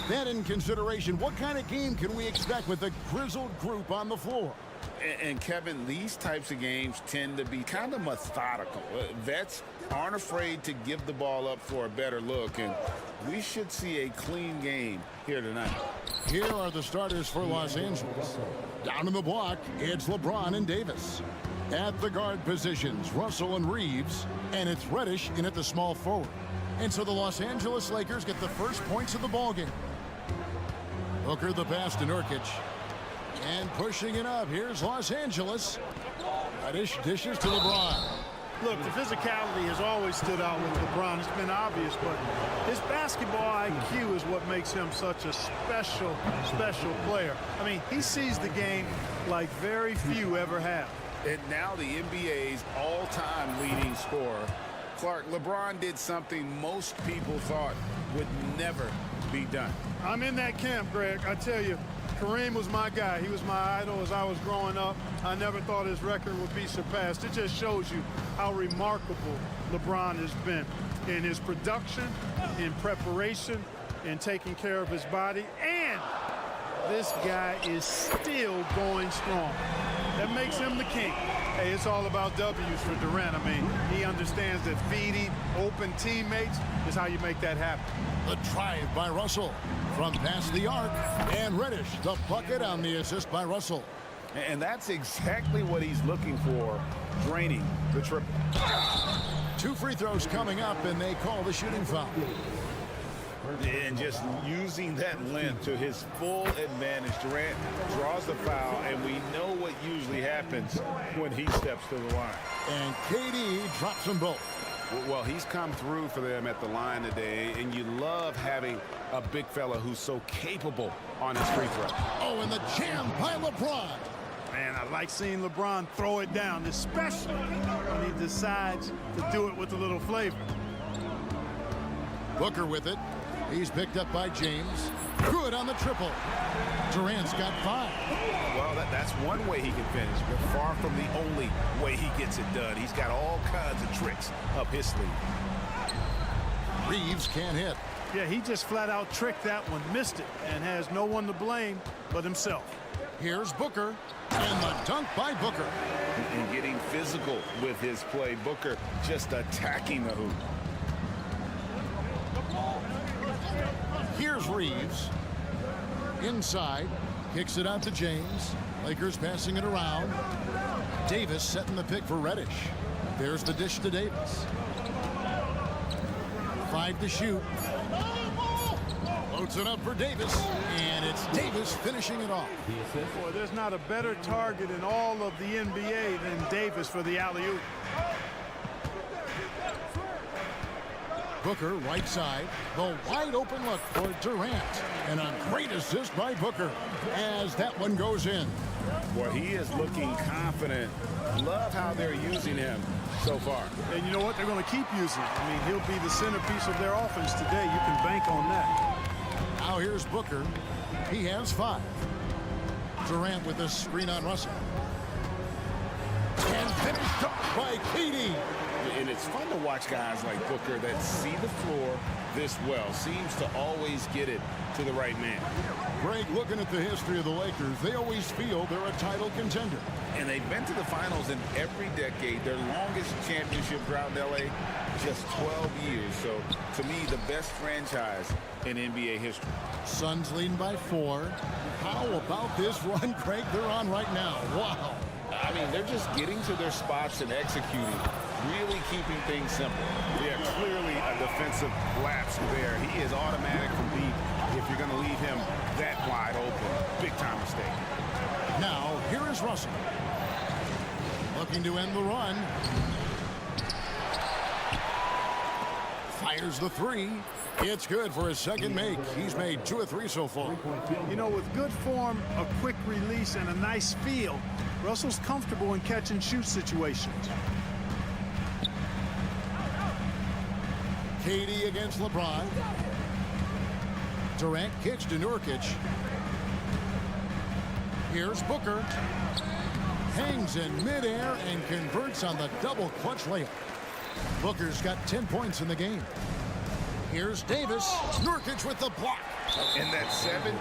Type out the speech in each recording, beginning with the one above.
That in consideration, what kind of game can we expect with a grizzled group on the floor? And Kevin, these types of games tend to be kind of methodical. Vets aren't afraid to give the ball up for a better look, and we should see a clean game here tonight. Here are the starters for Los Angeles. Down in the block, it's LeBron and Davis. At the guard positions, Russell and Reeves, and it's Reddish in at the small forward. And so the Los Angeles Lakers get the first points of the ballgame. Booker the pass to Nurkic. And pushing it up, here's Los Angeles. Reddish dishes to LeBron. Look, the physicality has always stood out with LeBron. It's been obvious, but his basketball IQ is what makes him such a special player. I mean, he sees the game like very few ever have. And now the NBA's all-time leading scorer. Clark, LeBron did something most people thought would never be done. I'm in that camp, Greg. I tell you, Kareem was my guy. He was my idol as I was growing up. I never thought his record would be surpassed. It just shows you how remarkable LeBron has been in his production, in preparation, in taking care of his body. And this guy is still going strong. That makes him the king. Hey, it's all about W's for Durant. I mean, he understands that feeding open teammates is how you make that happen. The drive by Russell from past the arc, and Reddish the bucket on the assist by Russell. And that's exactly what he's looking for, draining the triple. 2 free throws coming up, and they call the shooting foul. And just using that length to his full advantage, Durant draws the foul, and we know what usually happens when he steps to the line. And KD drops them both. Well, he's come through for them at the line today, and you love having a big fella who's so capable on his free throw. Oh, and the jam by LeBron. Man, I like seeing LeBron throw it down, especially when he decides to do it with a little flavor. Booker with it. He's picked up by James. Good on the triple. Durant's got 5. Well, that's one way he can finish, but far from the only way he gets it done. He's got all kinds of tricks up his sleeve. Reeves can't hit. Yeah, he just flat out tricked that one, missed it, and has no one to blame but himself. Here's Booker, and the dunk by Booker. And getting physical with his play. Booker just attacking the hoop. Here's Reeves. Inside, kicks it out to James. Lakers passing it around. Davis setting the pick for Reddish. There's the dish to Davis. 5 to shoot. Loads it up for Davis, and it's Davis finishing it off. Boy, there's not a better target in all of the NBA than Davis for the alley-oop. Booker, right side. The wide open look for Durant. And a great assist by Booker as that one goes in. Boy, he is looking confident. Love how they're using him so far. And you know what? They're going to keep using him. I mean, he'll be the centerpiece of their offense today. You can bank on that. Now here's Booker. He has 5. Durant with a screen on Russell. And finished off by KD. And it's fun to watch guys like Booker that see the floor this well. Seems to always get it to the right man. Greg, looking at the history of the Lakers, they always feel they're a title contender. And they've been to the finals in every decade. Their longest championship drought in L.A., just 12 years. So, to me, the best franchise in NBA history. Suns leading by 4. How about this run, Greg, they're on right now? Wow. I mean, they're just getting to their spots and executing, really keeping things simple. Yeah, clearly a defensive lapse there. He is automatic from deep if you're going to leave him that wide open. Big-time mistake. Now, here is Russell. Looking to end the run. Fires the 3. It's good for his second make. He's made 2 of 3 so far. You know, with good form, a quick release, and a nice feel, Russell's comfortable in catch-and-shoot situations. KD against LeBron. Durant kicks to Nurkic. Here's Booker. Hangs in midair and converts on the double clutch layup. Booker's got 10 points in the game. Here's Davis. Nurkic with the block. And that 7'2"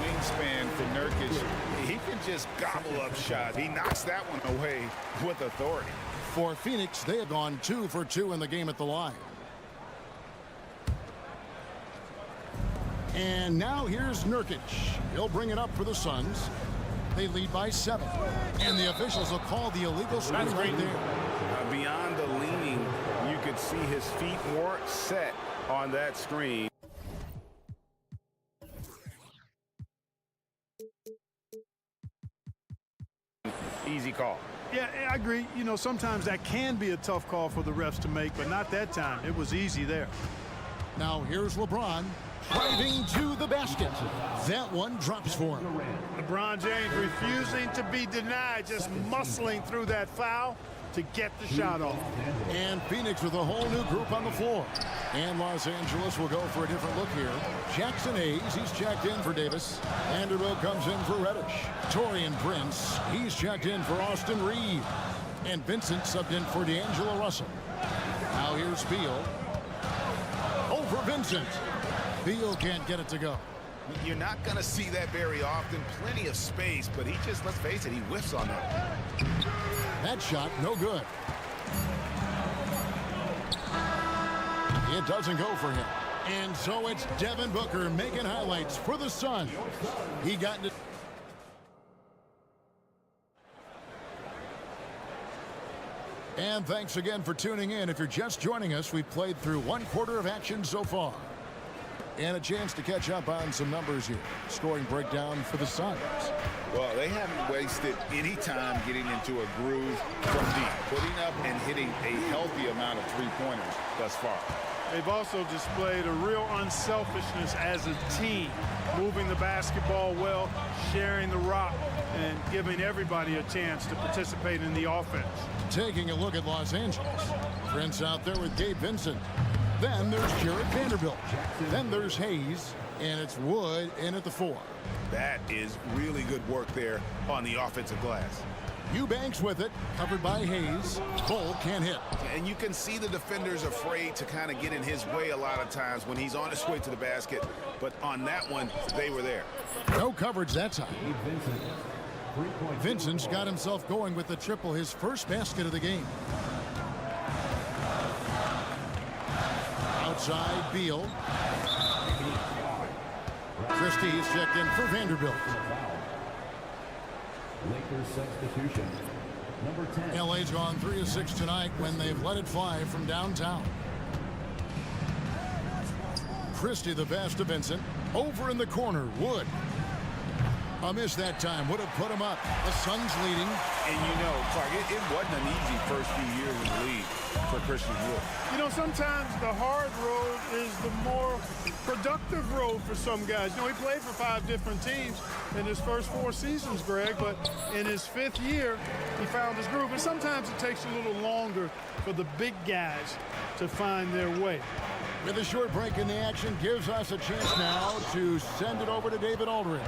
wingspan for Nurkic, he can just gobble up shots. He knocks that one away with authority. For Phoenix, they have gone 2 for 2 in the game at the line. And now here's Nurkic. He'll bring it up for the Suns. They lead by 7. And the officials will call the illegal screen right there. Beyond the leaning, you could see his feet weren't set on that screen. Easy call. Yeah, I agree. You know, sometimes that can be a tough call for the refs to make, but not that time. It was easy there. Now here's LeBron driving to the basket. That one drops for him. LeBron James refusing to be denied, just muscling through that foul to get the shot off. And Phoenix with a whole new group on the floor. And Los Angeles will go for a different look here. Jackson Hayes, he's checked in for Davis. Vanderbilt comes in for Reddish. Taurean Prince, he's checked in for Austin Reed. And Vincent subbed in for D'Angelo Russell. Now here's Beal. Over Vincent. Beal can't get it to go. You're not going to see that very often. Plenty of space, but he just, let's face it, he whiffs on that. That shot, no good. It doesn't go for him. And so it's Devin Booker making highlights for the Suns. He got it. And thanks again for tuning in. If you're just joining us, we've played through 1/4 of action so far. And a chance to catch up on some numbers here. Scoring breakdown for the Suns. Well, they haven't wasted any time getting into a groove from deep, putting up and hitting a healthy amount of three-pointers thus far. They've also displayed a real unselfishness as a team, moving the basketball well, sharing the rock, and giving everybody a chance to participate in the offense. Taking a look at Los Angeles. Prince out there with Gabe Vincent. Then there's Jarrett Vanderbilt. Then there's Hayes, and it's Wood in at the 4. That is really good work there on the offensive glass. Eubanks with it, covered by Hayes. Cole can't hit. And you can see the defenders afraid to kind of get in his way a lot of times when he's on his way to the basket. But on that one, they were there. No coverage that time. Vincent's got himself going with the triple, his first basket of the game. Outside, Beal. Christie's checked in for Vanderbilt. Lakers substitution. Number 10. LA's gone 3 of 6 tonight when they've let it fly from downtown. Christie the pass to Vincent. Over in the corner, Wood. A miss that time would have put him up. The Suns leading. And you know, Clark, it wasn't an easy first few years in the league for Christian Wood. You know, sometimes the hard road is the more productive road for some guys. You know, he played for 5 different teams in his first 4 seasons, Greg, but in his 5th year, he found his groove. And sometimes it takes a little longer for the big guys to find their way. With a short break in the action, gives us a chance now to send it over to David Aldridge.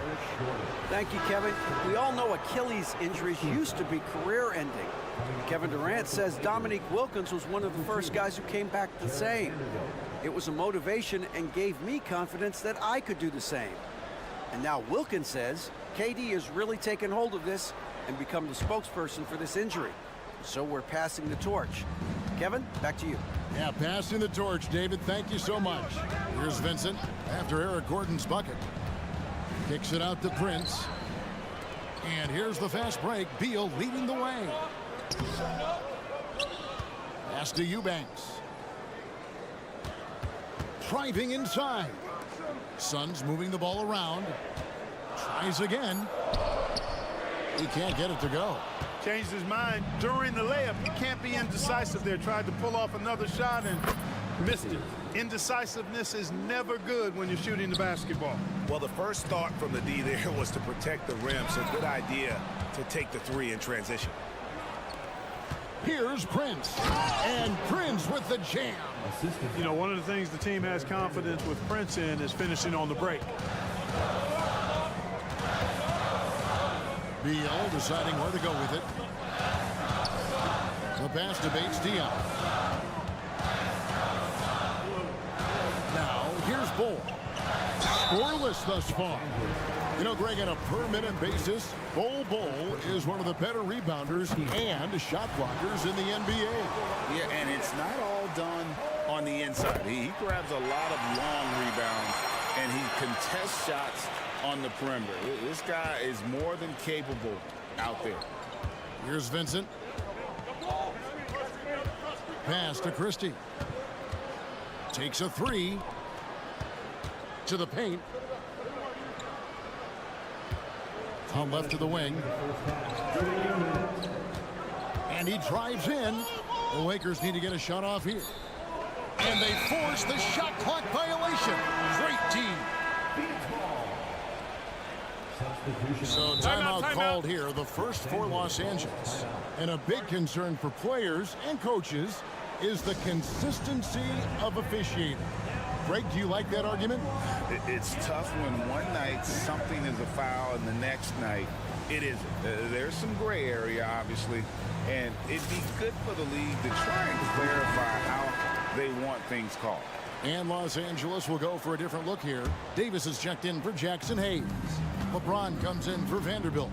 Thank you, Kevin. We all know Achilles injuries used to be career-ending. Kevin Durant says Dominique Wilkins was one of the first guys who came back the same. It was a motivation and gave me confidence that I could do the same. And now Wilkins says KD has really taken hold of this and become the spokesperson for this injury. So we're passing the torch. Kevin, back to you. Yeah, passing the torch, David. Thank you so much. Here's Vincent after Eric Gordon's bucket. Kicks it out to Prince. And here's the fast break. Beal leading the way. Pass to Eubanks. Driving inside. Suns moving the ball around. Tries again. He can't get it to go. Changed his mind during the layup. He can't be indecisive there. Tried to pull off another shot and missed it. Indecisiveness is never good when you're shooting the basketball. Well, the first thought from the D there was to protect the rim, so good idea to take the 3 in transition. Here's Prince. And Prince with the jam. You know, one of the things the team has confidence with Prince in is finishing on the break. Beal deciding where to go with it. The pass to Bates Diop. Now here's Bull. scoreless thus far. You know, Greg, on a per-minute basis, Bol is one of the better rebounders and shot blockers in the NBA. Yeah, and it's not all done on the inside. He grabs a lot of long rebounds, and he contests shots on the perimeter. This guy is more than capable out there. Here's Vincent. Pass to Christie. Takes a three. To the paint. On left to the wing. And he drives in. The Lakers need to get a shot off here. And they force the shot clock violation. Great team. So timeout called here, the first for Los Angeles. And a big concern for players and coaches is the consistency of officiating. Greg, do you like that argument? It's tough when one night something is a foul and the next night it isn't. There's some gray area, obviously, and it'd be good for the league to try and clarify how they want things called. And Los Angeles will go for a different look here. Davis is checked in for Jackson Hayes. LeBron comes in for Vanderbilt.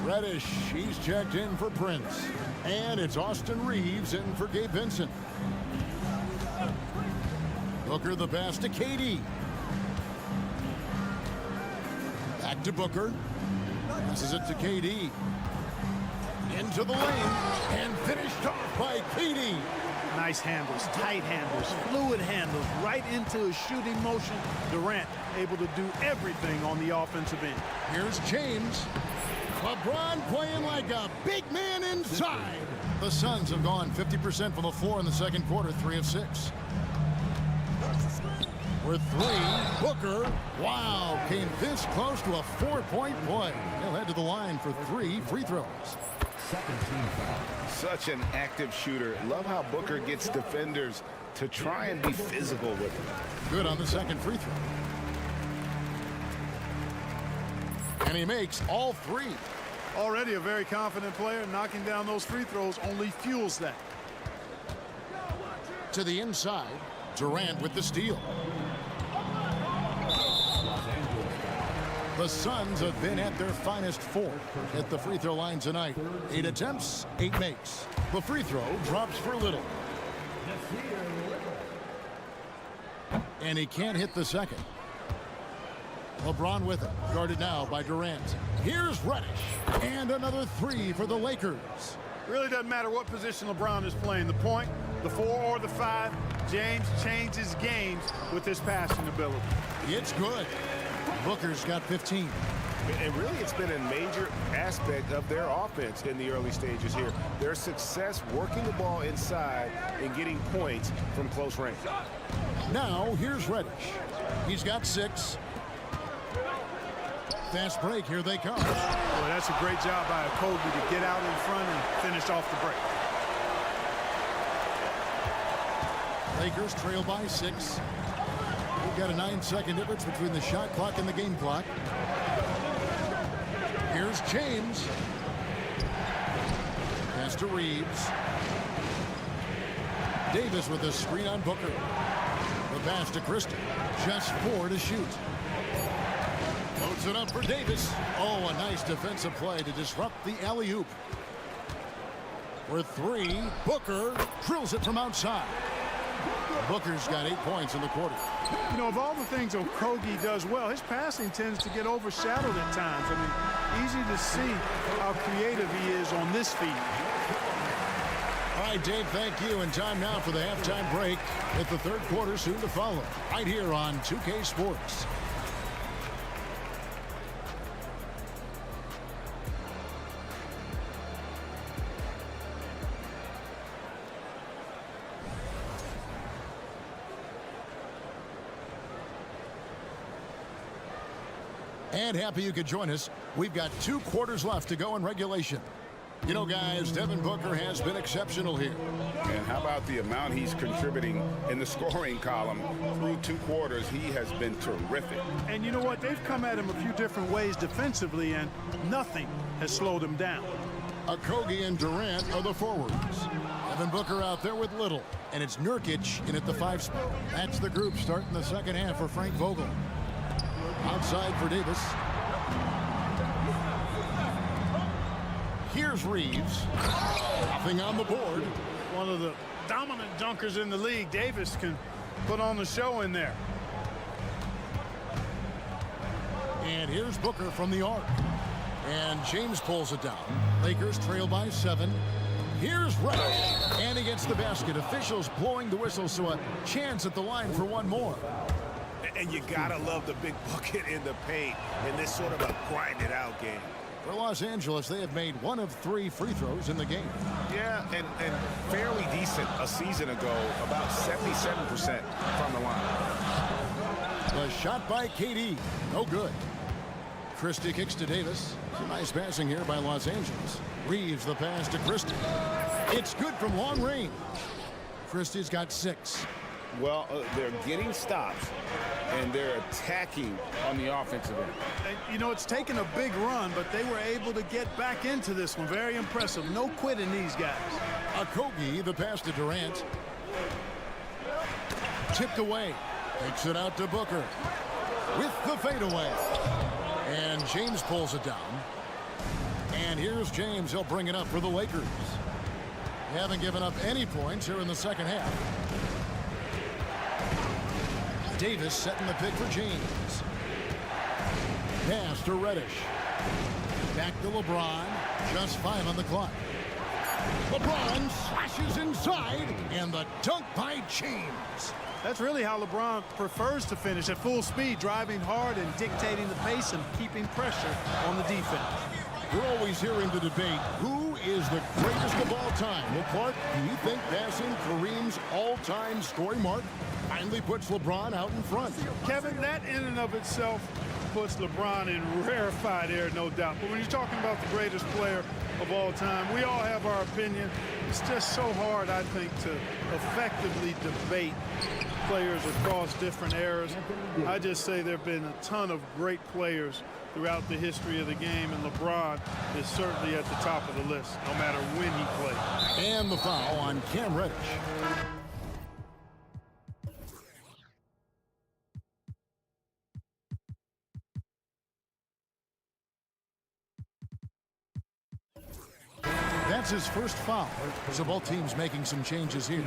Reddish, he's checked in for Prince. And it's Austin Reeves in for Gabe Vincent. Booker the pass to KD. Back to Booker. Passes it to KD. Into the lane. And finished off by KD. Nice handles, tight handles, fluid handles, right into his shooting motion. Durant able to do everything on the offensive end. Here's James. LeBron playing like a big man inside. The Suns have gone 50% from the floor in the second quarter, 3 of 6. With 3, Booker, wow, came this close to a 4-point play. He'll head to the line for 3 free throws. Second team foul. Such an active shooter. Love how Booker gets defenders to try and be physical with him. Good on the second free throw. And he makes all 3. Already a very confident player. Knocking down those free throws only fuels that. To the inside, Durant with the steal. The Suns have been at their finest 4 at the free throw line tonight. 8 attempts, 8 makes. The free throw drops for Little. And he can't hit the second. LeBron with it, guarded now by Durant. Here's Reddish, and another 3 for the Lakers. Really doesn't matter what position LeBron is playing, the point, the 4 or the 5. James changes games with his passing ability. It's good. Booker's got 15. And really, it's been a major aspect of their offense in the early stages here. Their success working the ball inside and getting points from close range. Now, here's Reddish. He's got 6. Fast break, here they come. Boy, that's a great job by Kobe to get out in front and finish off the break. Lakers trail by 6. We've got a 9-second difference between the shot clock and the game clock. Here's James. Pass to Reeves. Davis with a screen on Booker. The pass to Christie. Just 4 to shoot. Loads it up for Davis. Oh, a nice defensive play to disrupt the alley-oop. For 3, Booker drills it from outside. Booker's got 8 points in the quarter. You know, of all the things Okogie does well, his passing tends to get overshadowed at times. I mean, easy to see how creative he is on this feed. All right, Dave, thank you. And time now for the halftime break with the third quarter soon to follow. Right here on 2K Sports. And happy you could join us. We've got 2 quarters left to go in regulation. You know, guys, Devin Booker has been exceptional here. And how about the amount he's contributing in the scoring column? Through 2 quarters, he has been terrific. And you know what? They've come at him a few different ways defensively, and nothing has slowed him down. Okogie and Durant are the forwards. Devin Booker out there with Little. And it's Nurkic in at the 5 spot. That's the group starting the second half for Frank Vogel. inside for Davis. Here's Reeves. Nothing on the board. One of the dominant dunkers in the league. Davis can put on the show in there. And here's Booker from the arc. And James pulls it down. Lakers trail by 7. Here's Reddish. And he gets the basket. Officials blowing the whistle, so a chance at the line for one more. And you gotta love the big bucket in the paint in this sort of a grind-it-out game. For Los Angeles, they have made 1 of 3 free throws in the game. Yeah, and fairly decent a season ago, about 77% from the line. The shot by KD. No good. Christie kicks to Davis. Some nice passing here by Los Angeles. Reeves the pass to Christie. It's good from long range. Christie's got 6. Well, they're getting stops, and they're attacking on the offensive end. And, you know, it's taken a big run, but they were able to get back into this one. Very impressive. No quitting these guys. Okogie, the pass to Durant. Tipped away. Takes it out to Booker. With the fadeaway. And James pulls it down. And here's James. He'll bring it up for the Lakers. They haven't given up any points here in the second half. Davis setting the pick for James. Pass to Reddish. Back to LeBron. Just 5 on the clock. LeBron slashes inside. And the dunk by James. That's really how LeBron prefers to finish, at full speed, driving hard and dictating the pace and keeping pressure on the defense. We're always hearing the debate, who is the greatest of all time? Well, Clark, do you think passing Kareem's all-time scoring mark finally puts LeBron out in front? Kevin, that in and of itself puts LeBron in rarefied air, no doubt. But when you're talking about the greatest player of all time, we all have our opinion. It's just so hard, I think, to effectively debate players across different eras. I just say there have been a ton of great players throughout the history of the game, and LeBron is certainly at the top of the list, no matter when he plays. And the foul on Cam Reddish. That's his first foul. So both teams making some changes here.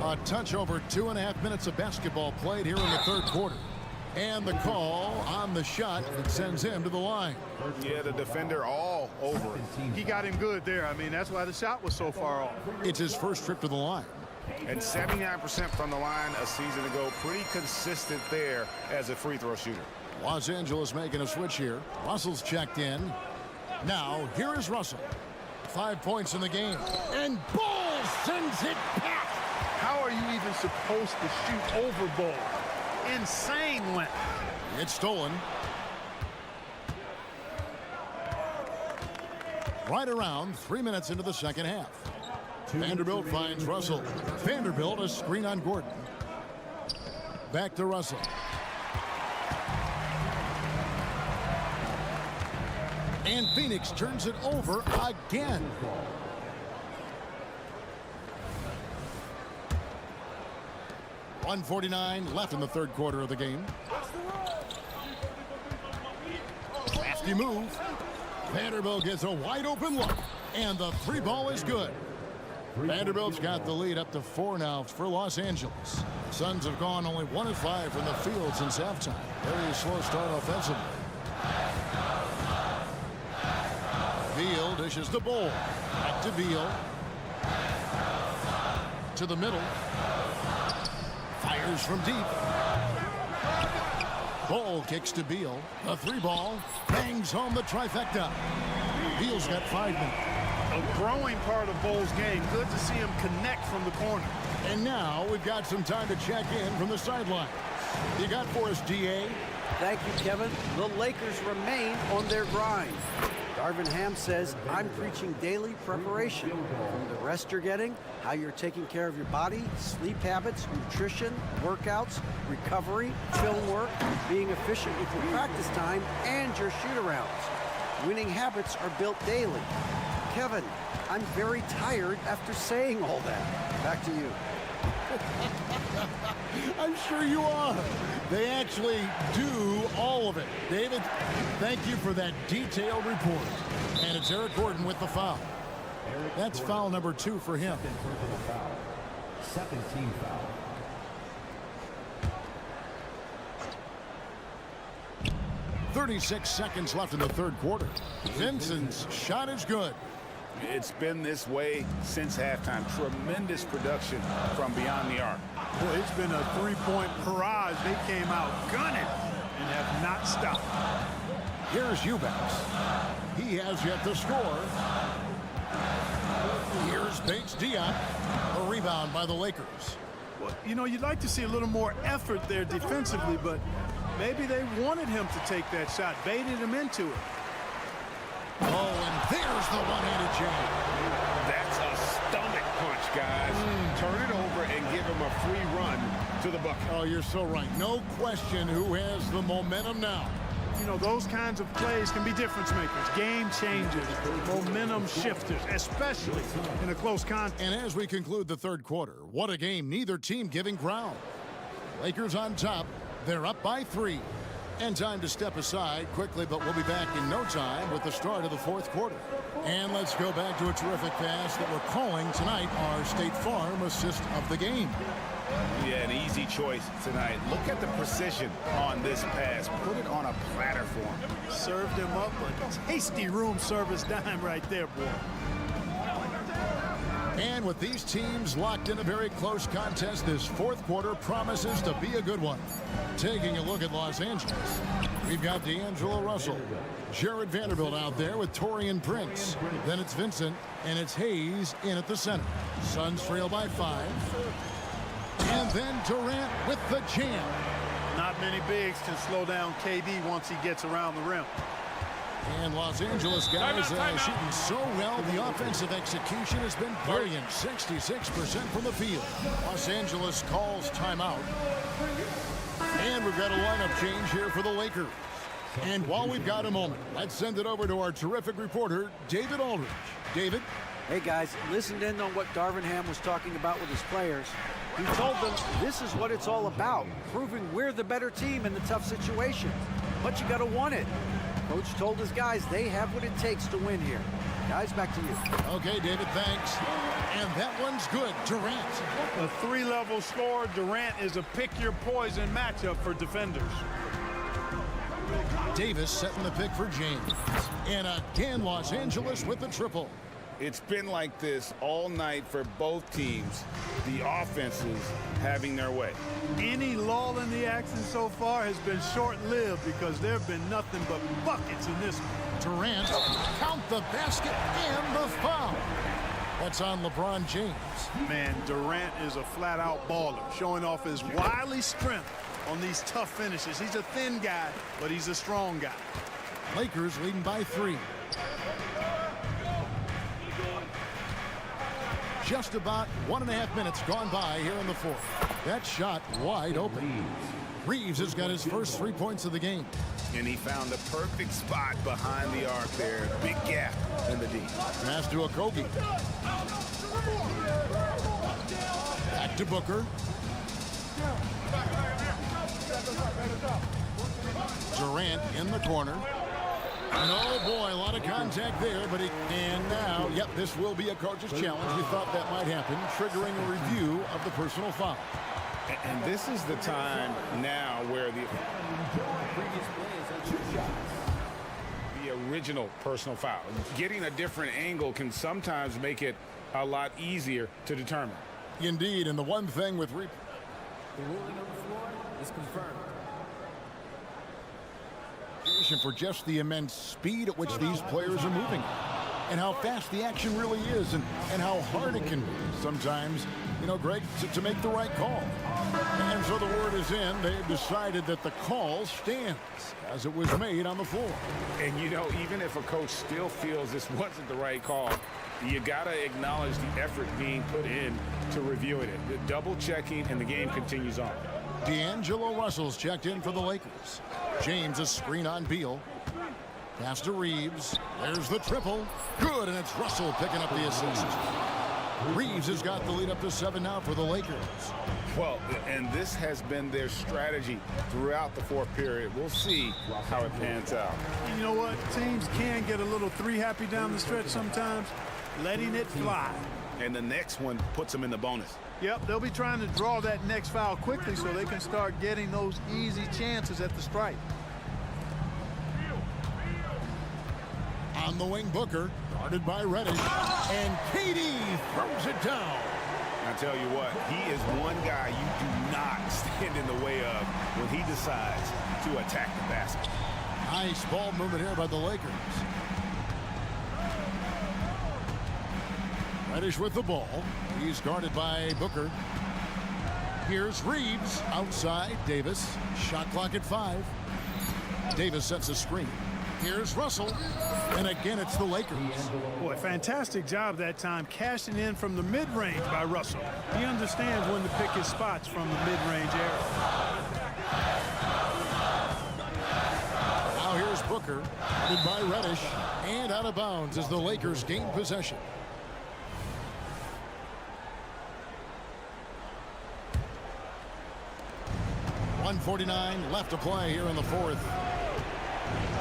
A touch over 2.5 minutes of basketball played here in the third quarter. And the call on the shot that sends him to the line. Yeah, the defender all over it. He got him good there. I mean, that's why the shot was so far off. It's his first trip to the line. And 79% from the line a season ago. Pretty consistent there as a free throw shooter. Los Angeles making a switch here. Russell's checked in. Now, here is Russell. 5 points in the game. And Ball sends it back. How are you even supposed to shoot over Ball? Insane length. It's stolen. Right around 3 minutes into the second half. Vanderbilt finds Russell. Vanderbilt a screen on Gordon. Back to Russell. And Phoenix turns it over again. .149 left in the third quarter of the game. Crafty move. Vanderbilt gets a wide open look. And the 3 ball is good. Vanderbilt's got the lead up to 4 now for Los Angeles. Suns have gone only 1 of 5 from the field since halftime. Very slow start offensively. Beal dishes the ball. Back to Beal. To the middle. Fires from deep. Ball kicks to Beal. A 3 ball. Bangs home the trifecta. Beal's got 5 minutes. A growing part of Ball's game. Good to see him connect from the corner. And now we've got some time to check in from the sideline. You got for us, DA? Thank you, Kevin. The Lakers remain on their grind. Darvin Ham says, I'm preaching daily preparation. From the rest you're getting, how you're taking care of your body, sleep habits, nutrition, workouts, recovery, film work, being efficient with your practice time, and your shoot-arounds. Winning habits are built daily. Kevin, I'm very tired after saying all that. Back to you. I'm sure you are. They actually do all of it. David, thank you for that detailed report. And it's Eric Gordon with the foul. That's foul number 2 for him. Second team foul. 36 seconds left in the third quarter. Vincent's shot is good. It's been this way since halftime. Tremendous production from beyond the arc. Boy, it's been a three-point barrage. They came out gunning and have not stopped. Here's Eubanks. He has yet to score. Here's Bates Diop. A rebound by the Lakers. Well, you know, you'd like to see a little more effort there defensively, but maybe they wanted him to take that shot, baited him into it. Oh, and there's the one-handed jam. That's a stomach punch, guys. Turn it over and give him a free run to the bucket. Oh, you're so right. No question who has the momentum now. You know, those kinds of plays can be difference makers, game changers, momentum shifters, especially in a close contest. And as we conclude the third quarter, what a game, neither team giving ground. Lakers on top. They're up by 3. And time to step aside quickly, but we'll be back in no time with the start of the fourth quarter. And let's go back to a terrific pass that we're calling tonight our State Farm assist of the game. Yeah, an easy choice tonight. Look at the precision on this pass. Put it on a platter for him. Served him up a tasty room service dime right there, boy. And with these teams locked in a very close contest, this fourth quarter promises to be a good one. Taking a look at Los Angeles, we've got D'Angelo Russell, Jared Vanderbilt out there with Taurean Prince. Then it's Vincent, and it's Hayes in at the center. Suns trail by 5. And then Durant with the jam. Not many bigs can slow down KD once he gets around the rim. And Los Angeles guys shooting so well. The offensive execution has been brilliant. 66% from the field. Los Angeles calls timeout. And we've got a lineup change here for the Lakers. And while we've got a moment, let's send it over to our terrific reporter, David Aldridge. David? Hey guys, listened in on what Darvin Ham was talking about with his players. He told them this is what it's all about, proving we're the better team in the tough situations. But you got to want it. Coach told his guys they have what it takes to win here. Guys, back to you. Okay, David, thanks. And that one's good. Durant. A 3-level scorer, Durant is a pick-your-poison matchup for defenders. Davis setting the pick for James. And again, Los Angeles with the triple. It's been like this all night for both teams. The offenses having their way. Any lull in the action so far has been short-lived because there have been nothing but buckets in this one. Durant, count the basket and the foul. That's on LeBron James. Man, Durant is a flat-out baller, showing off his wily strength on these tough finishes. He's a thin guy, but he's a strong guy. Lakers leading by 3. Just about 1.5 minutes gone by here in the fourth. That shot wide open. Reeves has got his first 3 points of the game. And he found the perfect spot behind the arc there. Big gap in the D. Pass to Okogie. Back to Booker. Durant in the corner. And oh boy, a lot of contact there, but and now, yep, this will be a coach's challenge. We thought that might happen, triggering a review of the personal foul. And this is the time now where the original personal foul. Getting a different angle can sometimes make it a lot easier to determine. Indeed, and the one thing with The ruling on the floor is confirmed. for just the immense speed at which these players are moving and how fast the action really is and how hard it can be sometimes, you know, Greg, to make the right call. And so the word is in. They've decided that the call stands as it was made on the floor. And, you know, even if a coach still feels this wasn't the right call, you got to acknowledge the effort being put in to reviewing it. The double checking, and the game continues on. D'Angelo Russell's checked in for the Lakers. James, a screen on Beal. Pass to Reeves. There's the triple. Good, and it's Russell picking up the assist. Reeves has got the lead up to 7 now for the Lakers. Well, and this has been their strategy throughout the fourth period. We'll see how it pans out. You know what? Teams can get a little three-happy down the stretch sometimes, letting it fly. And the next one puts them in the bonus. Yep, they'll be trying to draw that next foul quickly so they can start getting those easy chances at the stripe. On the wing, Booker, guarded by Reddish, and KD throws it down. I tell you what, he is one guy you do not stand in the way of when he decides to attack the basket. Nice ball movement here by the Lakers. Reddish with the ball. He's guarded by Booker. Here's Reeves outside Davis. Shot clock at 5. Davis sets a screen. Here's Russell. And again, it's the Lakers. Boy, fantastic job that time cashing in from the mid-range by Russell. He understands when to pick his spots from the mid-range area. Now here's Booker, guarded by Reddish, and out of bounds as the Lakers gain possession. .149 left to play here in the fourth.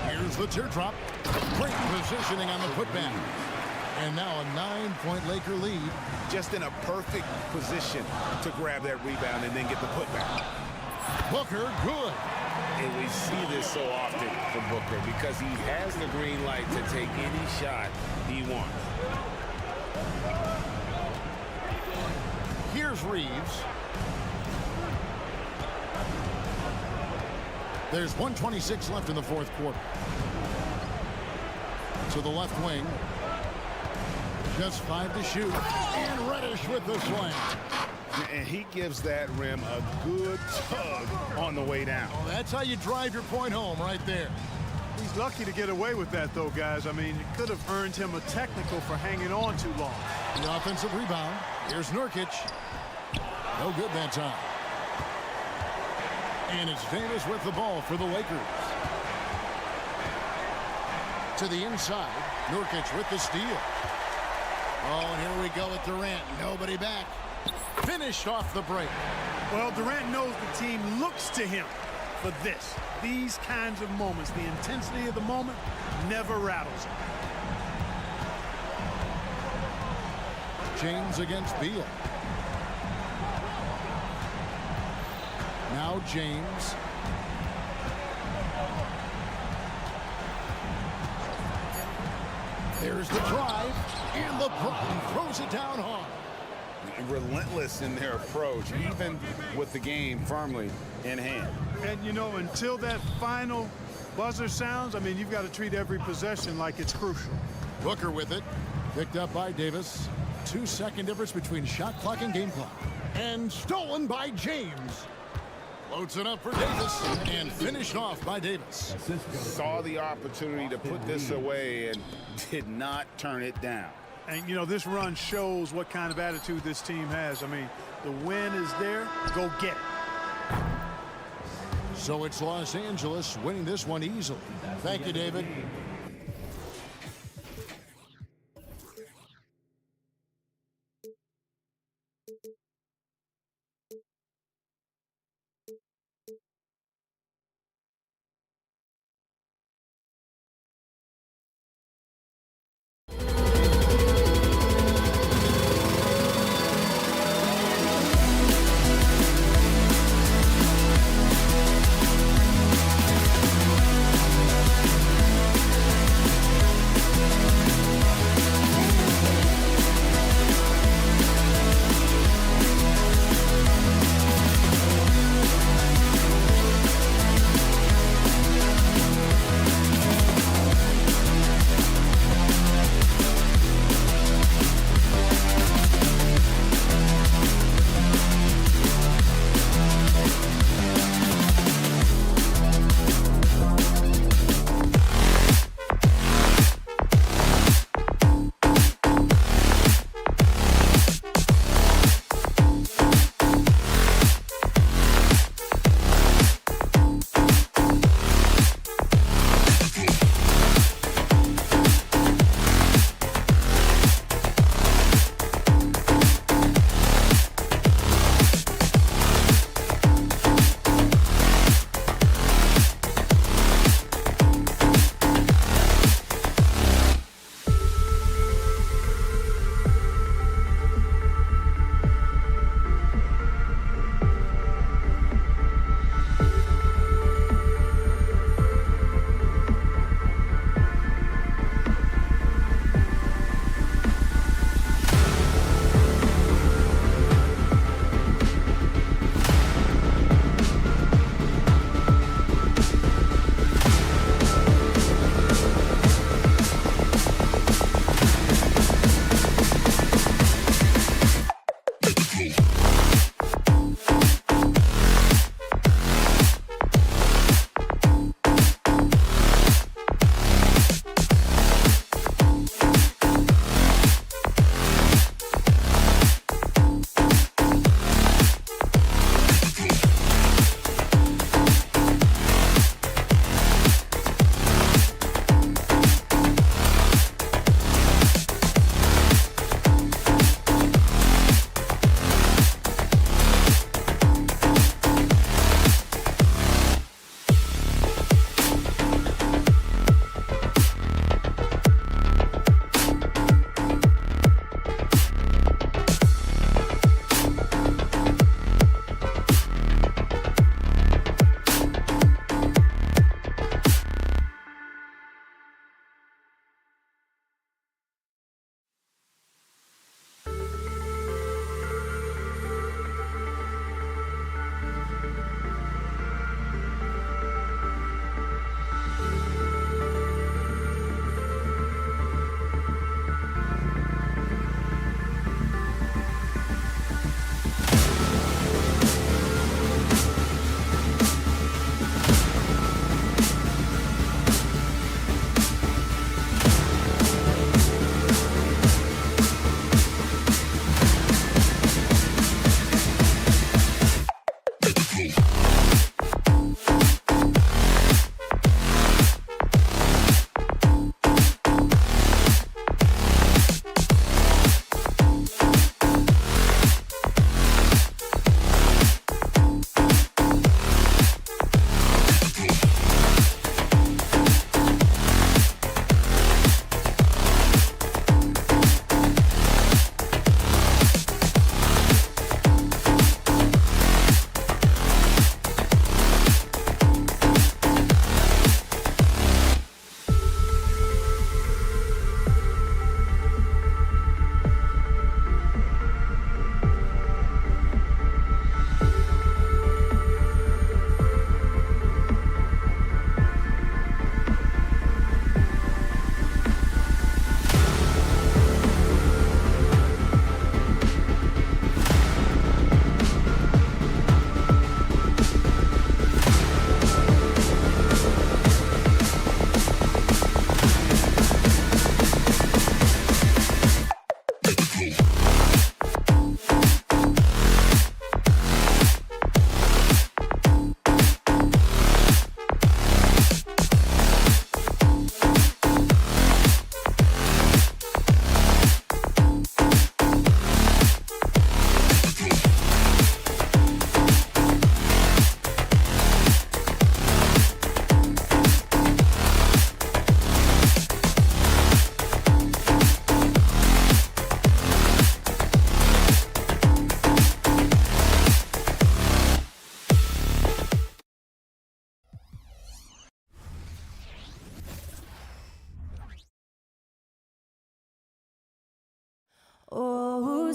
Here's the teardrop. Great positioning on the putback. And now a 9-point Laker lead. Just in a perfect position to grab that rebound and then get the putback. Booker, good. And we see this so often from Booker because he has the green light to take any shot he wants. Here's Reeves. There's 1:26 left in the fourth quarter. To the left wing. Just 5 to shoot. And Reddish with the slam. And he gives that rim a good tug on the way down. Oh, that's how you drive your point home right there. He's lucky to get away with that, though, guys. I mean, it could have earned him a technical for hanging on too long. The offensive rebound. Here's Nurkic. No good that time. And it's Davis with the ball for the Lakers. To the inside. Nurkic with the steal. Oh, and here we go with Durant. Nobody back. Finished off the break. Well, Durant knows the team looks to him for this. These kinds of moments, the intensity of the moment never rattles him. James against Beal. Now James. There's the drive, and LeBron throws it down hard. Relentless in their approach, even with the game firmly in hand. And, you know, until that final buzzer sounds, I mean, you've got to treat every possession like it's crucial. Booker with it. Picked up by Davis. 2-second difference between shot clock and game clock. And stolen by James. Floats it up for Davis and finished off by Davis. Saw the opportunity to put this away and did not turn it down. And, you know, this run shows what kind of attitude this team has. I mean, the win is there. Go get it. So it's Los Angeles winning this one easily. Thank you, David.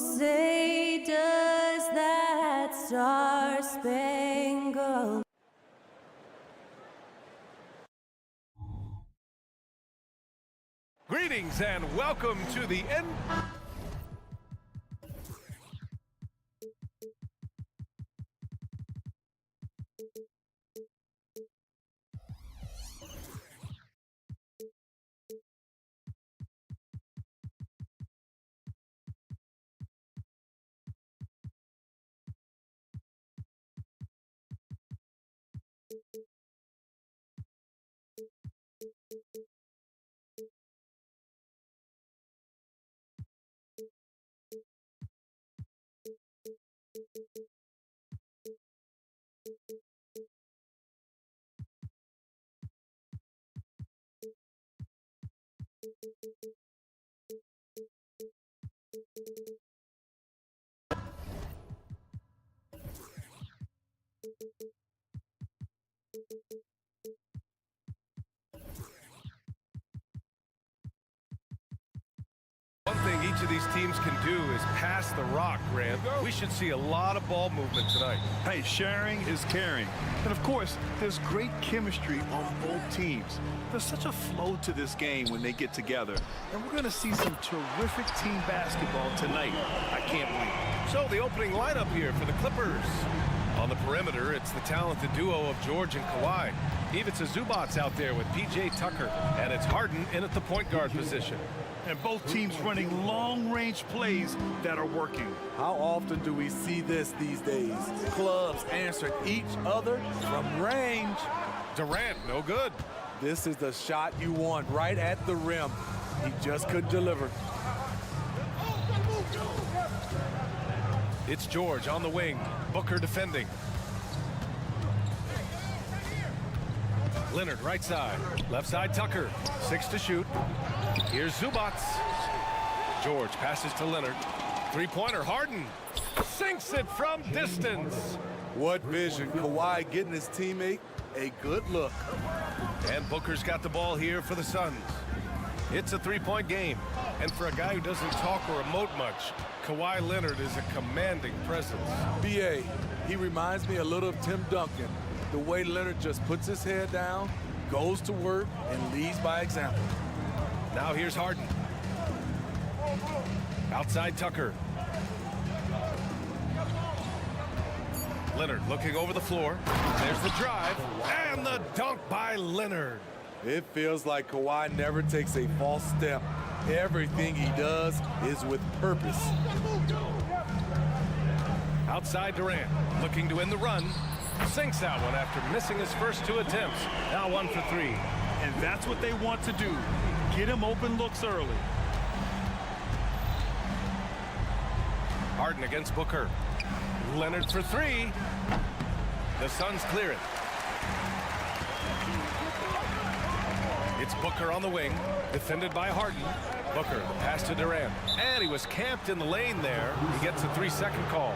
say does that star-spangled Greetings and welcome to the end. One thing each of these teams can do is pass the rock, Grant. We should see a lot of ball movement tonight. Hey, sharing is caring. And of course, there's great chemistry on both teams. There's such a flow to this game when they get together. And we're going to see some terrific team basketball tonight. I can't wait. So the opening lineup here for the Clippers. On the perimeter, it's the talented duo of George and Kawhi. Ivica Zubac's out there with P.J. Tucker. And it's Harden in at the point guard position. And both teams running long-range plays that are working. How often do we see this these days? Clubs answering each other from range. Durant, no good. This is the shot you want right at the rim. He just couldn't deliver. It's George on the wing. Booker defending. Leonard right side. Left side Tucker. 6 to shoot. Here's Zubac. George passes to Leonard. Three-pointer Harden. Sinks it from distance. What vision. Kawhi getting his teammate a good look. And Booker's got the ball here for the Suns. It's a three-point game. And for a guy who doesn't talk or emote much, Kawhi Leonard is a commanding presence. B.A., he reminds me a little of Tim Duncan. The way Leonard just puts his head down, goes to work, and leads by example. Now here's Harden. Outside Tucker. Leonard looking over the floor. There's the drive. And the dunk by Leonard. It feels like Kawhi never takes a false step. Everything he does is with purpose. Outside Durant, looking to end the run. Sinks that one after missing his first 2 attempts. Now 1 for 3. And that's what they want to do. Get him open looks early. Harden against Booker. Leonard for 3. The Suns clear it. It's Booker on the wing, defended by Harden. Booker, the pass to Durant. And he was camped in the lane there. He gets a 3-second call.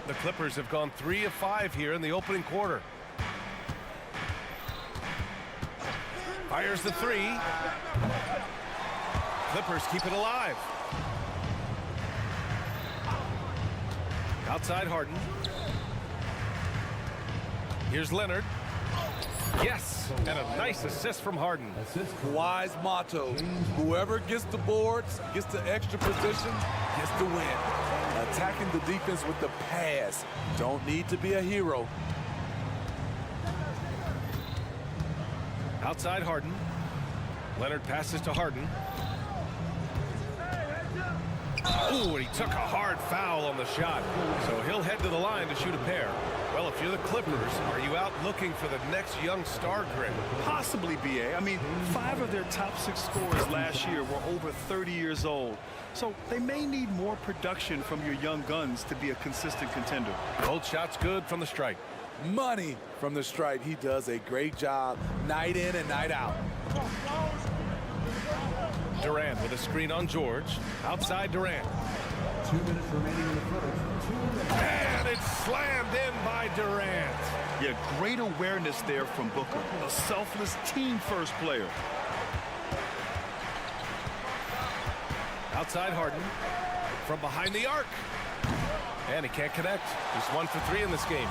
The Clippers have gone 3 of 5 here in the opening quarter. Fires the 3. Clippers keep it alive. Outside Harden. Here's Leonard. Yes, and a nice assist from Harden. Kawhi's motto, whoever gets the boards, gets the extra position, gets the win. Attacking the defense with the pass. Don't need to be a hero. Outside Harden. Leonard passes to Harden. Ooh, and he took a hard foul on the shot. So he'll head to the line to shoot a pair. Well, if you're the Clippers, are you out looking for the next young star grid? Possibly, B.A. I mean, 5 of their top 6 scorers last year were over 30 years old. So they may need more production from your young guns to be a consistent contender. Both shots good from the strike. Money from the stripe. He does a great job night in and night out. Durant with a screen on George. Outside Durant. 2 minutes remaining in the first. And it's slammed in by Durant. Yeah, great awareness there from Booker. A selfless team-first player. Outside Harden. From behind the arc. And he can't connect. He's 1 for 3 in this game.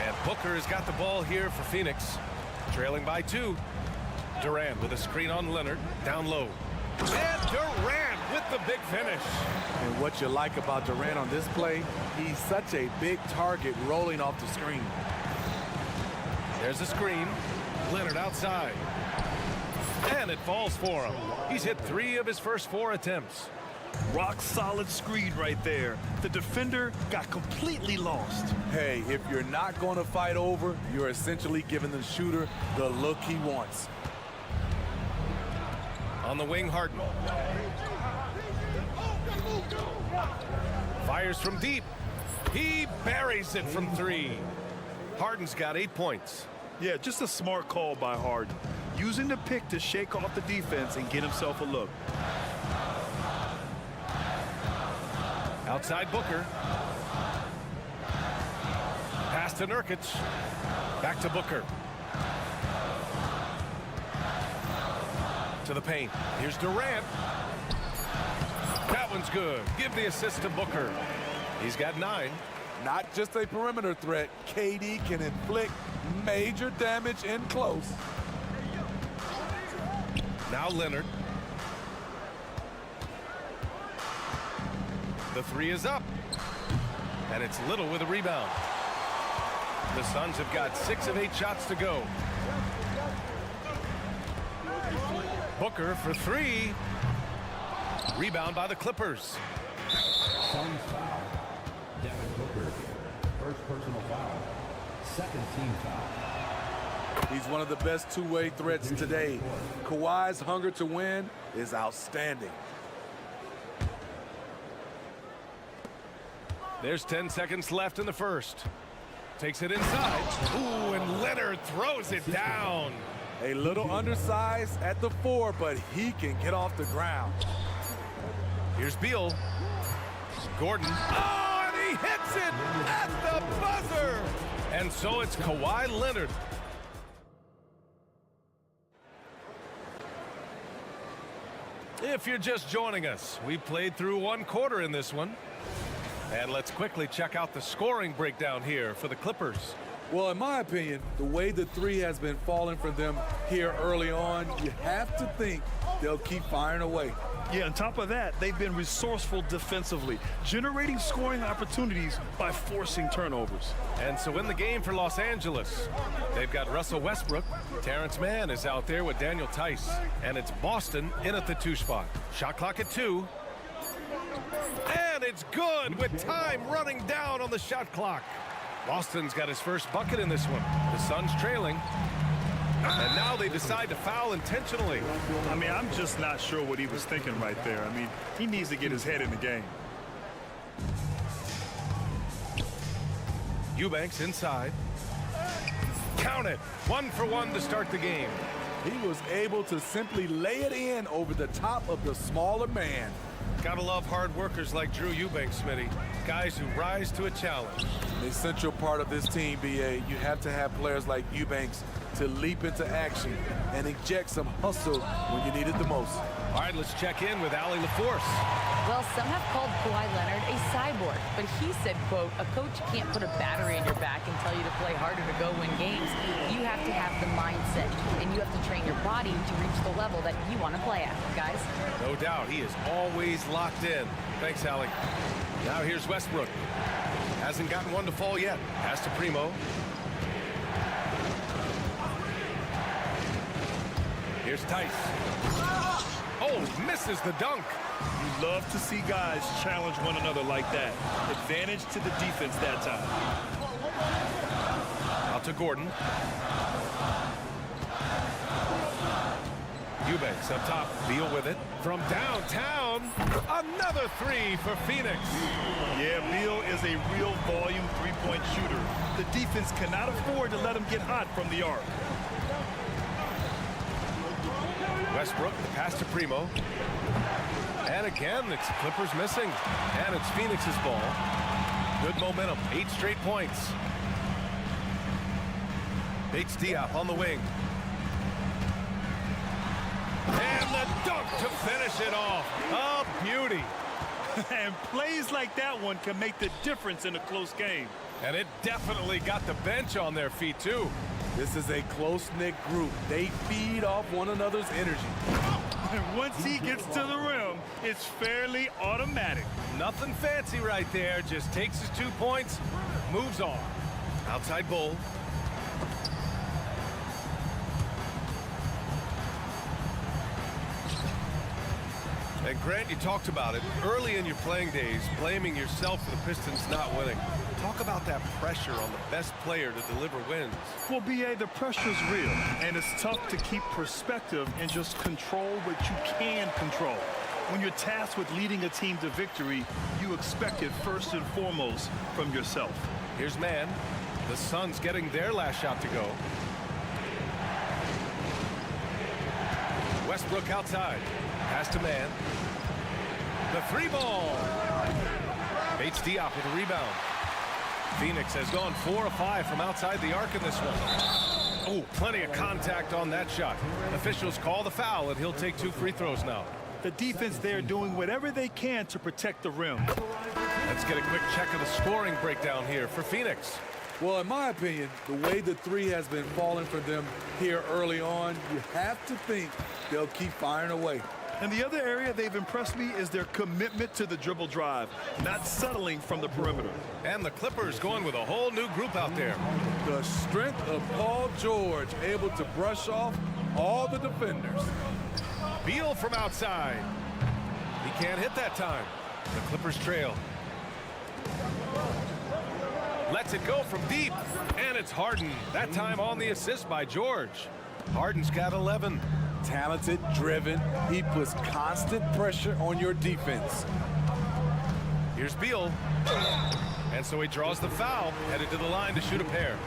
And Booker has got the ball here for Phoenix. Trailing by 2. Durant with a screen on Leonard. Down low. And Durant with the big finish. And what you like about Durant on this play, he's such a big target rolling off the screen. There's a screen. Leonard outside. And it falls for him. He's hit 3 of his first 4 attempts. Rock solid screen right there. The defender got completely lost. Hey, if you're not going to fight over, you're essentially giving the shooter the look he wants. On the wing, Harden. Fires from deep. He buries it from 3. Harden's got 8 points. Yeah, just a smart call by Harden. Using the pick to shake off the defense and get himself a look. Outside Booker. Pass to Nurkic. Back to Booker. To the paint. Here's Durant. That one's good. Give the assist to Booker. He's got 9. Not just a perimeter threat, KD can inflict major damage in close. Now Leonard. The 3 is up. And it's Little with a rebound. The Suns have got 6 of 8 shots to go. Booker for 3. Rebound by the Clippers. Suns foul. Devin Booker. First personal foul. Second team foul. He's one of the best two-way threats today. Kawhi's hunger to win is outstanding. There's 10 seconds left in the first. Takes it inside. Ooh, and Leonard throws it down. A little undersized at the 4, but he can get off the ground. Here's Beal. Gordon. Oh, and he hits it at the buzzer. And so it's Kawhi Leonard. If you're just joining us, we played through 1 quarter in this one. And let's quickly check out the scoring breakdown here for the Clippers. Well, in my opinion, the way the 3 has been falling for them here early on, you have to think they'll keep firing away. Yeah, on top of that, they've been resourceful defensively, generating scoring opportunities by forcing turnovers. And so in the game for Los Angeles, they've got Russell Westbrook. Terrence Mann is out there with Daniel Tice. And it's Boston in at the 2 spot. Shot clock at 2. And it's good with time running down on the shot clock. Boston's got his first bucket in this one. The Suns trailing. And now they decide to foul intentionally. I mean, I'm just not sure what he was thinking right there. I mean, he needs to get his head in the game. Eubanks inside. Count it. 1 for 1 to start the game. He was able to simply lay it in over the top of the smaller man. Gotta love hard workers like Drew Eubanks, Smitty. Guys who rise to a challenge. An essential part of this team, BA, you have to have players like Eubanks to leap into action and inject some hustle when you need it the most. All right, let's check in with Allie LaForce. Well, some have called Kawhi Leonard a cyborg, but he said, quote, a coach can't put a battery in your back and tell you to play harder to go win games. You have to have the mindset, and you have to train your body to reach the level that you want to play at, guys. No doubt, he is always locked in. Thanks, Allie. Now here's Westbrook. Hasn't gotten one to fall yet. Pass to Primo. Here's Tice. Oh, misses the dunk. You love to see guys challenge one another like that. Advantage to the defense that time. Out to Gordon. Eubanks up top. Beal with it. From downtown, another 3 for Phoenix. Yeah, Beal is a real volume three-point shooter. The defense cannot afford to let him get hot from the arc. Westbrook, the pass to Primo. And again, it's Clippers missing. And it's Phoenix's ball. Good momentum, 8 straight points. Bates Diop on the wing. And the dunk to finish it off. Oh, beauty. And plays like that one can make the difference in a close game. And it definitely got the bench on their feet, too. This is a close-knit group. They feed off one another's energy. And once he gets to the rim, it's fairly automatic. Nothing fancy right there. Just takes his 2 points, moves on. Outside Bull. And Grant, you talked about it early in your playing days, blaming yourself for the Pistons not winning. Talk about that pressure on the best player to deliver wins. Well, B.A., the pressure's real, and it's tough to keep perspective and just control what you can control. When you're tasked with leading a team to victory, you expect it first and foremost from yourself. Here's man. The Suns getting their last shot to go. Westbrook outside. Pass to man. The 3 ball. Bates Diop with a rebound. Phoenix has gone 4 of 5 from outside the arc in this one. Oh, plenty of contact on that shot. Officials call the foul, and he'll take 2 free throws now. The defense there doing whatever they can to protect the rim. Let's get a quick check of the scoring breakdown here for Phoenix. Well, in my opinion, the way the 3 has been falling for them here early on, you have to think they'll keep firing away. And the other area they've impressed me is their commitment to the dribble drive, not settling from the perimeter. And the Clippers going with a whole new group out there. The strength of Paul George able to brush off all the defenders. Beal from outside. He can't hit that time. The Clippers trail. Lets it go from deep. And it's Harden. That time on the assist by George. Harden's got 11. Talented, driven. He puts constant pressure on your defense. Here's Beal. And so he draws the foul, headed to the line to shoot a pair.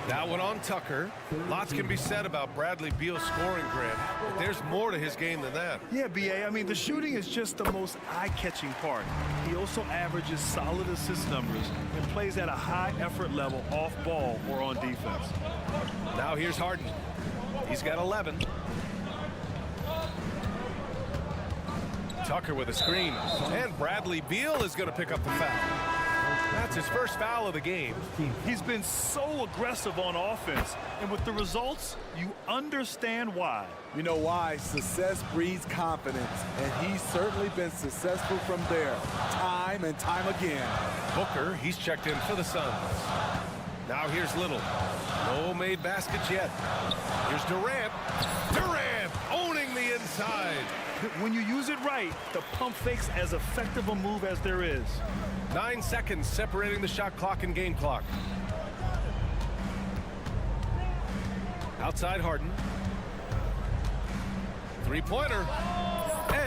That one on Tucker. Lots can be said about Bradley Beal's scoring, Grant, but there's more to his game than that. Yeah, B.A., I mean, the shooting is just the most eye-catching part. He also averages solid assist numbers and plays at a high effort level off ball or on defense. Now here's Harden. He's got 11. Tucker with a screen. And Bradley Beal is going to pick up the foul. That's his first foul of the game. He's been so aggressive on offense, and with the results, you understand why. You know why? Success breeds confidence, and he's certainly been successful from there, time and time again. Booker, he's checked in for the Suns. Now here's Little. No made baskets yet. Here's Durant. Durant owning the inside. When you use it right, the pump fake's as effective a move as there is. 9 seconds separating the shot clock and game clock. Outside Harden. 3-pointer.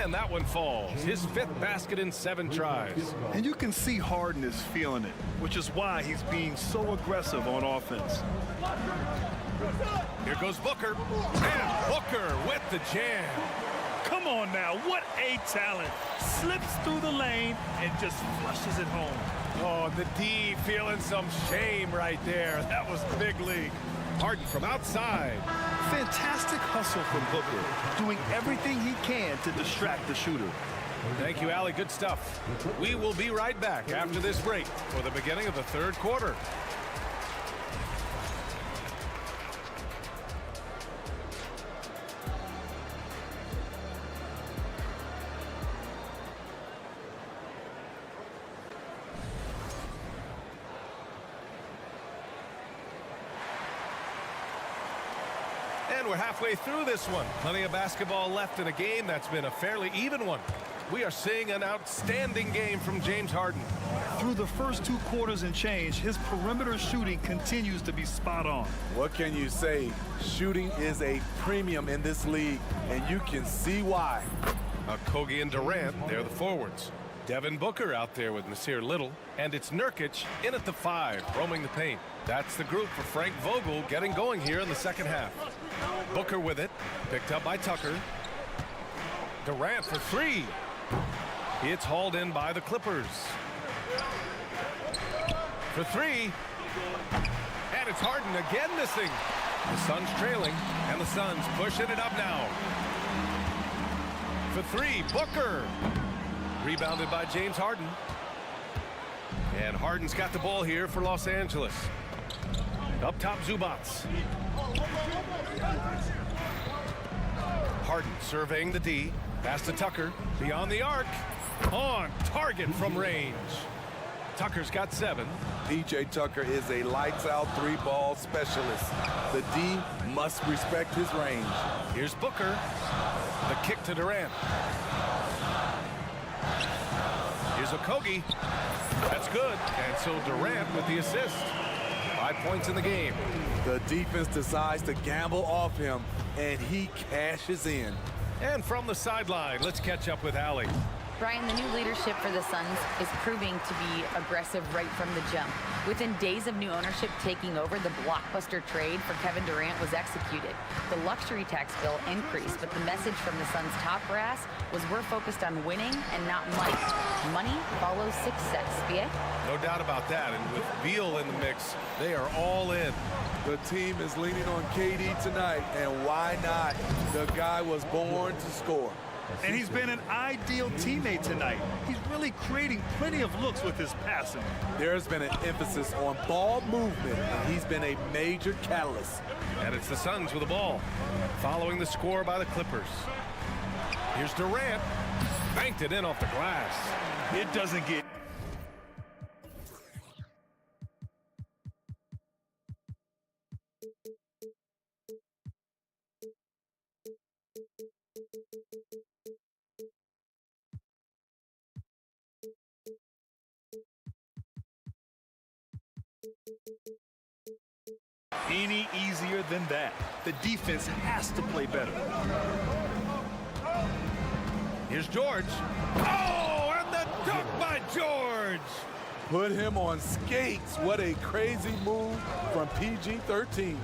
And that one falls. His 5th basket in 7 tries. And you can see Harden is feeling it, which is why he's being so aggressive on offense. Here goes Booker. And Booker with the jam. Come on now, what a talent. Slips through the lane and just flushes it home. Oh, the D feeling some shame right there. That was big league. Harden from outside. Fantastic hustle from Booker, doing everything he can to distract the shooter. Thank you, Allie. Good stuff. We will be right back after this break for the beginning of the 3rd quarter. And we're halfway through this one. Plenty of basketball left in a game that's been a fairly even one. We are seeing an outstanding game from James Harden. Through the first 2 quarters and change, his perimeter shooting continues to be spot on. What can you say? Shooting is a premium in this league, and you can see why. Kogi and Durant, they're the forwards. Devin Booker out there with Nasir Little. And it's Nurkic in at the 5, roaming the paint. That's the group for Frank Vogel getting going here in the second half. Booker with it, picked up by Tucker. Durant for three. It's hauled in by the Clippers. For three. And it's Harden again missing. The Suns trailing, and the Suns pushing it up now. For three, Booker. Rebounded by James Harden. And Harden's got the ball here for Los Angeles. Up top, Zubats. Harden surveying the D. Pass to Tucker. Beyond the arc. On target from range. Tucker's got 7. PJ Tucker is a lights-out three-ball specialist. The D must respect his range. Here's Booker. The kick to Durant. Here's Okogie. That's good. And so Durant with the assist. 5 points in the game. The defense decides to gamble off him, and he cashes in. And from the sideline, let's catch up with Allie. Brian, the new leadership for the Suns is proving to be aggressive right from the jump. Within days of new ownership taking over, the blockbuster trade for Kevin Durant was executed. The luxury tax bill increased, but the message from the Suns' top brass was we're focused on winning and not money. Money follows success. BA? No doubt about that. And with Beal in the mix, they are all in. The team is leaning on KD tonight, and why not? The guy was born to score. And he's been an ideal teammate tonight. He's really creating plenty of looks with his passing. There's been an emphasis on ball movement, and he's been a major catalyst. And it's the Suns with the ball, following the score by the Clippers. Here's Durant. Banked it in off the glass. It doesn't get... any easier than that. The defense has to play better. Here's George. Oh, and the dunk by George. Put him on skates. What a crazy move from PG-13.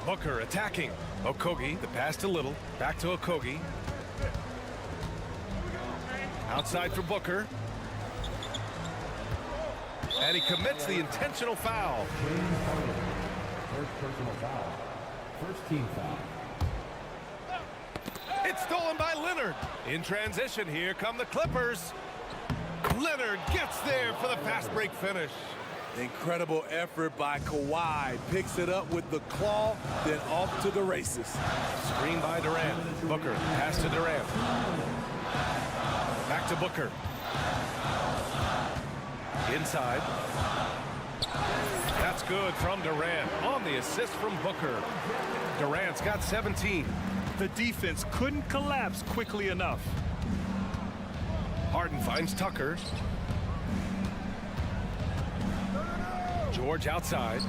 Booker attacking. Okogie, the pass to Little. Back to Okogie. Outside for Booker. And he commits the intentional foul. First personal foul. First team foul. It's stolen by Leonard. In transition, here come the Clippers. Leonard gets there for the fast break finish. Incredible effort by Kawhi. Picks it up with the claw, then off to the races. Screen by Durant. Booker, pass to Durant. Back to Booker. Inside. That's good from Durant on the assist from Booker. Durant's got 17. The defense couldn't collapse quickly enough. Harden finds Tucker. George outside.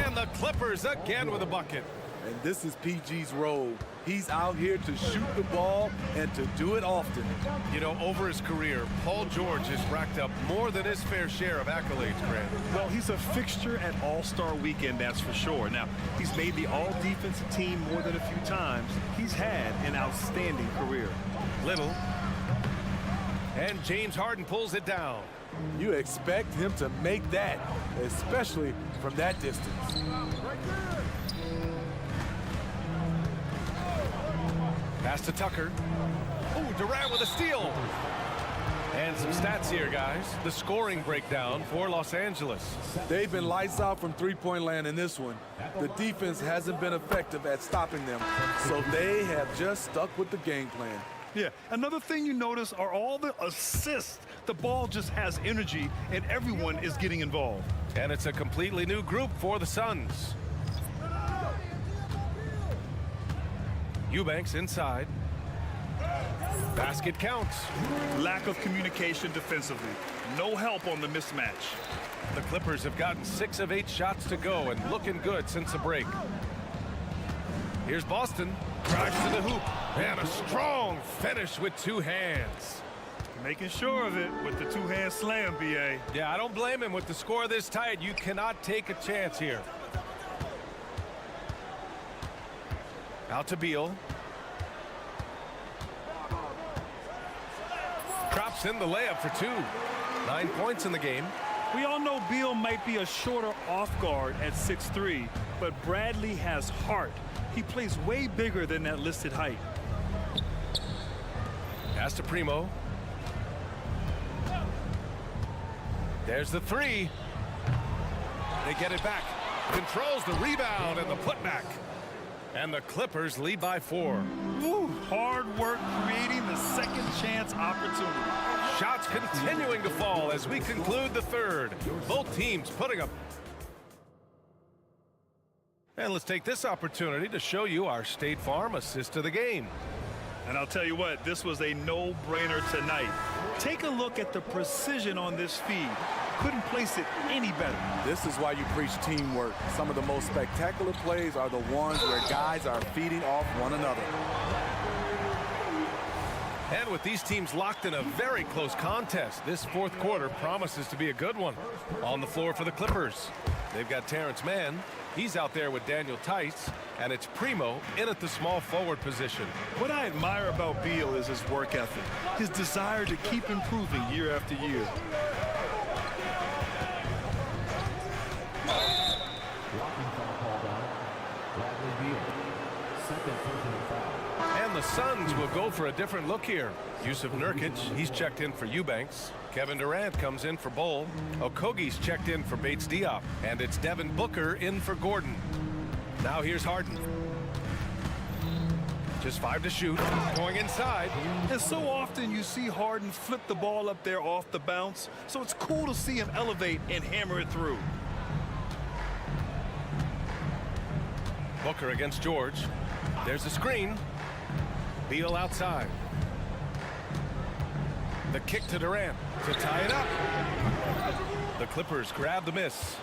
And the Clippers again with a bucket. And this is PG's role. He's out here to shoot the ball and to do it often. You know, over his career, Paul George has racked up more than his fair share of accolades, Grant. Well, he's a fixture at All-Star Weekend, that's for sure. Now, he's made the All-Defensive team more than a few times. He's had an outstanding career. Little. And James Harden pulls it down. You expect him to make that, especially from that distance. Pass to Tucker. Oh, Durant with a steal. And some stats here, guys. The scoring breakdown for Los Angeles. They've been lights out from three-point land in this one. The defense hasn't been effective at stopping them, so they have just stuck with the game plan. Yeah, another thing you notice are all the assists. The ball just has energy, and everyone is getting involved. And it's a completely new group for the Suns. Eubanks inside. Basket counts. Lack of communication defensively. No help on the mismatch. The Clippers have gotten 6 of 8 shots to go and looking good since the break. Here's Boston. Drives to the hoop. And a strong finish with 2 hands. Making sure of it with the 2-hand slam, BA. Yeah, I don't blame him. With the score this tight, you cannot take a chance here. Out to Beal. Drops in the layup for 2. 9 points in the game. We all know Beal might be a shorter off guard at 6'3", but Bradley has heart. He plays way bigger than that listed height. Pass to Primo. There's the 3. They get it back. Controls the rebound and the putback. And the Clippers lead by 4. Woo, hard work creating the second chance opportunity. Shots continuing to fall as we conclude the third. Both teams putting up. And let's take this opportunity to show you our State Farm assist of the game. And I'll tell you what, this was a no-brainer tonight. Take a look at the precision on this feed. Couldn't place it any better. This is why you preach teamwork. Some of the most spectacular plays are the ones where guys are feeding off one another. And with these teams locked in a very close contest, this fourth quarter promises to be a good one. On the floor for the Clippers, they've got Terrence Mann. He's out there with Daniel Tice, and it's Primo in at the small forward position. What I admire about Beal is his work ethic, his desire to keep improving year after year. And the Suns will go for a different look here. Yusuf Nurkic, he's checked in for Eubanks. Kevin Durant comes in for Bol. Okogie's checked in for Bates Diop. And it's Devin Booker in for Gordon. Now here's Harden. Just 5 to shoot. Going inside. And so often you see Harden flip the ball up there off the bounce. So it's cool to see him elevate and hammer it through. Booker against George. There's a screen. Beal outside. The kick to Durant to tie it up. The Clippers grab the miss.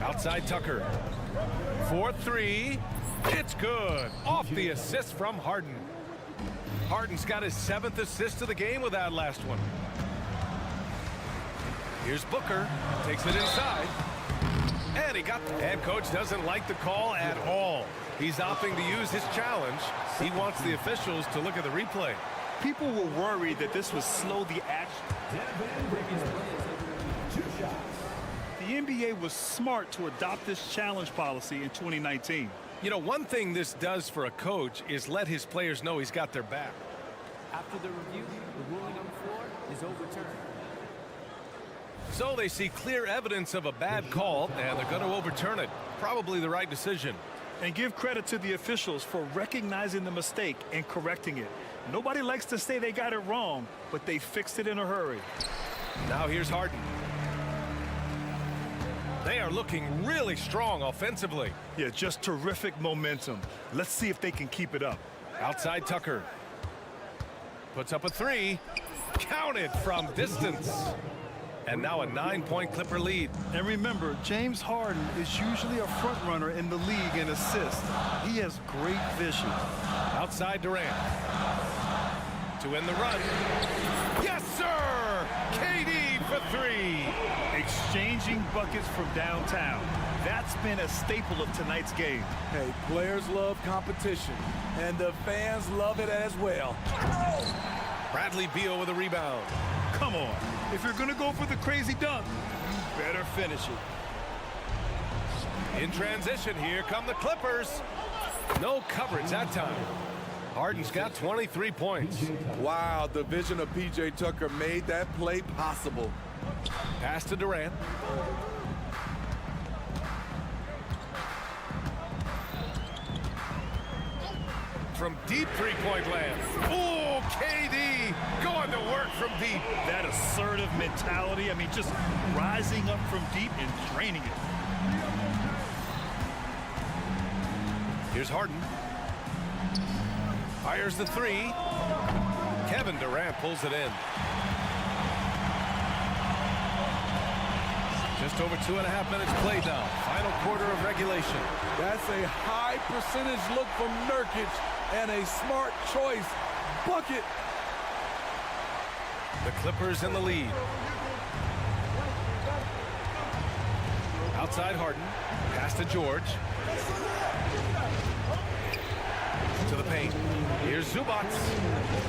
Outside Tucker. 4-3. It's good. Off the assist from Harden. Harden's got his 7th assist of the game with that last one. Here's Booker. Takes it inside. And he got the head coach doesn't like the call at all. He's opting to use his challenge. He wants the officials to look at the replay. People were worried that this would slow the action. The NBA was smart to adopt this challenge policy in 2019. You know, one thing this does for a coach is let his players know he's got their back. After the review, the ruling on the floor is overturned. So they see clear evidence of a bad call, and they're going to overturn it. Probably the right decision. And give credit to the officials for recognizing the mistake and correcting it. Nobody likes to say they got it wrong, but they fixed it in a hurry. Now here's Harden. They are looking really strong offensively. Yeah, just terrific momentum. Let's see if they can keep it up. Outside Tucker. Puts up a 3. Counted from distance. And now a 9-point Clipper lead. And remember, James Harden is usually a front runner in the league in assists. He has great vision. Outside Durant. To win the run. Yes, sir! KD for 3. Exchanging buckets from downtown. That's been a staple of tonight's game. Hey, players love competition, and the fans love it as well. Bradley Beal with a rebound. Come on. If you're going to go for the crazy dunk, you better finish it. In transition, here come the Clippers. No coverage that time. Harden's got 23 points. Wow, the vision of P.J. Tucker made that play possible. Pass to Durant. From deep three-point land. Oh, KD going to work from deep. That assertive mentality, I mean, just rising up from deep and draining it. Here's Harden. Fires the 3. Kevin Durant pulls it in. Just over 2.5 minutes played now. Final quarter of regulation. That's a high percentage look from Nurkic and a smart choice. Bucket. The Clippers in the lead. Outside Harden. Pass to George. To the paint. Here's Zubac.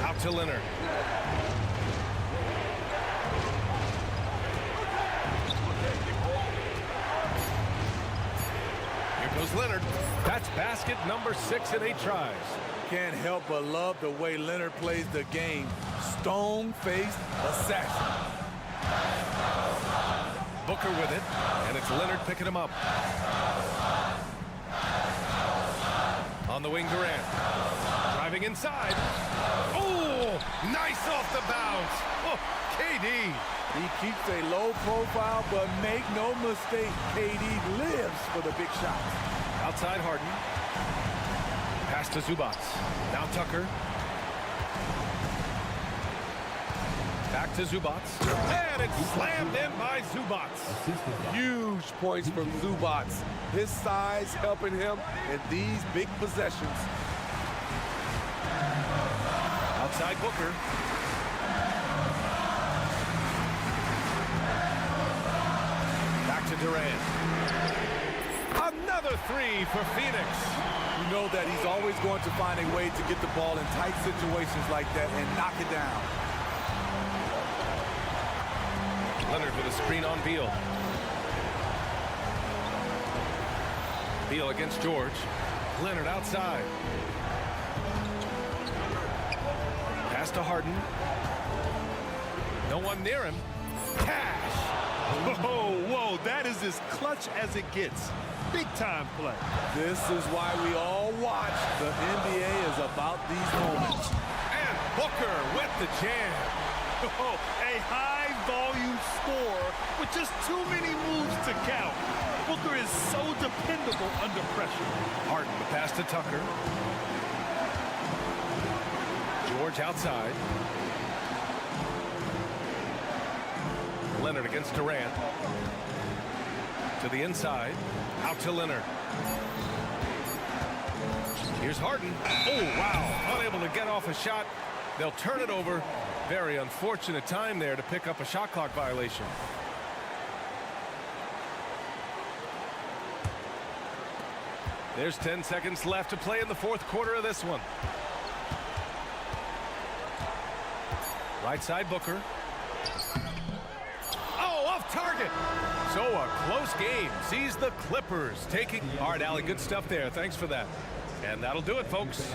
Out to Leonard. Here goes Leonard. That's basket number 6 in 8 tries. Can't help but love the way Leonard plays the game. Stone-faced assassin. Booker with it, and it's Leonard picking him up. On the wing, Durant. Driving inside. Oh, nice off the bounce. Oh, KD. He keeps a low profile, but make no mistake, KD lives for the big shots. Outside Harden. Pass to Zubac. Now Tucker. Back to Zubac. And it's slammed in by Zubac. Huge points from Zubac. His size helping him in these big possessions. Outside Booker. Back to Durant. Another 3 for Phoenix. You know that he's always going to find a way to get the ball in tight situations like that and knock it down. Leonard with a screen on Beal. Beal against George. Leonard outside. Pass to Harden. No one near him. Cash. Whoa, that is as clutch as it gets. Big time play. This is why we all watch. The NBA is about these moments. And Booker with the jam. A high-volume score with just too many moves to count. Booker is so dependable under pressure. Harden, the pass to Tucker. George outside. Leonard against Durant. To the inside. Out to Leonard. Here's Harden. Oh, wow. Unable to get off a shot. They'll turn it over. Very unfortunate time there to pick up a shot clock violation. There's 10 seconds left to play in the 4th quarter of this one. Right side Booker. Oh, off target. So a close game sees the Clippers taking. All right, Allie, good stuff there. Thanks for that. And that'll do it, folks.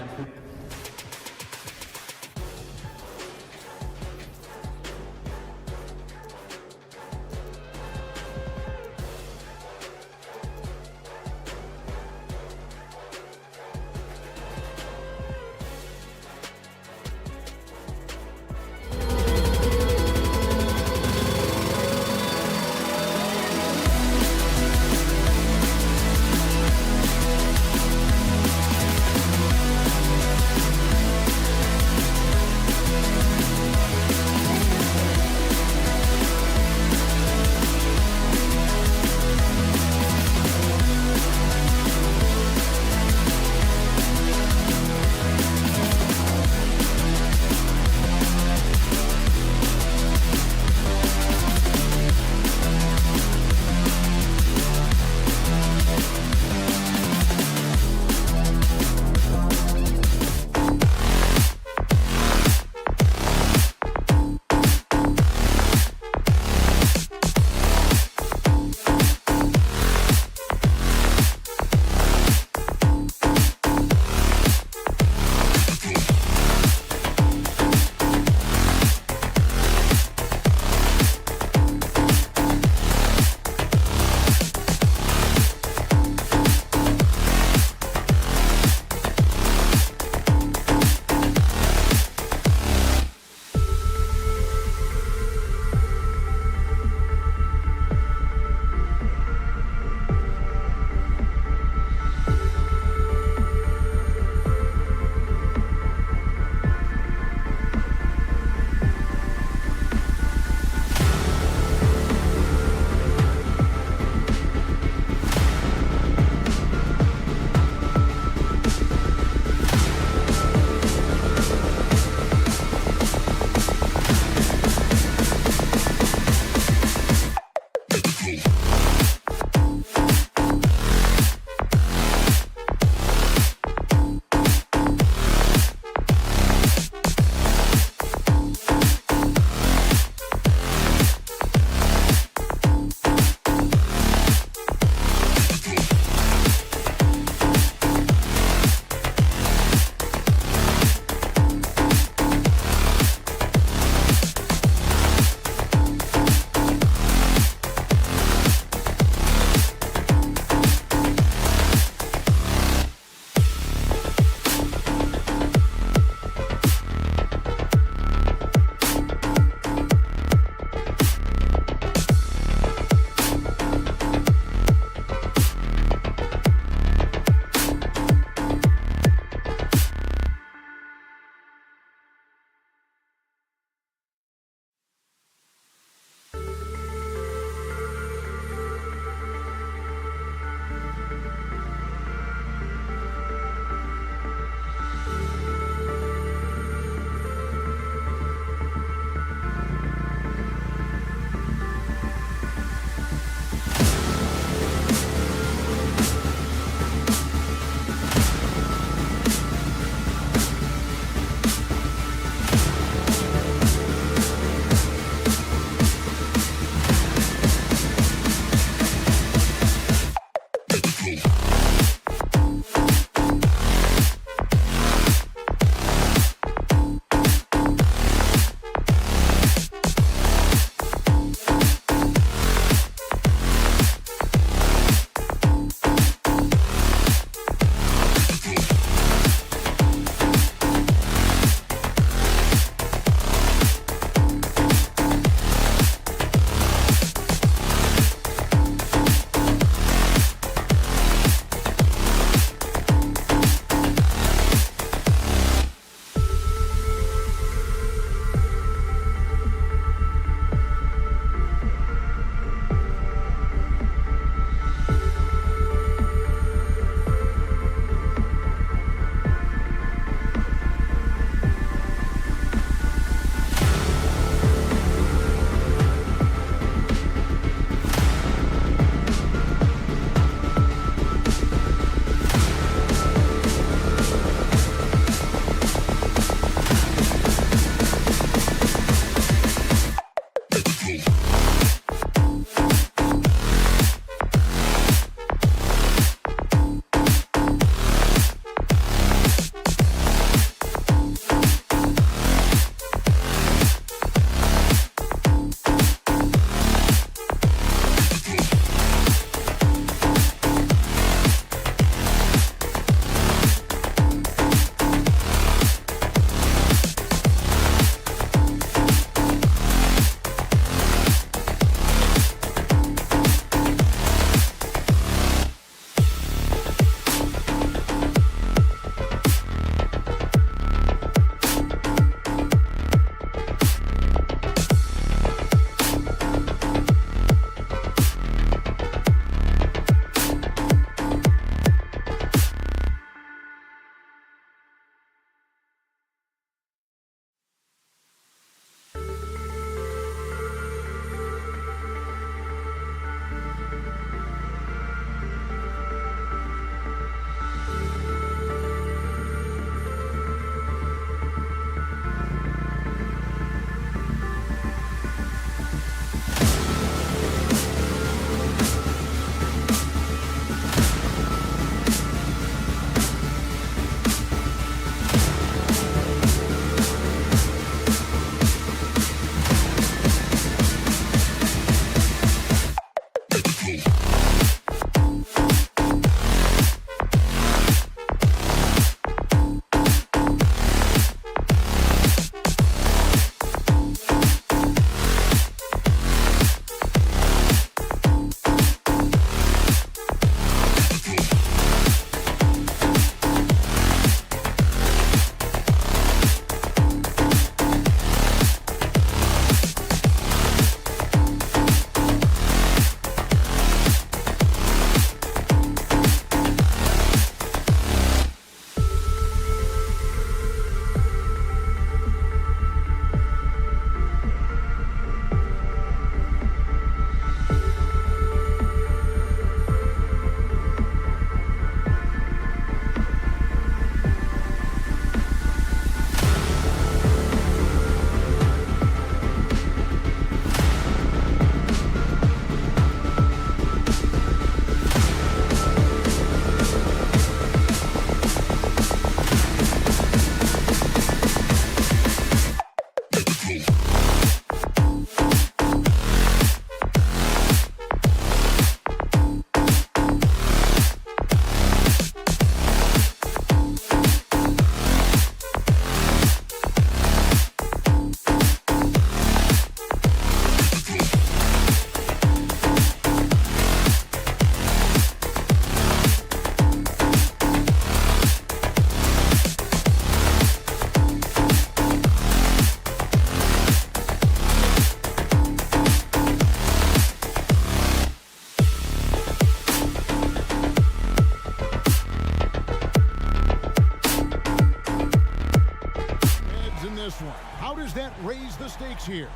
raise the stakes here.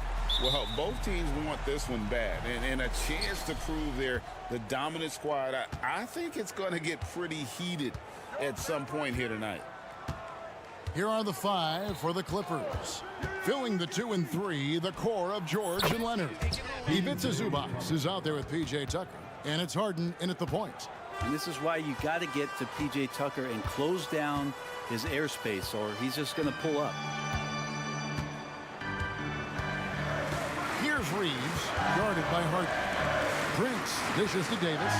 Well, both teams want this one bad, and a chance to prove they're the dominant squad. I think it's going to get pretty heated at some point here tonight. Here are the 5 for the Clippers. Filling the 2 and 3, the core of George and Leonard. Ivica Zubac is out there with P.J. Tucker, and it's Harden in at the point. And this is why you got to get to P.J. Tucker and close down his airspace, or he's just going to pull up. Here's Reeves, guarded by Harden. Prince dishes to Davis.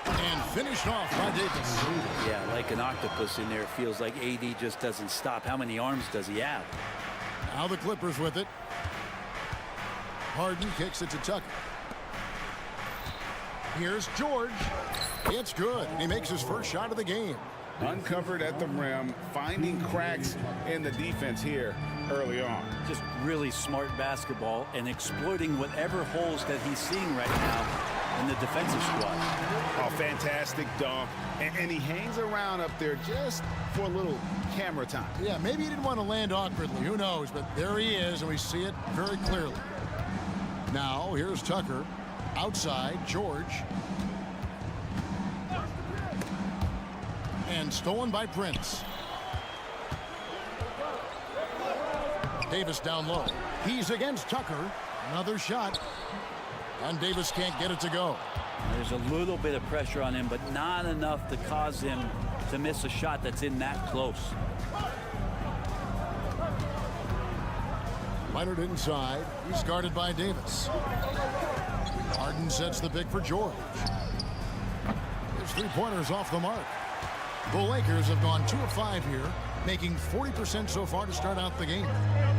And finished off by Davis. Yeah, like an octopus in there. It feels like AD just doesn't stop. How many arms does he have? Now the Clippers with it. Harden kicks it to Tucker. Here's George. It's good. He makes his first shot of the game. Uncovered at the rim, finding cracks in the defense here early on. Just really smart basketball and exploiting whatever holes that he's seeing right now in the defensive squad. Oh, fantastic dunk. And he hangs around up there just for a little camera time. Yeah, maybe he didn't want to land awkwardly. Who knows? But there he is, and we see it very clearly. Now, here's Tucker. Outside, George. And stolen by Prince. Davis down low. He's against Tucker. Another shot. And Davis can't get it to go. There's a little bit of pressure on him, but not enough to cause him to miss a shot that's in that close. Leonard inside. He's guarded by Davis. Harden sets the pick for George. His three-pointers off the mark. The Lakers have gone 2 of 5 here, making 40% so far to start out the game.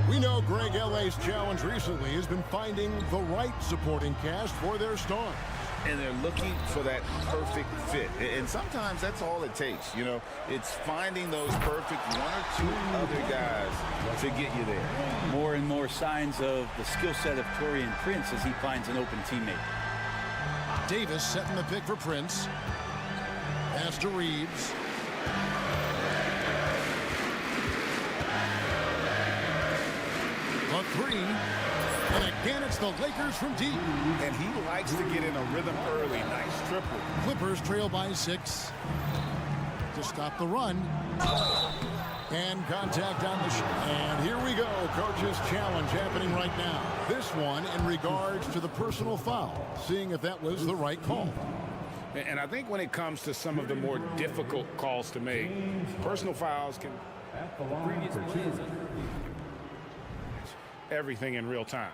We know Greg L.A.'s challenge recently has been finding the right supporting cast for their stars. And they're looking for that perfect fit. And sometimes that's all it takes. You know, it's finding those perfect 1 or 2 other guys to get you there. More and more signs of the skill set of Taurean Prince as he finds an open teammate. Davis setting the pick for Prince. Pass to Reeves. A 3. And again, it's the Lakers from deep. And he likes to get in a rhythm early. Nice triple. Clippers trail by 6 to stop the run. And contact on the shot. And here we go. Coach's challenge happening right now. This one in regards to the personal foul. Seeing if that was the right call. And I think when it comes to some of the more difficult calls to make, personal fouls can everything in real time.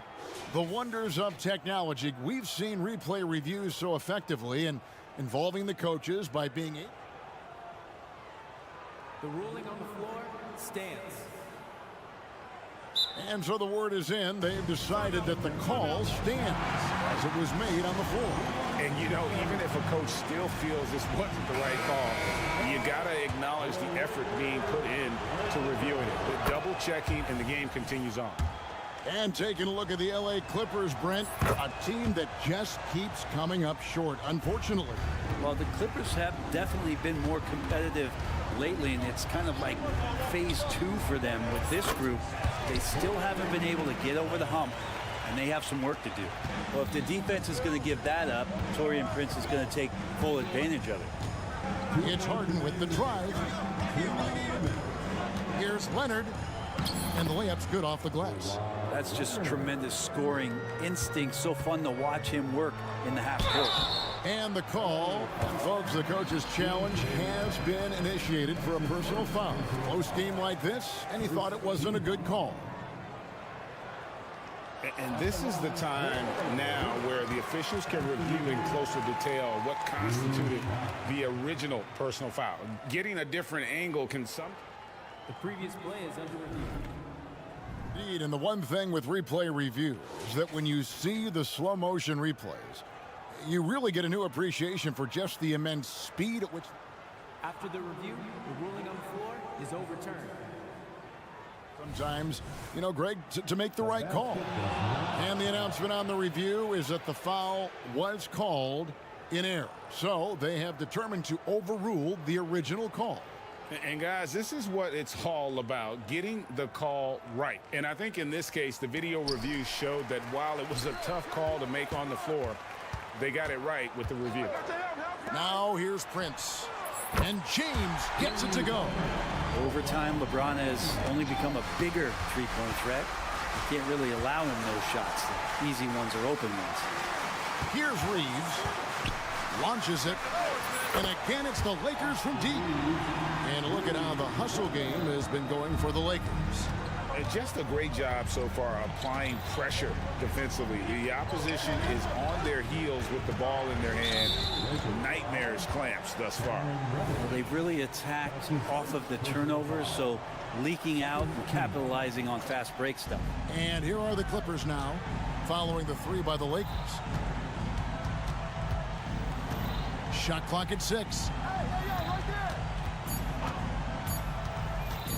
The wonders of technology. We've seen replay reviews so effectively and involving the coaches by being able. The ruling on the floor stands. And so the word is in. They've decided that the call stands as it was made on the floor. And, you know, even if a coach still feels this wasn't the right call, you got to acknowledge the effort being put in to reviewing it. The double checking, and the game continues on. And taking a look at the L.A. Clippers, Brent, a team that just keeps coming up short, unfortunately. Well, the Clippers have definitely been more competitive lately, and it's kind of like phase 2 for them with this group. They still haven't been able to get over the hump, and they have some work to do. Well, if the defense is going to give that up, Taurean Prince is going to take full advantage of it. It's Harden with the drive. Here's Leonard, and the layup's good off the glass. That's just tremendous scoring instinct. So fun to watch him work in the half court. And the call, and folks, the coach's challenge has been initiated for a personal foul. Close game like this, and he thought it wasn't a good call. And this is the time now where the officials can review in closer detail what constituted the original personal foul. Getting a different angle can The previous play is under review. Indeed, and the one thing with replay review is that when you see the slow motion replays, you really get a new appreciation for just the immense speed at which. After the review, the ruling on the floor is overturned. Sometimes, you know, Greg, to make the right call. And the announcement on the review is that the foul was called in error. So they have determined to overrule the original call. And guys, this is what it's all about, getting the call right. And I think in this case, the video review showed that while it was a tough call to make on the floor, they got it right with the review. Now here's Prince. And James gets it to go. Over time, LeBron has only become a bigger three-point threat. You can't really allow him those shots. The easy ones are open ones. Here's Reeves. Launches it. And again, it's the Lakers from deep. And look at how the hustle game has been going for the Lakers. And just a great job so far applying pressure defensively. The opposition is on their heels with the ball in their hand. Nightmares clamps thus far. Well, they've really attacked off of the turnovers, so leaking out and capitalizing on fast break stuff. And here are the Clippers now, following the three by the Lakers. Shot clock at 6.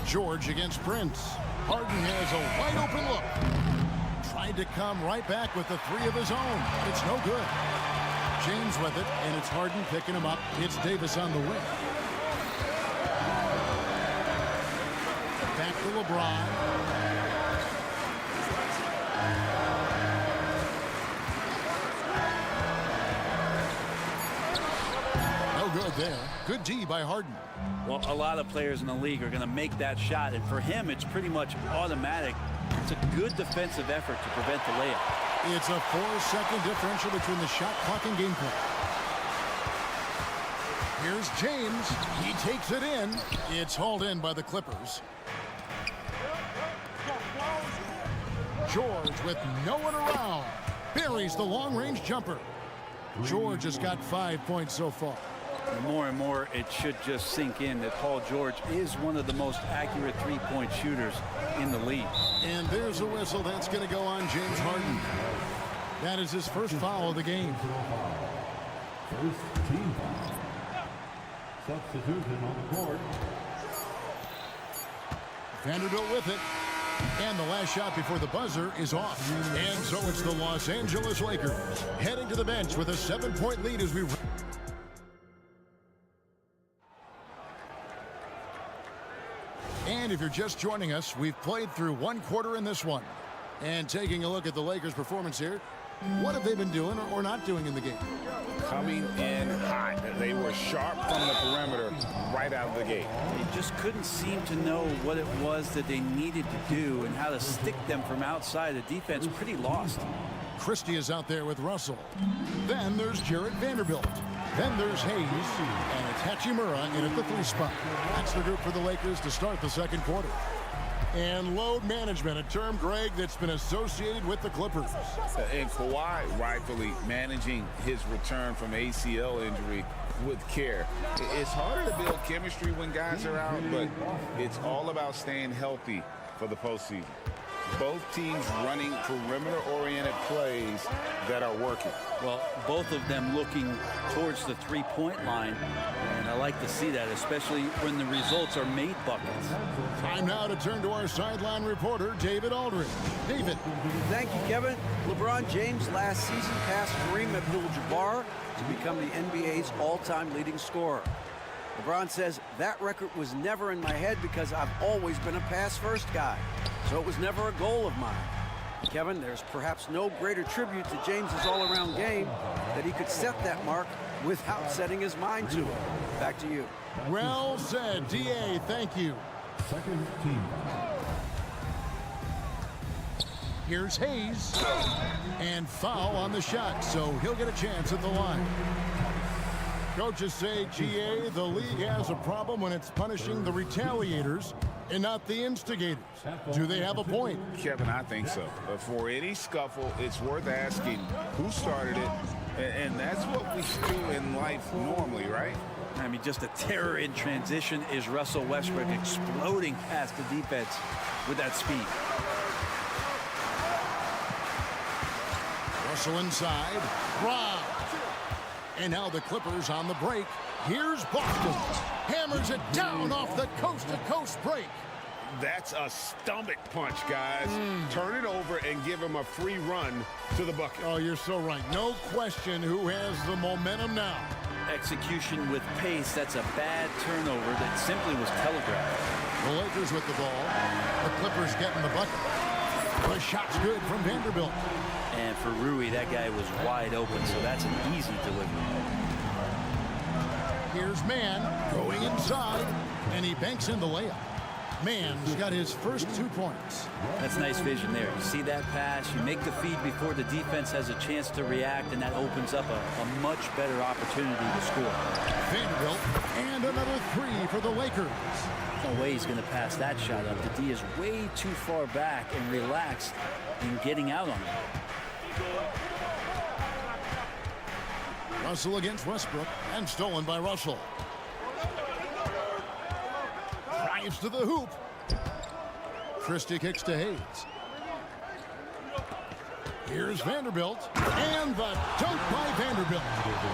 George against Prince. Harden has a wide open look. Tried to come right back with the three of his own. It's no good. James with it, and it's Harden picking him up. It's Davis on the wing. Back to LeBron. Good there. Good D by Harden. Well, a lot of players in the league are going to make that shot, and for him, it's pretty much automatic. It's a good defensive effort to prevent the layup. It's a 4-second differential between the shot clock and game clock. Here's James. He takes it in. It's hauled in by the Clippers. George with no one around. Buries the long-range jumper. George has got 5 points so far. And more, it should just sink in that Paul George is one of the most accurate three-point shooters in the league. And there's a whistle that's going to go on James Harden. That is his first foul of the game. First team foul. Substitution on the court. Vanderbilt with it. And the last shot before the buzzer is off. And so it's the Los Angeles Lakers heading to the bench with a 7-point lead as we... And if you're just joining us, we've played through one quarter in this one. And taking a look at the Lakers' performance here, what have they been doing or not doing in the game? Coming in hot. They were sharp from the perimeter right out of the gate. They just couldn't seem to know what it was that they needed to do and how to stick them from outside. The defense pretty lost. Christie is out there with Russell. Then there's Jarrett Vanderbilt. Then there's Hayes, and it's Hachimura in at the 3 spot. That's the group for the Lakers to start the second quarter. And load management, a term, Greg, that's been associated with the Clippers. And Kawhi rightfully managing his return from ACL injury with care. It's harder to build chemistry when guys are out, but it's all about staying healthy for the postseason. Both teams running perimeter-oriented plays that are working. Well, both of them looking towards the three-point line, and I like to see that, especially when the results are made buckets. Time now to turn to our sideline reporter, David Aldridge. David. Thank you, Kevin. LeBron James last season passed Kareem Abdul-Jabbar to become the NBA's all-time leading scorer. LeBron says that record was never in my head because I've always been a pass-first guy, so it was never a goal of mine. Kevin, there's perhaps no greater tribute to James's all-around game that he could set that mark without setting his mind to it. Back to you. Well said, D.A. Thank you. Second team. Here's Hayes. And foul on the shot, so he'll get a chance at the line. Coaches say, GA, the league has a problem when it's punishing the retaliators and not the instigators. Do they have a point? Kevin, I think so. But for any scuffle, it's worth asking who started it, and that's what we do in life normally, right? I mean, just a terror in transition is Russell Westbrook exploding past the defense with that speed. Russell inside. Brown. And now the Clippers on the break. Here's Boston. Hammers it down off the coast-to-coast break. That's a stomach punch, guys. Turn it over and give him a free run to the bucket. Oh, you're so right. No question who has the momentum now. execution with pace. That's a bad turnover that simply was telegraphed. The Lakers with the ball. The Clippers getting the bucket. The shot's good from Vanderbilt. And for Rui, that guy was wide open, so that's an easy delivery. Here's Mann going inside, and he banks in the layup. Mann's got his first 2 points. That's nice vision there. You see that pass, you make the feed before the defense has a chance to react, and that opens up a much better opportunity to score. Vanderbilt, and another 3 for the Lakers. No way he's going to pass that shot up. The D is way too far back and relaxed in getting out on it. Russell against Westbrook, and stolen by Russell. Drives to the hoop. Christie kicks to Hayes. Here's Vanderbilt, and the dunk by Vanderbilt.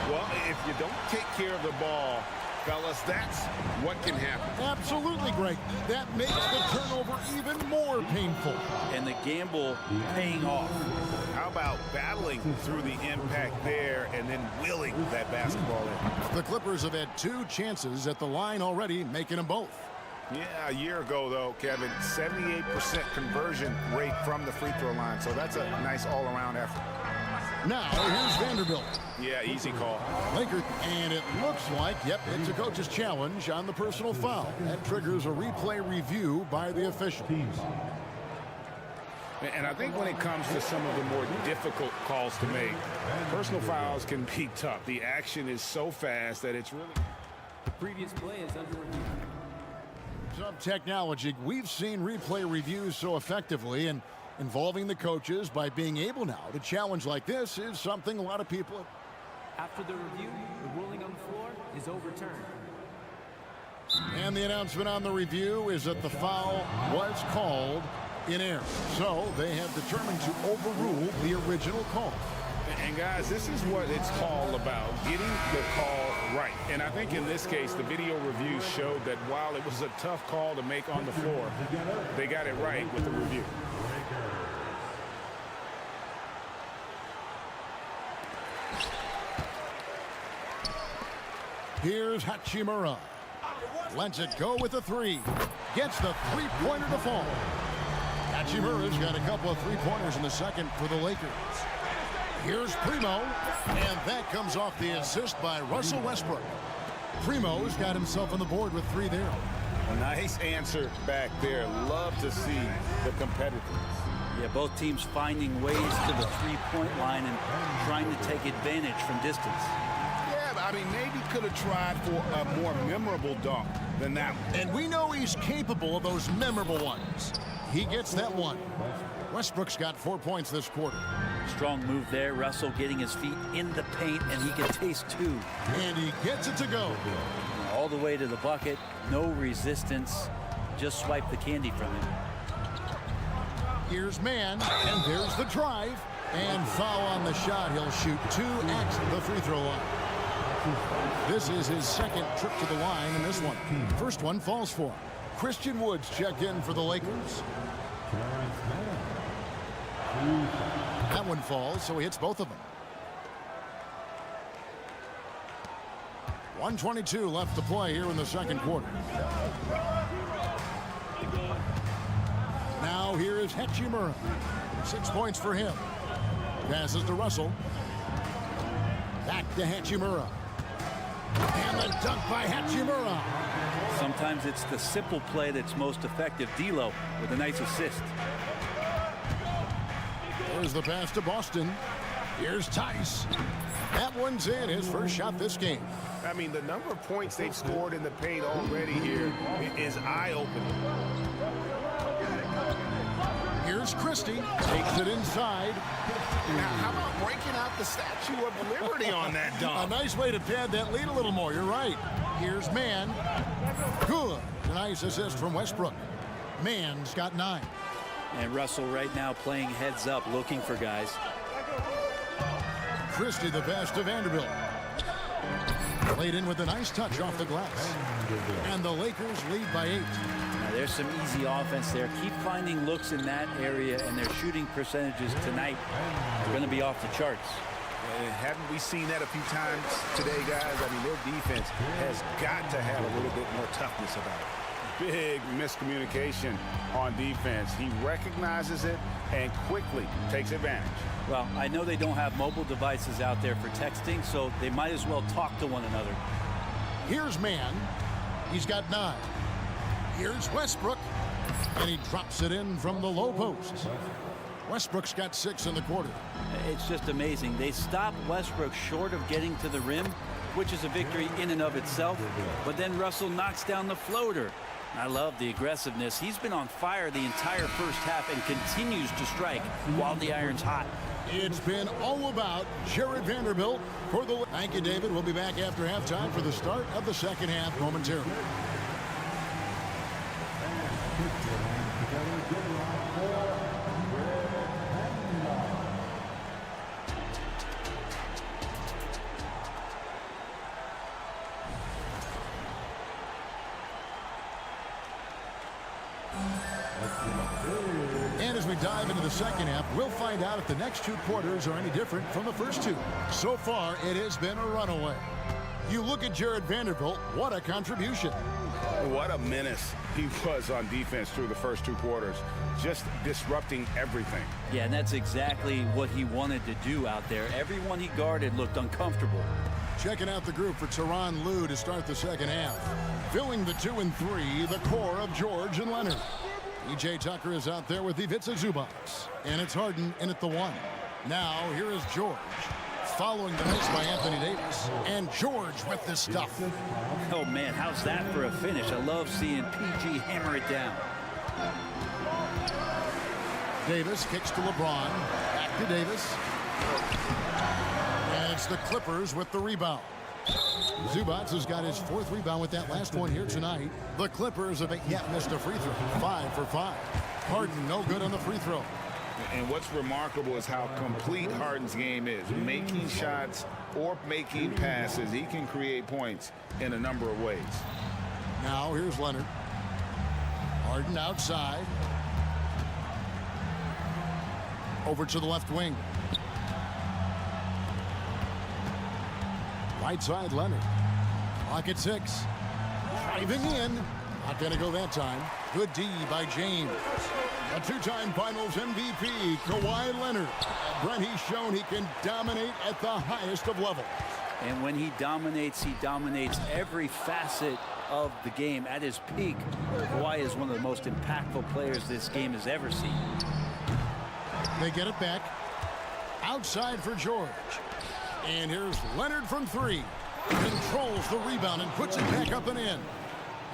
Well, if you don't take care of the ball, fellas, that's what can happen. Absolutely great. That makes the turnover even more painful. And the gamble paying off. How about battling through the impact there and then willing that basketball in? The Clippers have had 2 chances at the line already, making them both. Yeah, a year ago, though, Kevin, 78% conversion rate from the free throw line. So that's a nice all-around effort. Now, here's Vanderbilt. Yeah, easy call. Lakers, and it looks like, yep, it's a coach's challenge on the personal foul. That triggers a replay review by the official. And I think when it comes to some of the more difficult calls to make, personal fouls can be tough. The action is so fast that it's really... The previous play is under review. Some technology. We've seen replay reviews so effectively, and involving the coaches by being able now to challenge like this is something a lot of people... After the review, the ruling on the floor is overturned. And the announcement on the review is that the foul was called in error. So they have determined to overrule the original call. And guys, this is what it's all about, getting the call right. And I think in this case, the video review showed that while it was a tough call to make on the floor, they got it right with the review. Here's Hachimura. Lets it go with a 3. Gets the 3-pointer to fall. Hachimura's got a couple of 3-pointers in the second for the Lakers. Here's Primo, and that comes off the assist by Russell Westbrook. Primo's got himself on the board with 3 there. A nice answer back there. Love to see the competitiveness. Yeah, both teams finding ways to the 3-point line and trying to take advantage from distance. Yeah, I mean, maybe could have tried for a more memorable dunk than that one. And we know he's capable of those memorable ones. He gets that one. Westbrook's got 4 points this quarter. Strong move there. Russell getting his feet in the paint, and he can taste 2. And he gets it to go. All the way to the bucket. No resistance. Just swipe the candy from him. Here's Mann, and there's the drive. And foul on the shot. He'll shoot 2 at the free throw line. This is his second trip to the line in this one. First one falls for him. Christian Woods checked in for the Lakers. That one falls, so he hits both of them. 1:22 left to play here in the second quarter. Now here is Hachimura. 6 points for him. Passes to Russell. Back to Hachimura. And the dunk by Hachimura. Sometimes it's the simple play that's most effective. D'Lo with a nice assist. There's the pass to Boston. Here's Tice. That one's in, his first shot this game. I mean, the number of points they've scored in the paint already here is eye-opening. Here's Christie. Takes it inside. Now, how about breaking out the Statue of Liberty on that dunk? A nice way to pad that lead a little more. You're right. Here's Mann. Good. A nice assist from Westbrook. Mann's got 9. And Russell right now playing heads up, looking for guys. Christie the pass to Vanderbilt. Played in with a nice touch off the glass. And the Lakers lead by 8. Now there's some easy offense there. Keep finding looks in that area, and their shooting percentages tonight are going to be off the charts. And haven't we seen that a few times today, guys? I mean, their defense has got to have a little bit more toughness about it. Big miscommunication on defense. He recognizes it and quickly takes advantage. Well, I know they don't have mobile devices out there for texting, so they might as well talk to one another. Here's Mann. He's got 9. Here's Westbrook. And he drops it in from the low post. Westbrook's got 6 in the quarter. It's just amazing. They stopped Westbrook short of getting to the rim, which is a victory in and of itself. But then Russell knocks down the floater. I love the aggressiveness. He's been on fire the entire first half and continues to strike while the iron's hot. It's been all about Jared Vanderbilt for the... Thank you, David. We'll be back after halftime for the start of the second half momentarily. And as we dive into the second half, we'll find out if the next 2 quarters are any different from the first 2. So far, it has been a runaway. You look at Jared Vanderbilt, what a contribution. What a menace he was on defense through the first 2 quarters, just disrupting everything. Yeah, and that's exactly what he wanted to do out there. Everyone he guarded looked uncomfortable. Checking out the group for Tyronn Lue to start the second half. Filling the 2 and 3, the core of George and Leonard. E.J. Tucker is out there with Ivica Zubac. And it's Harden in at the 1. Now, here is George. Following the miss by Anthony Davis. And George with the stuff. Oh, man, how's that for a finish? I love seeing PG hammer it down. Davis kicks to LeBron. Back to Davis. And it's the Clippers with the rebound. Zubac has got his 4th rebound with that last one here tonight. The Clippers have yet missed a free throw. 5 for 5. Harden no good on the free throw. And what's remarkable is how complete Harden's game is. Making shots or making passes, he can create points in a number of ways. Now here's Leonard. Harden outside. Over to the left wing. Right side, Leonard. Clock at 6. Driving in. Not going to go that time. Good D by James. A 2-time Finals MVP, Kawhi Leonard. Brent, he's shown he can dominate at the highest of levels. And when he dominates every facet of the game. At his peak, Kawhi is one of the most impactful players this game has ever seen. They get it back. Outside for George. And here's Leonard from 3. Controls the rebound and puts it back up and in.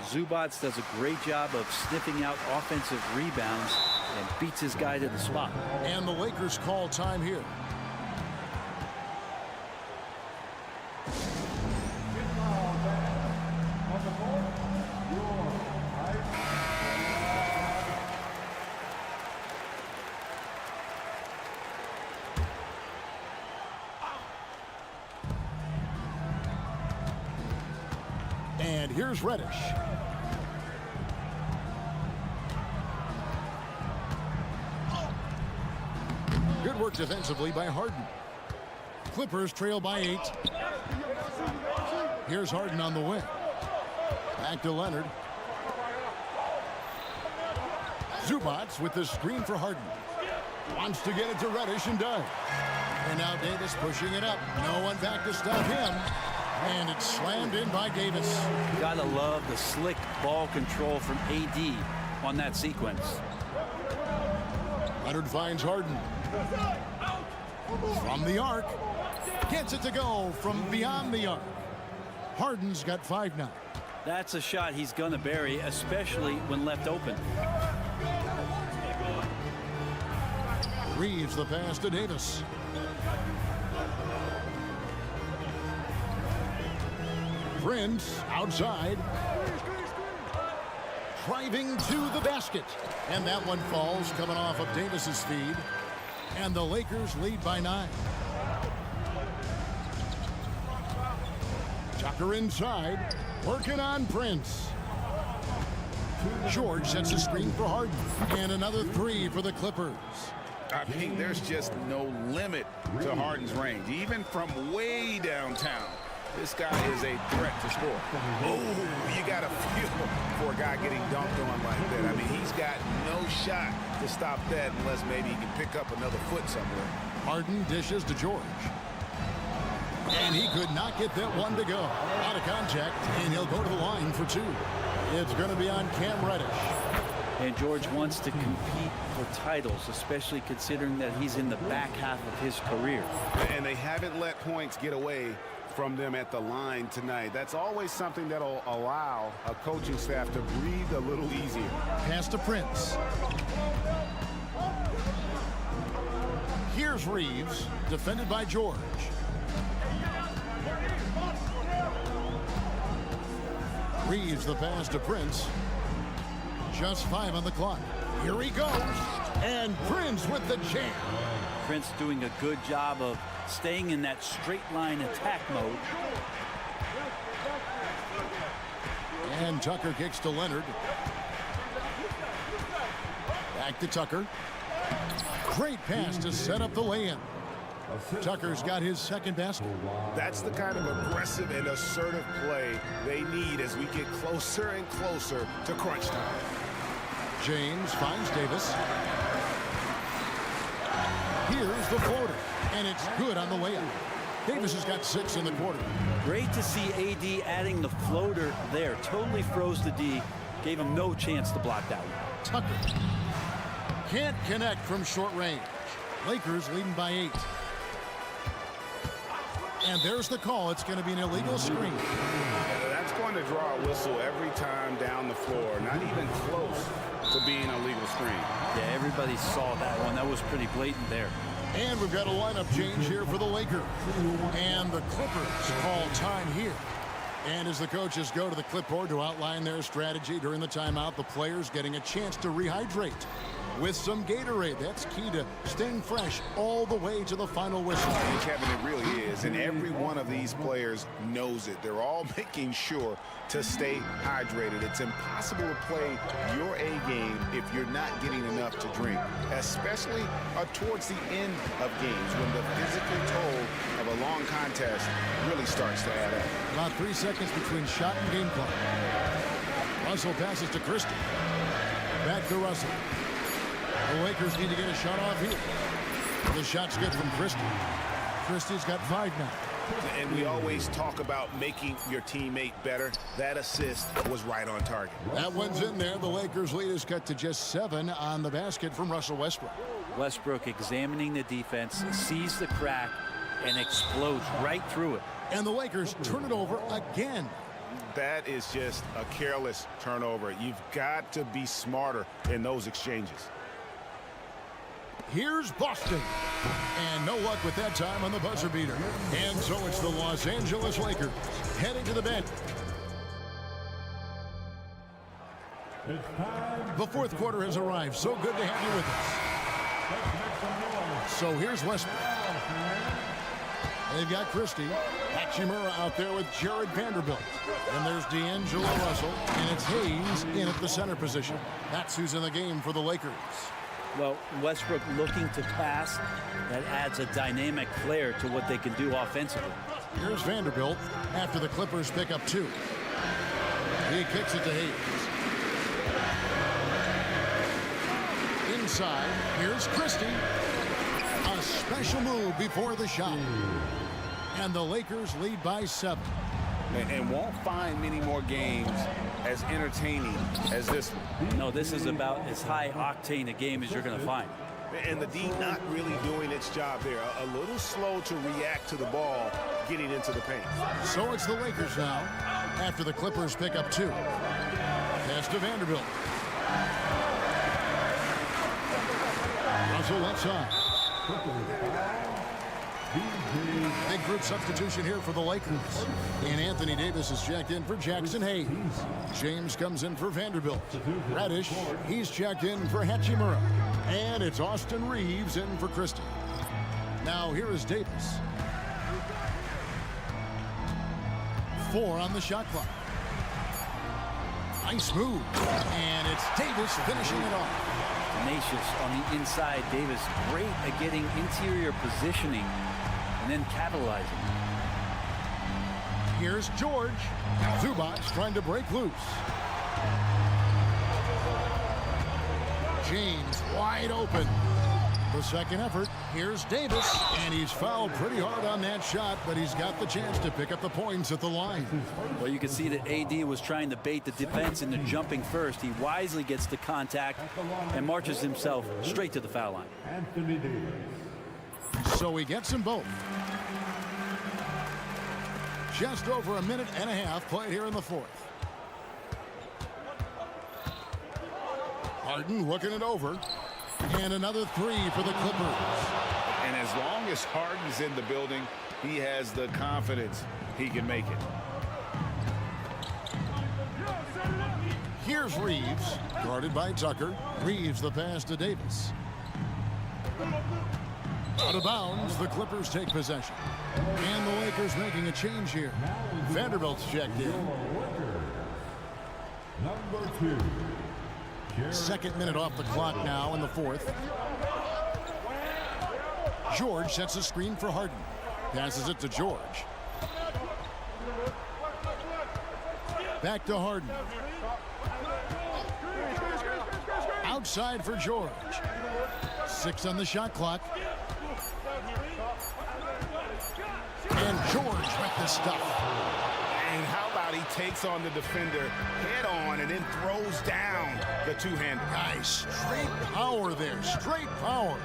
Zubac does a great job of sniffing out offensive rebounds and beats his guy to the spot. And the Lakers call time here. And here's Reddish. Good work defensively by Harden. Clippers trail by 8. Here's Harden on the wing. Back to Leonard. Zubac with the screen for Harden. Wants to get it to Reddish and does. And now Davis pushing it up. No one back to stop him. And it's slammed in by Davis. Gotta love the slick ball control from AD on that sequence. Leonard finds Harden. From the arc. Gets it to go from beyond the arc. Harden's got 5 now. That's a shot he's gonna bury, especially when left open. Reeves the pass to Davis. Prince outside. Driving to the basket. And that one falls coming off of Davis's feed. And the Lakers lead by 9. Tucker inside. Working on Prince. George sets a screen for Harden. And another 3 for the Clippers. I mean, there's just no limit to Harden's range, even from way downtown. This guy is a threat to score. Oh, you got to feel for a guy getting dunked on like that. I mean, he's got no shot to stop that unless maybe he can pick up another foot somewhere. Harden dishes to George. And he could not get that one to go. Out of contact, and he'll go to the line for two. It's going to be on Cam Reddish. And George wants to compete for titles, especially considering that he's in the back half of his career. And they haven't let points get away from them at the line tonight. That's always something that'll allow a coaching staff to breathe a little easier. Pass to Prince. Here's Reeves, defended by George. Reeves the pass to Prince. Just 5 on the clock. Here he goes. And Prince with the jam. Prince doing a good job of staying in that straight line attack mode. And Tucker kicks to Leonard. Back to Tucker. Great pass to set up the lay-in. Tucker's got his second basket. That's the kind of aggressive and assertive play they need as we get closer and closer to crunch time. James finds Davis. Here's the floater, and it's good on the layup. Davis has got 6 in the quarter. Great to see AD adding the floater there. Totally froze the D. Gave him no chance to block that one. Tucker can't connect from short range. Lakers leading by 8. And there's the call. It's going to be an illegal screen. That's going to draw a whistle every time down the floor. Not even close to being a legal screen. Yeah, everybody saw that one. That was pretty blatant there. And we've got a lineup change here for the Lakers. And the Clippers call time here. And as the coaches go to the clipboard to outline their strategy during the timeout, the players getting a chance to rehydrate with some Gatorade. That's key to staying fresh all the way to the final whistle. And Kevin, it really is. And every one of these players knows it. They're all making sure to stay hydrated. It's impossible to play your A game if you're not getting enough to drink, especially towards the end of games when the physical toll of a long contest really starts to add up. About 3 seconds between shot and game clock. Russell passes to Christie. Back to Russell. The Lakers need to get a shot off here. The shot's good from Christie. Christie's got 5 now. And we always talk about making your teammate better. That assist was right on target. That one's in there. The Lakers lead is cut to just 7 on the basket from Russell Westbrook. Westbrook examining the defense, sees the crack, and explodes right through it. And the Lakers turn it over again. That is just a careless turnover. You've got to be smarter in those exchanges. Here's Boston. And no luck with that time on the buzzer beater. And so it's the Los Angeles Lakers heading to the bench. The fourth quarter has arrived. So good to have you with us. So here's Westbrook. They've got Christie. Hachimura out there with Jared Vanderbilt. And there's D'Angelo Russell. And it's Hayes in at the center position. That's who's in the game for the Lakers. Well, Westbrook looking to pass. That adds a dynamic flair to what they can do offensively. Here's Vanderbilt after the Clippers pick up 2. He kicks it to Hayes. Inside, here's Christie. A special move before the shot. And the Lakers lead by 7. And won't find many more games as entertaining as this one. No, this is about as high octane a game as you're going to find. And the D not really doing its job there. A little slow to react to the ball getting into the paint. So it's the Lakers now after the Clippers pick up 2. Pass to Vanderbilt. Russell left side. Big group substitution here for the Lakers. And Anthony Davis is checked in for Jackson Hayes. James comes in for Vanderbilt. Reddish, he's checked in for Hachimura. And it's Austin Reeves in for Christie. Now here is Davis. 4 on the shot clock. Nice move. And It's Davis finishing it off. Tenacious on the inside. Davis great at getting interior positioning and then capitalizing. Here's George. Zubac trying to break loose. James wide open. The second effort. Here's Davis. And he's fouled pretty hard on that shot, but he's got the chance to pick up the points at the line. Well, you can see that AD was trying to bait the defense into jumping first. He wisely gets the contact and marches himself straight to the foul line. Anthony Davis. So he gets them both. Just over a minute and a half played here in the fourth. Harden looking it over. And another three for the Clippers. And as long as Harden's in the building, he has the confidence he can make it. Here's Reeves, guarded by Tucker. Reeves the pass to Davis. Out of bounds, the Clippers take possession. And the Lakers making a change here. Vanderbilt's checked in. Number 2. Second minute off the clock now in the fourth. George sets a screen for Harden. Passes it to George. Back to Harden. Outside for George. 6 on the shot clock. And George with the stuff. And how about he takes on the defender head on and then throws down the two-hander. Nice. Straight power there. Straight power.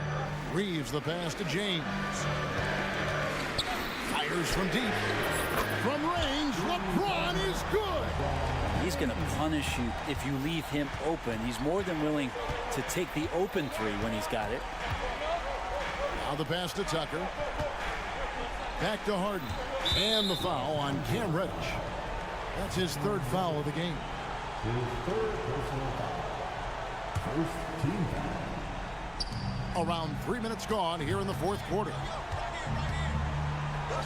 Reeves the pass to James. Fires from deep. From range, LeBron is good. He's going to punish you if you leave him open. He's more than willing to take the open three when he's got it. Now the pass to Tucker. Back to Harden. And the foul on Cam Reddish. That's his third foul of the game. His third personal foul. First team foul. Around 3 minutes gone here in the fourth quarter.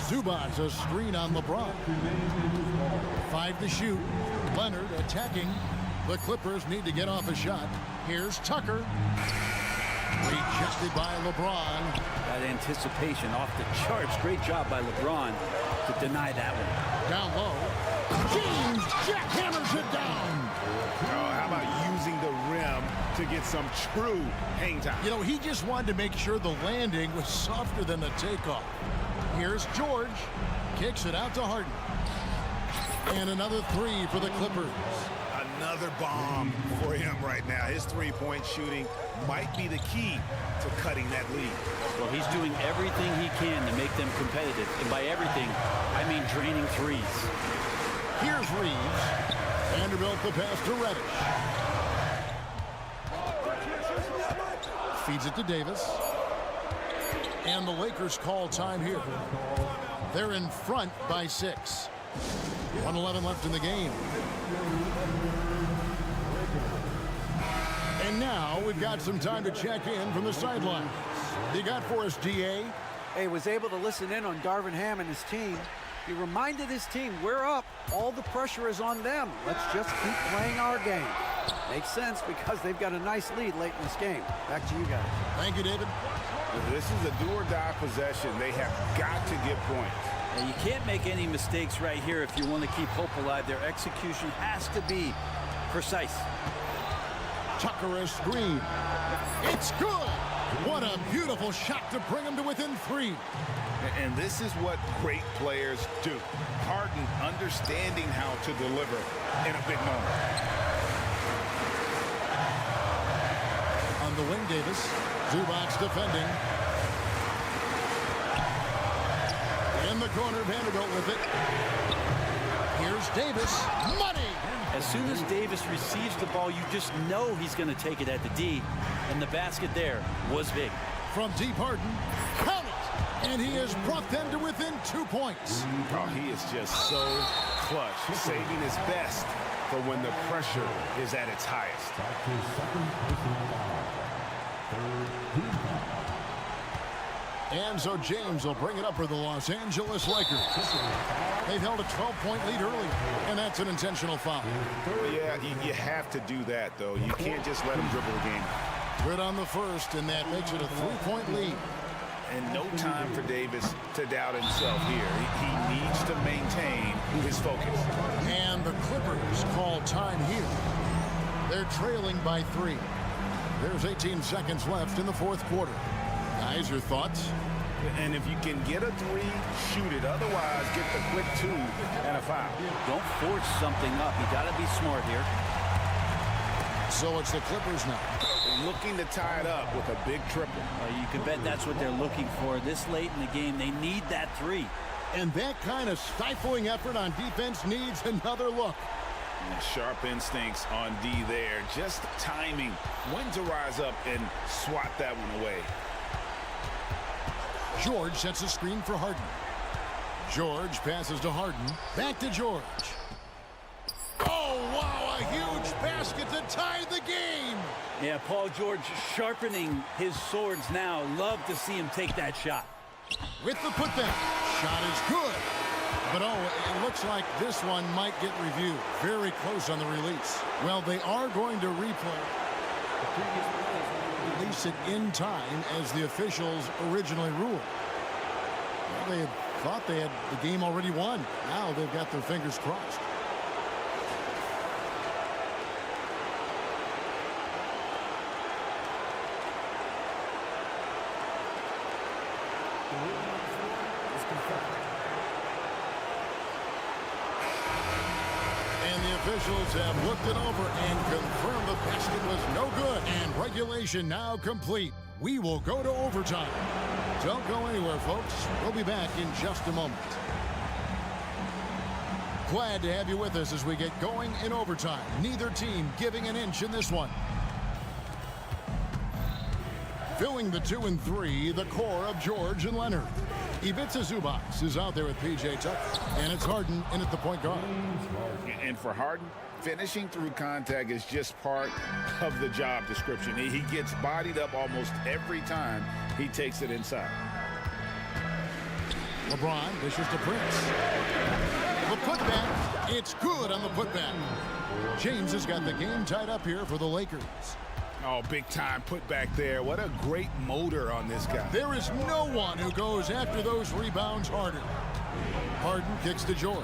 Zubac a screen on LeBron. 5 to shoot. Leonard attacking. The Clippers need to get off a shot. Here's Tucker. Rejected by LeBron. That anticipation off the charts. Great job by LeBron to deny that one. Down low. James jackhammers it down. Oh, how about using the rim to get some true hang time? You know, he just wanted to make sure the landing was softer than the takeoff. Here's George. Kicks it out to Harden. And another three for the Clippers. Another bomb for him right now. His three-point shooting might be the key to cutting that lead. Well, he's doing everything he can to make them competitive. And by everything, I mean draining threes. Here's Reeves. Vanderbilt the pass to Reddish. Feeds it to Davis. And the Lakers call time here. They're in front by 6. 1:11 left in the game. And now we've got some time to check in from the sidelines. You got for us, DA? Hey, was able to listen in on Darvin Ham and his team. He reminded his team, we're up. All the pressure is on them. Let's just keep playing our game. Makes sense because they've got a nice lead late in this game. Back to you guys. Thank you, David. This is a do-or-die possession. They have got to get points. And you can't make any mistakes right here if you want to keep hope alive. Their execution has to be precise. Tucker a screen. It's good. What a beautiful shot to bring them to within 3. And this is what great players do. Harden understanding how to deliver in a big moment. On the wing, Davis. Zubac defending. In the corner, Vanderbilt with it. Here's Davis. Money! As soon as Davis receives the ball, you just know he's going to take it at the D. And the basket there was big. From deep, Harden. Count it! And he has brought them to within 2 points. Oh, he is just so clutch. Saving his best for when the pressure is at its highest. That's his second personal foul. Third team foul. And so James will bring it up for the Los Angeles Lakers. They've held a 12-point lead early, and that's an intentional foul. Yeah, you have to do that, though. You can't just let him dribble the game. Good on the first, and that makes it a 3-point lead. And no time for Davis to doubt himself here. He needs to maintain his focus. And the Clippers call time here. They're trailing by 3. There's 18 seconds left in the fourth quarter. Guys, your thoughts? And if you can get a 3, shoot it. Otherwise, get the quick 2 and a foul. Don't force something up. You got to be smart here. So it's the Clippers now. Looking to tie it up with a big triple. You can bet that's what they're looking for this late in the game. They need that 3. And that kind of stifling effort on defense needs another look. And sharp instincts on D there. Just timing when to rise up and swat that one away. George sets a screen for Harden. George passes to Harden. Back to George. Oh, wow, a huge basket to tie the game. Yeah, Paul George sharpening his swords now. Love to see him take that shot. With the putback. Shot is good. But, it looks like this one might get reviewed. Very close on the release. Well, they are going to replay. Release it in time as the officials originally ruled. Well, they had thought they had the game already won. Now they've got their fingers crossed. Officials have looked it over and confirmed the basket was no good. And regulation now complete. We will go to overtime. Don't go anywhere, folks. We'll be back in just a moment. Glad to have you with us as we get going in overtime. Neither team giving an inch in this one. Filling the 2 and 3, the core of George and Leonard. Ivica Zubac is out there with P.J. Tucker, and it's Harden in at the point guard. And for Harden, finishing through contact is just part of the job description. He gets bodied up almost every time he takes it inside. LeBron dishes to Prince. The putback, it's good on the putback. James has got the game tied up here for the Lakers. Oh, big time put back there. What a great motor on this guy. There is no one who goes after those rebounds harder. Harden kicks to George.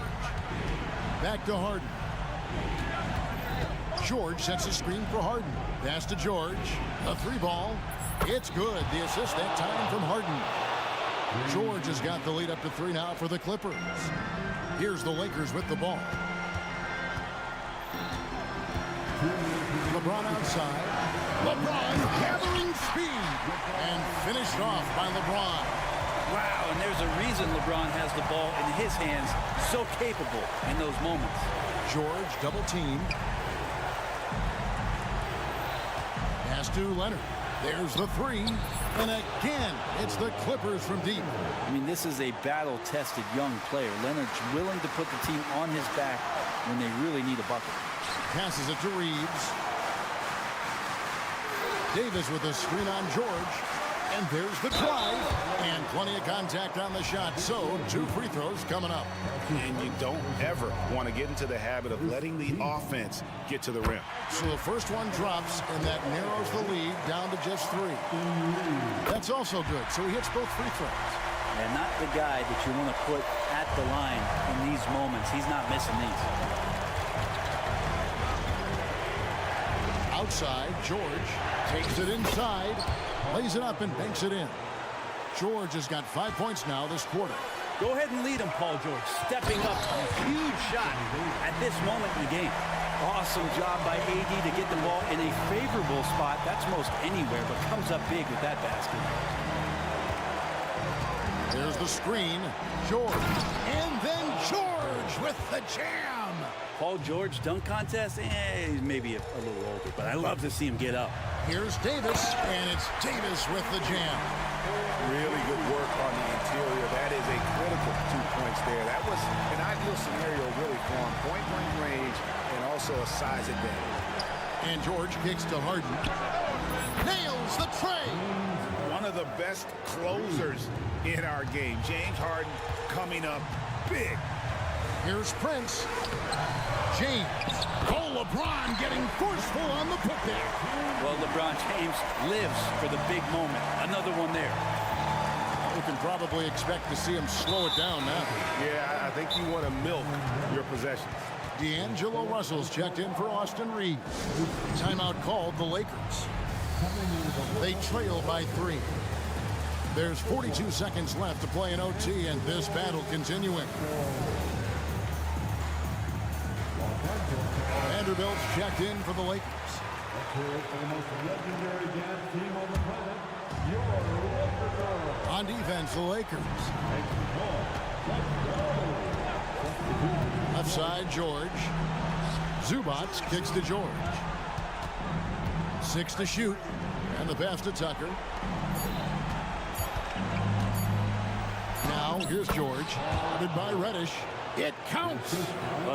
Back to Harden. George sets a screen for Harden. Pass to George. A 3-ball. It's good. The assist that time from Harden. George has got the lead up to 3 now for the Clippers. Here's the Lakers with the ball. LeBron outside. LeBron gathering speed and finished off by LeBron. Wow, and there's a reason LeBron has the ball in his hands. So capable in those moments. George double teamed. Pass to Leonard. There's the 3. And again, it's the Clippers from deep. I mean, this is a battle-tested young player. Leonard's willing to put the team on his back when they really need a bucket. Passes it to Reeves. Davis with a screen on George. And there's the drive. And plenty of contact on the shot. So 2 free throws coming up. And you don't ever want to get into the habit of letting the offense get to the rim. So the first one drops, and that narrows the lead down to just 3. That's also good. So he hits both free throws. And not the guy that you want to put at the line in these moments. He's not missing these. Outside, George takes it inside, lays it up and banks it in. George has got 5 points now this quarter. Go ahead and lead him, Paul George. Stepping up, a huge shot at this moment in the game. Awesome job by AD to get the ball in a favorable spot. That's most anywhere, but comes up big with that basket. There's the screen. George. And then George with the jam. Paul George dunk contest? He's maybe a little older, but I love to see him get up. Here's Davis, and it's Davis with the jam. Really good work on the interior. That is a critical 2 points there. That was an ideal scenario really for him. Point-blank range and also a size advantage. And George kicks to Harden. nails the tray. One of the best closers in our game. James Harden coming up big. Here's Prince. James. Oh, LeBron getting forceful on the putback. Well, LeBron James lives for the big moment. Another one there. You can probably expect to see him slow it down now. Yeah, I think you want to milk your possessions. D'Angelo Russell's checked in for Austin Reeves. Timeout called the Lakers. They trail by 3. There's 42 seconds left to play in OT, and this battle continuing. Vanderbilt's checked in for the Lakers. On defense, the Lakers. Left side, George. Zubats kicks to George. 6 to shoot. And the pass to Tucker. Now, here's George. Guarded by Reddish. It counts.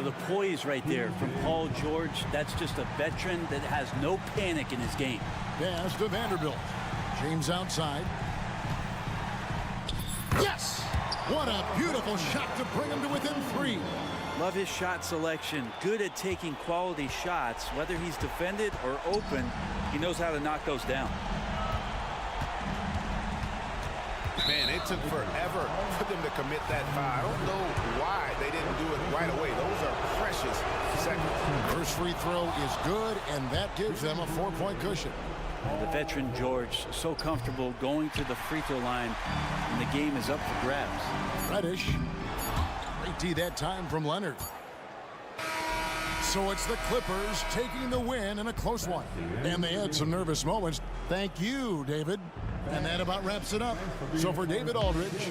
The poise right there from Paul George. That's just a veteran that has no panic in his game. Pass to Vanderbilt. James outside. Yes! What a beautiful shot to bring him to within 3. Love his shot selection. Good at taking quality shots. Whether he's defended or open, he knows how to knock those down. Man, it took forever for them to commit that foul. I don't know why they didn't do it right away. Those are precious seconds. First free throw is good, and that gives them a 4-point cushion. The veteran George, so comfortable going to the free throw line, and the game is up for grabs. Reddish. Great D that time from Leonard. So it's the Clippers taking the win in a close one. And they had some nervous moments. Thank you, David. And that about wraps it up. So for David Aldridge.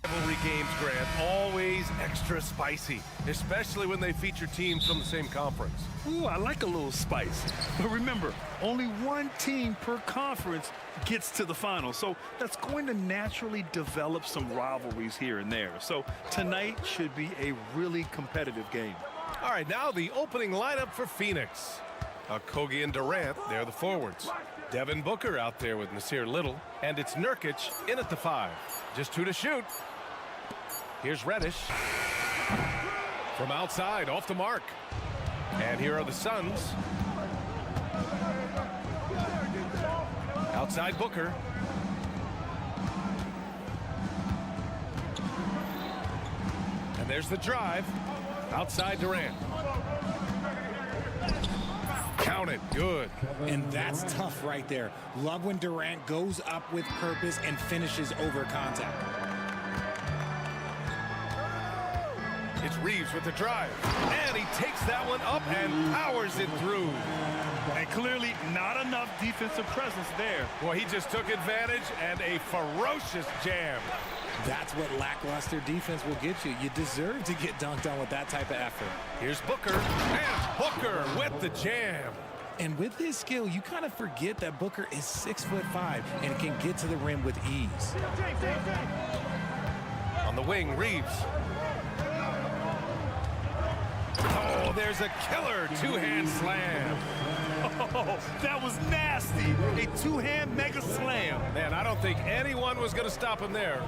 Rivalry games, Grant, always extra spicy, especially when they feature teams from the same conference. Ooh, I like a little spice. But remember, only one team per conference gets to the final. So that's going to naturally develop some rivalries here and there. So tonight should be a really competitive game. All right, now the opening lineup for Phoenix. Kogi and Durant, they're the forwards. Devin Booker out there with Nasir Little. And it's Nurkic in at the 5. Just 2 to shoot. Here's Reddish. From outside, off the mark. And here are the Suns. Outside Booker. And there's the drive. Outside Durant. Count it. Good. And that's tough right there. Love when Durant goes up with purpose and finishes over contact. It's Reeves with the drive. And he takes that one up and powers it through. And clearly not enough defensive presence there. Boy, he just took advantage and a ferocious jam. That's what lackluster defense will get you. You deserve to get dunked on with that type of effort. Here's Booker, and Booker with the jam. And with his skill, you kind of forget that Booker is 6'5" and can get to the rim with ease. On the wing, Reeves. Oh, there's a killer two-hand slam. Oh, that was nasty. A two-hand mega slam. Man, I don't think anyone was going to stop him there.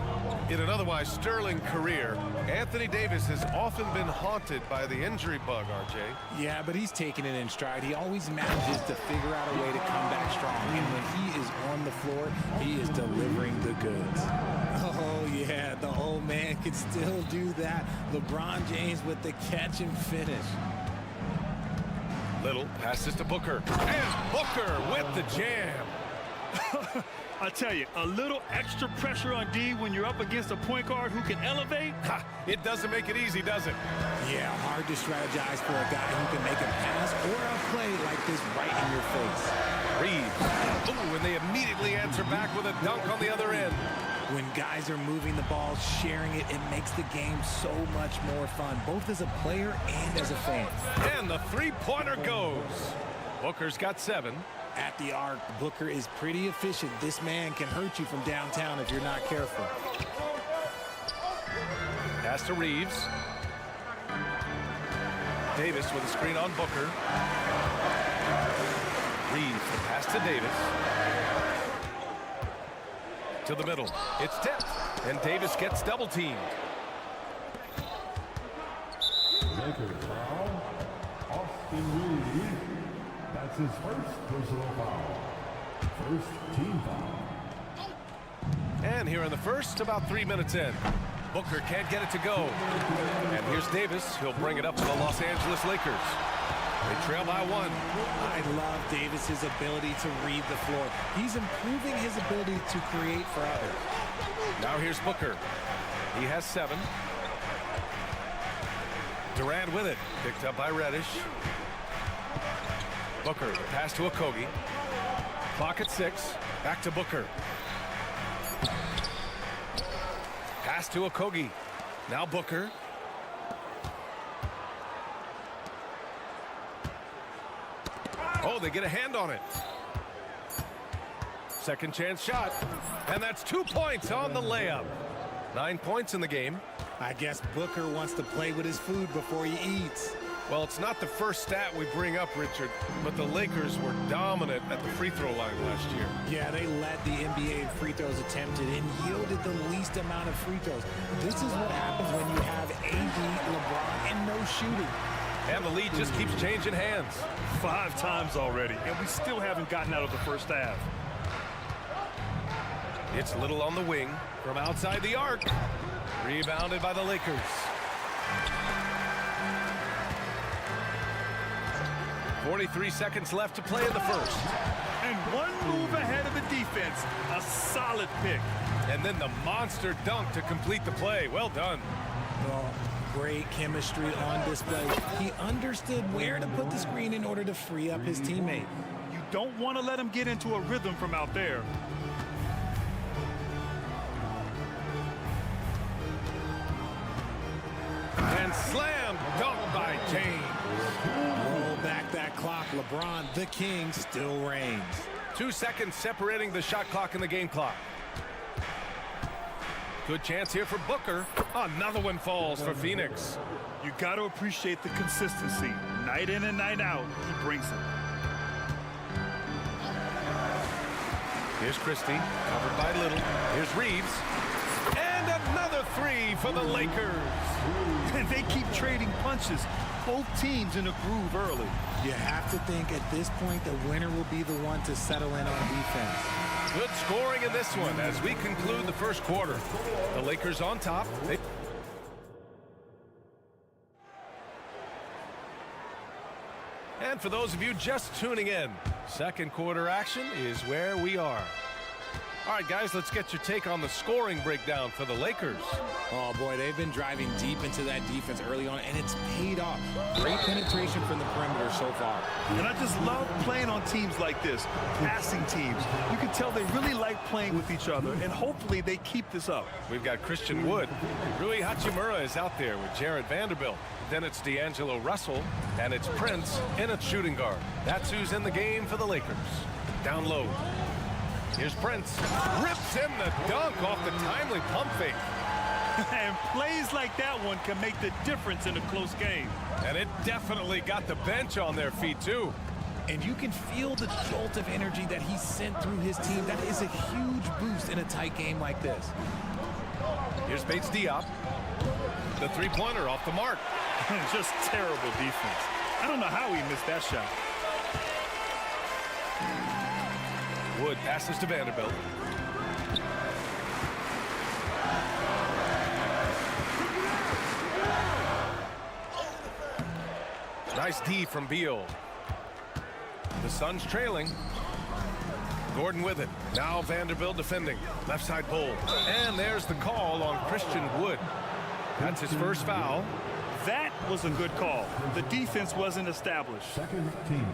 In an otherwise sterling career, Anthony Davis has often been haunted by the injury bug, RJ. Yeah, but he's taking it in stride. He always manages to figure out a way to come back strong. And when he is on the floor, he is delivering the goods. Oh, yeah, the old man can still do that. LeBron James with the catch and finish. Little passes to Booker. And Booker with the jam. I tell you, a little extra pressure on D when you're up against a point guard who can elevate. Ha, it doesn't make it easy, does it? Yeah, hard to strategize for a guy who can make a pass or a play like this right in your face. Reeves. Ooh, and they immediately answer back with a dunk on the other end. When guys are moving the ball, sharing it, it makes the game so much more fun, both as a player and as a fan. And the three-pointer goes. Booker's got 7. At the arc, Booker is pretty efficient. This man can hurt you from downtown if you're not careful. Pass to Reeves. Davis with a screen on Booker. Reeves, the pass to Davis. To the middle. It's tipped. And Davis gets double-teamed. Lakers foul. Austin Reeves. That's his first personal foul. First team foul. And here in the first, about 3 minutes in. Booker can't get it to go. And here's Davis. He'll bring it up to the Los Angeles Lakers. They trail by 1. I love Davis's ability to read the floor. He's improving his ability to create for others. Now here's Booker. He has 7. Durant with it. Picked up by Reddish. Booker, the pass to Okogie. Clock at 6. Back to Booker. Pass to Okogie. Now Booker. Oh, they get a hand on it. Second chance shot. And that's 2 points on the layup. 9 points in the game. I guess Booker wants to play with his food before he eats. Well, it's not the first stat we bring up, Richard, but the Lakers were dominant at the free throw line last year. Yeah, they led the NBA in free throws attempted and yielded the least amount of free throws. This is what happens when you have AD, LeBron, and no shooting. And the lead just keeps changing hands. 5 times already, and we still haven't gotten out of the first half. It's Little on the wing from outside the arc. Rebounded by the Lakers. 43 seconds left to play in the first. And one move ahead of the defense. A solid pick. And then the monster dunk to complete the play. Well done. Well, great chemistry on display. He understood where to put the screen in order to free up his teammate. You don't want to let him get into a rhythm from out there. And slam dunk by James. Roll back that clock. LeBron, the king, still reigns. 2 seconds separating the shot clock and the game clock. Good chance here for Booker. Another one falls for Phoenix. You got to appreciate the consistency. Night in and night out, he brings it. Here's Christie, covered by Little. Here's Reeves. And another three for the Lakers. And they keep trading punches. Both teams in a groove early. You have to think at this point the winner will be the one to settle in on defense. Good scoring in this one as we conclude the first quarter. The Lakers on top. And for those of you just tuning in, second quarter action is where we are. All right, guys, let's get your take on the scoring breakdown for the Lakers. Oh, boy, they've been driving deep into that defense early on, and it's paid off. Great penetration from the perimeter so far. And I just love playing on teams like this, passing teams. You can tell they really like playing with each other, and hopefully they keep this up. We've got Christian Wood. Rui Hachimura is out there with Jared Vanderbilt. Then it's D'Angelo Russell, and it's Prince in a shooting guard. That's who's in the game for the Lakers. Down low. Here's Prince. Rips in the dunk off the timely pump fake. And plays like that one can make the difference in a close game. And it definitely got the bench on their feet, too. And you can feel the jolt of energy that he sent through his team. That is a huge boost in a tight game like this. Here's Bates Diop. The three-pointer off the mark. Just terrible defense. I don't know how he missed that shot. Wood passes to Vanderbilt. Nice D from Beal. The Suns trailing. Gordon with it. Now Vanderbilt defending. Left side pull. And there's the call on Christian Wood. That's his first foul. That was a good call. The defense wasn't established. Second team.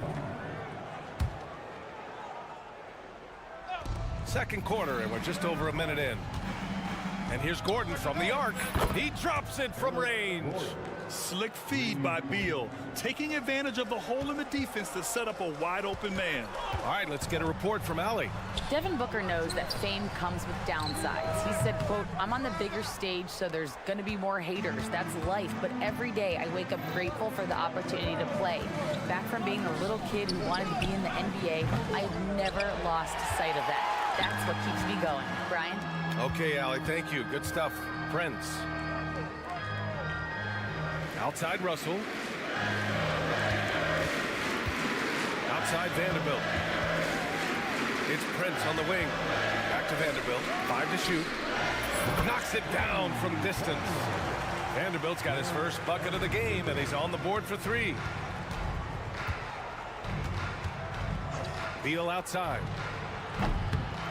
Second quarter, and we're just over a minute in. And here's Gordon from the arc. He drops it from range. Slick feed by Beal, taking advantage of the hole in the defense to set up a wide open man. All right, let's get a report from Allie. Devin Booker knows that fame comes with downsides. He said, quote, "I'm on the bigger stage, so there's going to be more haters. That's life. But every day I wake up grateful for the opportunity to play. Back from being a little kid who wanted to be in the NBA, I've never lost sight of that. That's what keeps me going." Brian? Okay, Allie, thank you. Good stuff. Prince. Outside Russell. Outside Vanderbilt. It's Prince on the wing. Back to Vanderbilt. 5 to shoot. Knocks it down from distance. Vanderbilt's got his first bucket of the game, and he's on the board for 3. Beal outside.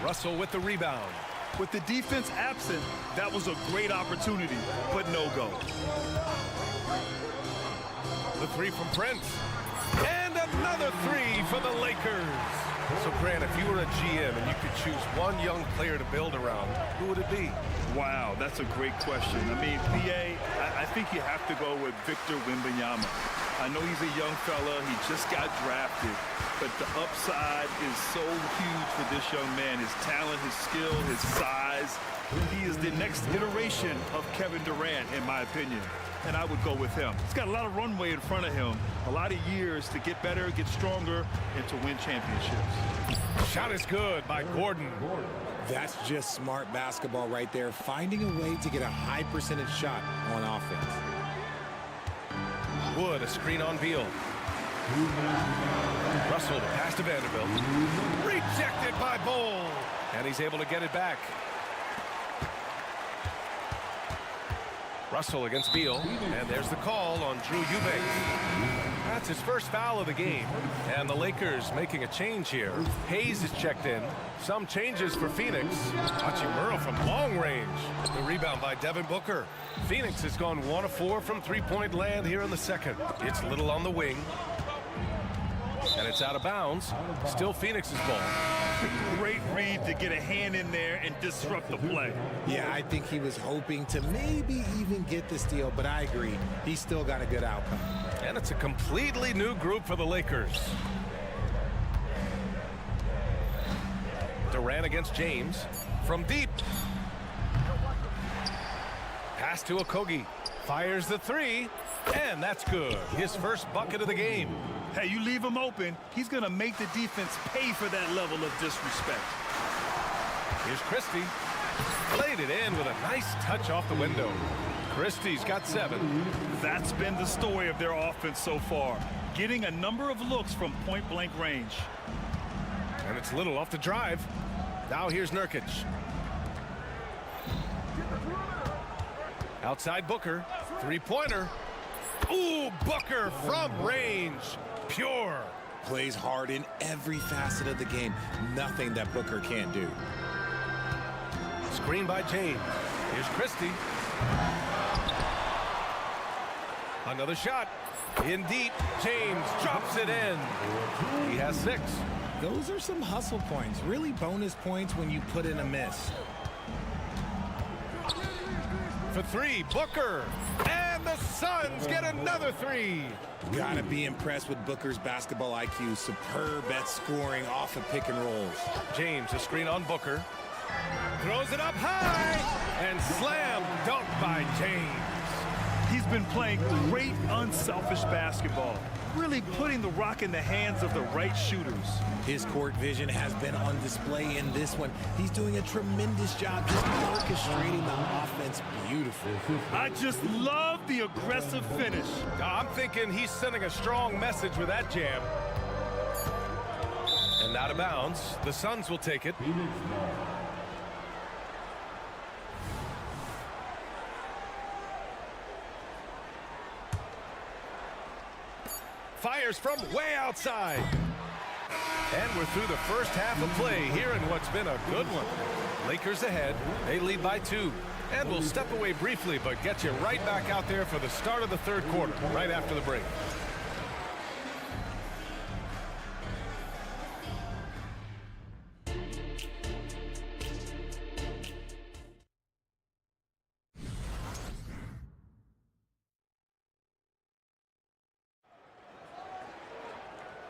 Russell with the rebound. With the defense absent, that was a great opportunity, but no go. The 3 from Prince. And another 3 for the Lakers. So, Grant, if you were a GM and you could choose one young player to build around, who would it be? Wow, that's a great question. I mean, PA, I think you have to go with Victor Wembanyama. I know he's a young fella. He just got drafted. But the upside is so huge for this young man. His talent, his skill, his size. He is the next iteration of Kevin Durant, in my opinion. And I would go with him. He's got a lot of runway in front of him. A lot of years to get better, get stronger, and to win championships. Shot is good by Gordon. That's just smart basketball right there. Finding a way to get a high percentage shot on offense. Wood, a screen on Beal. Russell, the pass to Vanderbilt. Rejected by Bol. And he's able to get it back. Russell against Beal. And there's the call on Drew Eubanks. That's his first foul of the game. And the Lakers making a change here. Hayes is checked in. Some changes for Phoenix. Hachimura from long range. The rebound by Devin Booker. Phoenix has gone 1 of 4 from three-point land here in the second. It's Little on the wing. And it's out of bounds. Still Phoenix's ball. Great read to get a hand in there and disrupt the play. Yeah, I think he was hoping to maybe even get the steal, but I agree. He still got a good outcome. And it's a completely new group for the Lakers. Durant against James. From deep. Pass to Okogie. Fires the three. And that's good. His first bucket of the game. Hey, you leave him open, he's going to make the defense pay for that level of disrespect. Here's Christie. Laid it in with a nice touch off the window. Christie's got 7. That's been the story of their offense so far. Getting a number of looks from point-blank range. And it's Little off the drive. Now here's Nurkic. Outside Booker. Three-pointer. Ooh, Booker from range. Pure. Plays hard in every facet of the game. Nothing that Booker can't do. Screen by James. Here's Christie. Another shot. In deep. James drops it in. He has 6. Those are some hustle points. Really bonus points when you put in a miss. For 3, Booker. And the Suns get another 3. Gotta be impressed with Booker's basketball IQ. Superb at scoring off of pick and rolls. James, a screen on Booker. Throws it up high. And slam dunk by James. He's been playing great unselfish basketball. Really putting the rock in the hands of the right shooters. His court vision has been on display in this one. He's doing a tremendous job just orchestrating the offense beautifully. I just love the aggressive finish. I'm thinking he's sending a strong message with that jam. And out of bounds. The Suns will take it. Fires from way outside. And we're through the first half of play here in what's been a good one. Lakers ahead. They lead by 2. And we'll step away briefly, but get you right back out there for the start of the third quarter, right after the break.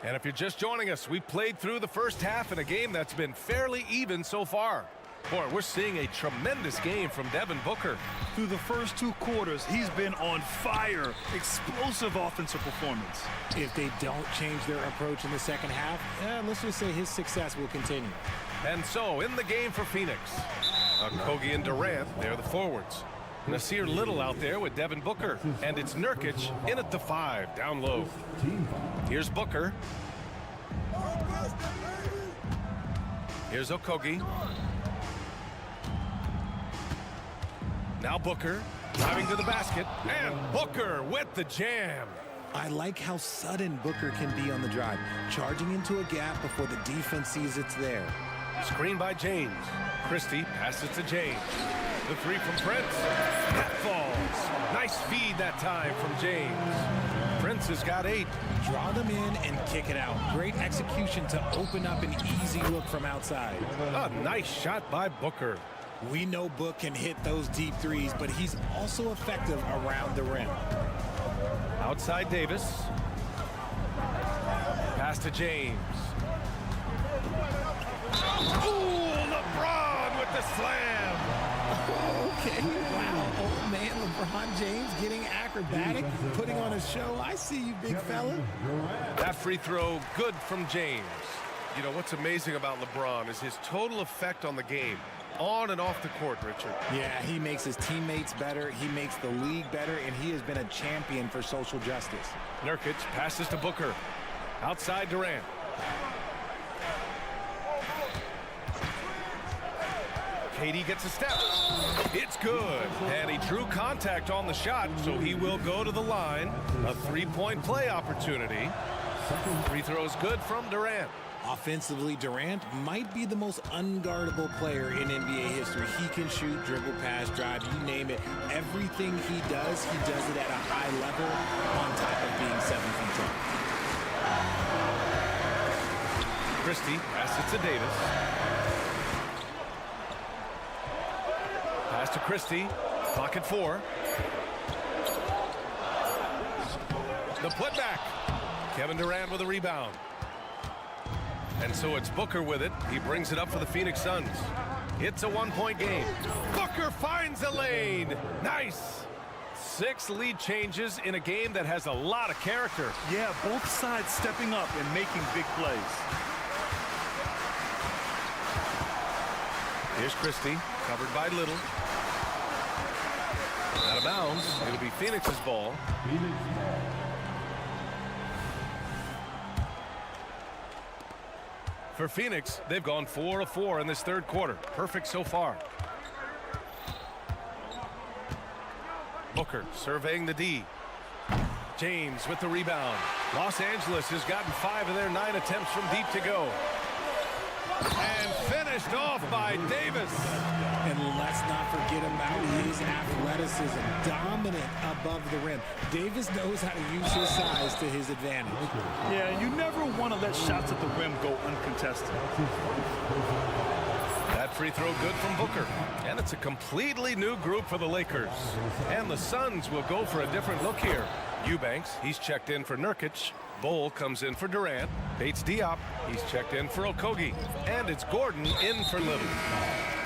And if you're just joining us, we played through the first half in a game that's been fairly even so far. Boy, we're seeing a tremendous game from Devin Booker. Through the first 2 quarters, he's been on fire. Explosive offensive performance. If they don't change their approach in the second half, let's just say his success will continue. And so, in the game for Phoenix, Okogie and Durant, they're the forwards. Nasir Little out there with Devin Booker. And it's Nurkic in at the 5, down low. Here's Booker. Here's Okogie. Now Booker driving to the basket. And Booker with the jam. I like how sudden Booker can be on the drive. Charging into a gap before the defense sees it's there. Screen by James. Christie passes to James. The 3 from Prince. That falls. Nice feed that time from James. Prince has got 8. Draw them in and kick it out. Great execution to open up an easy look from outside. A nice shot by Booker. We know Book can hit those deep threes, but he's also effective around the rim. Outside Davis. Pass to James. Ooh, LeBron with the slam. Okay, wow. Old man LeBron James getting acrobatic, putting on a show. I see you, big fella. That free throw, good from James. You know, what's amazing about LeBron is his total effect on the game, on and off the court, Richard. Yeah, he makes his teammates better, he makes the league better, and he has been a champion for social justice. Nurkic passes to Booker. Outside Durant. KD gets a step. It's good. And he drew contact on the shot, so he will go to the line. A 3-point play opportunity. Free throw is good from Durant. Offensively, Durant might be the most unguardable player in NBA history. He can shoot, dribble, pass, drive, you name it. Everything he does it at a high level on top of being 7 feet tall. Christie passes it to Davis. Pass to Christie. Clock at 4. The putback. Kevin Durant with a rebound. And so it's Booker with it. He brings it up for the Phoenix Suns. It's a 1-point game. Booker finds a lane. Nice. 6 lead changes in a game that has a lot of character. Yeah, both sides stepping up and making big plays. Here's Christie, covered by Little. Out of bounds. It'll be Phoenix's ball. For Phoenix, they've gone 4 of 4 in this third quarter. Perfect so far. Booker surveying the D. James with the rebound. Los Angeles has gotten 5 of their 9 attempts from deep to go. And finished off by Davis. And let's not forget about his athleticism. Dominant above the rim. Davis knows how to use his size to his advantage. Yeah, you never want to let shots at the rim go uncontested. That free throw good from Booker. And it's a completely new group for the Lakers. And the Suns will go for a different look here. Eubanks, he's checked in for Nurkic. Bol comes in for Durant. Bates Diop, he's checked in for Okogie. And it's Gordon in for Little.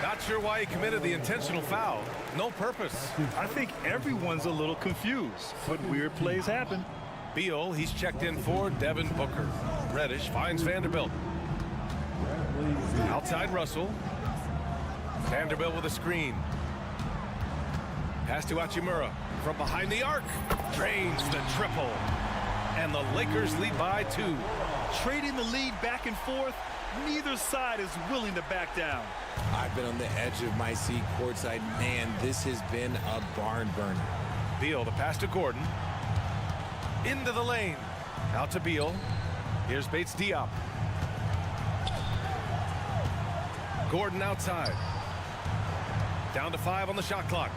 Not sure why he committed the intentional foul. No purpose. I think everyone's a little confused, but weird plays happen. Beal, he's checked in for Devin Booker. Reddish finds Vanderbilt. Outside Russell. Vanderbilt with a screen. Pass to Hachimura. From behind the arc. Drains the triple. And the Lakers lead by 2. Trading the lead back and forth, neither side is willing to back down. I've been on the edge of my seat courtside. Man, this has been a barn burner. Beal, the pass to Gordon. Into the lane. Out to Beal. Here's Bates Diop. Gordon outside. Down to 5 on the shot clock.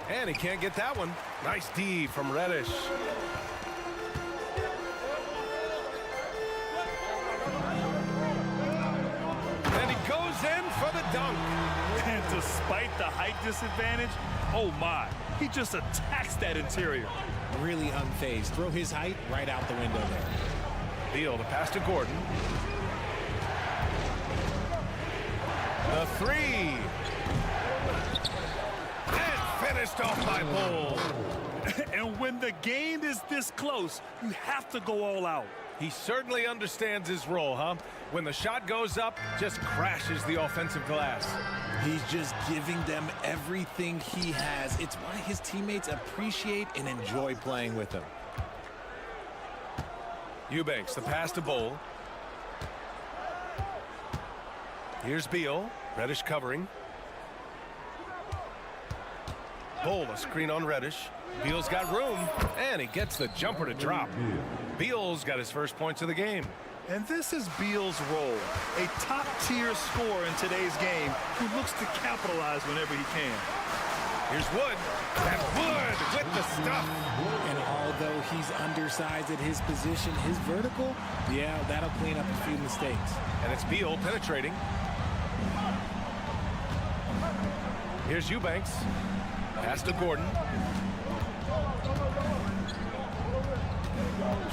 And he can't get that one. Nice D from Reddish. And he goes in for the dunk. And despite the height disadvantage, oh my, he just attacks that interior. Really unfazed. Throw his height right out the window there. Beal, the pass to Gordon. The 3. Finished off by Bol. And when the game is this close, you have to go all out. He certainly understands his role, huh? When the shot goes up, just crashes the offensive glass. He's just giving them everything he has. It's why his teammates appreciate and enjoy playing with him. Eubanks, the pass to Bol. Here's Beal. Reddish covering. Bol, a screen on Reddish. Beal's got room, and he gets the jumper to drop. Beal's got his first points of the game. And this is Beal's role, a top-tier scorer in today's game who looks to capitalize whenever he can. Here's Wood. And Wood with the stuff. And although he's undersized at his position, his vertical, yeah, that'll clean up a few mistakes. And it's Beal penetrating. Here's Eubanks. Pass to Gordon.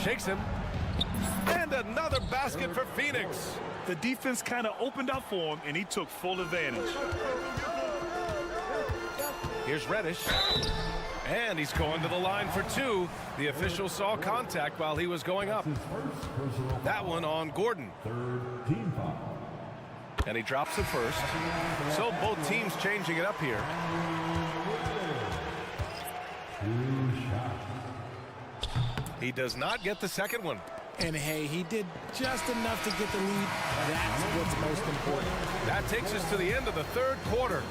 Shakes him. And another basket for Phoenix. The defense kind of opened up for him, and he took full advantage. Here's Reddish. And he's going to the line for 2. The official saw contact while he was going up. That one on Gordon. And he drops it first. So both teams changing it up here. He does not get the second one. And hey, he did just enough to get the lead. That's what's most important. That takes us to the end of the third quarter.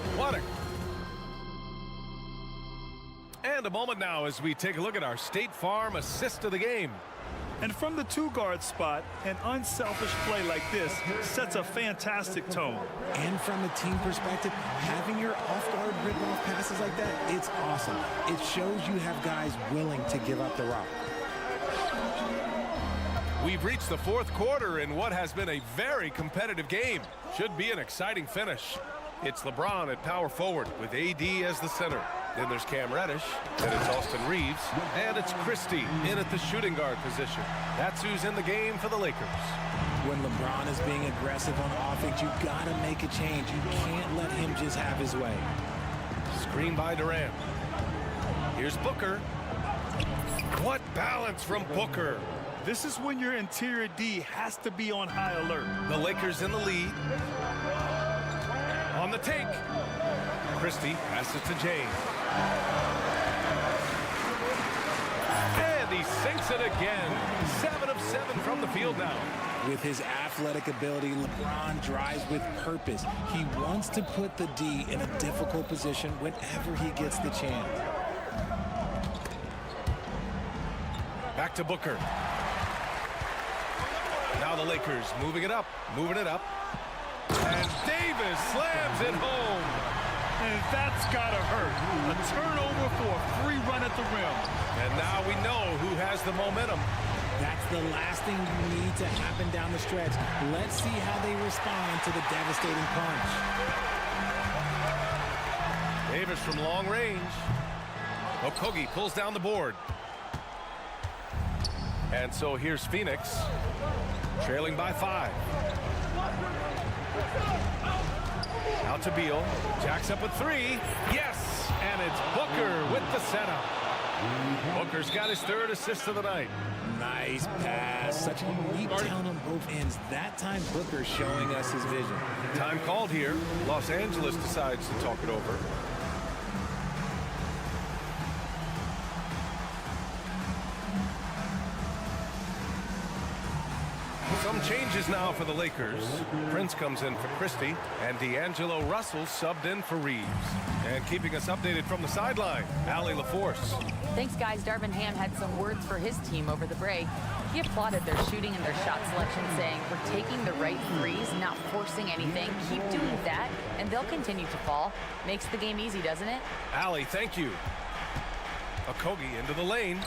And a moment now as we take a look at our State Farm assist of the game. And from the 2-guard spot, an unselfish play like this sets a fantastic tone. And from a team perspective, having your off-guard rip-off passes like that, it's awesome. It shows you have guys willing to give up the rock. We've reached the fourth quarter in what has been a very competitive game. Should be an exciting finish. It's LeBron at power forward with AD as the center. Then there's Cam Reddish, then it's Austin Reeves, and it's Christie in at the shooting guard position. That's who's in the game for the Lakers. When LeBron is being aggressive on offense, you gotta make a change. You can't let him just have his way. Screen by Durant. Here's Booker. What balance from Booker. This is when your interior D has to be on high alert. The Lakers in the lead. On the take. Christie passes to James. And he sinks it again. 7 of 7 from the field now. With his athletic ability, LeBron drives with purpose. He wants to put the D in a difficult position whenever he gets the chance. Back to Booker. Now the Lakers moving it up. And Davis slams it home. And that's gotta hurt. A turnover for a free run at the rim. And now we know who has the momentum. That's the last thing you need to happen down the stretch. Let's see how they respond to the devastating punch. Davis from long range. Okogie pulls down the board. And so here's Phoenix, trailing by 5. Out to Beal, jacks up a 3. Yes, and it's Booker with the setup. Booker's got his 3rd assist of the night. Nice pass. Such a unique talent on both ends. That time Booker showing us his vision. Time called here. Los Angeles decides to talk it over. Some changes now for the Lakers. Prince comes in for Christie, and D'Angelo Russell subbed in for Reeves. And keeping us updated from the sideline, Allie LaForce. Thanks, guys. Darvin Ham had some words for his team over the break. He applauded their shooting and their shot selection, saying, "We're taking the right threes, not forcing anything. Keep doing that, and they'll continue to fall." Makes the game easy, doesn't it? Allie, thank you. Okogie into the lane.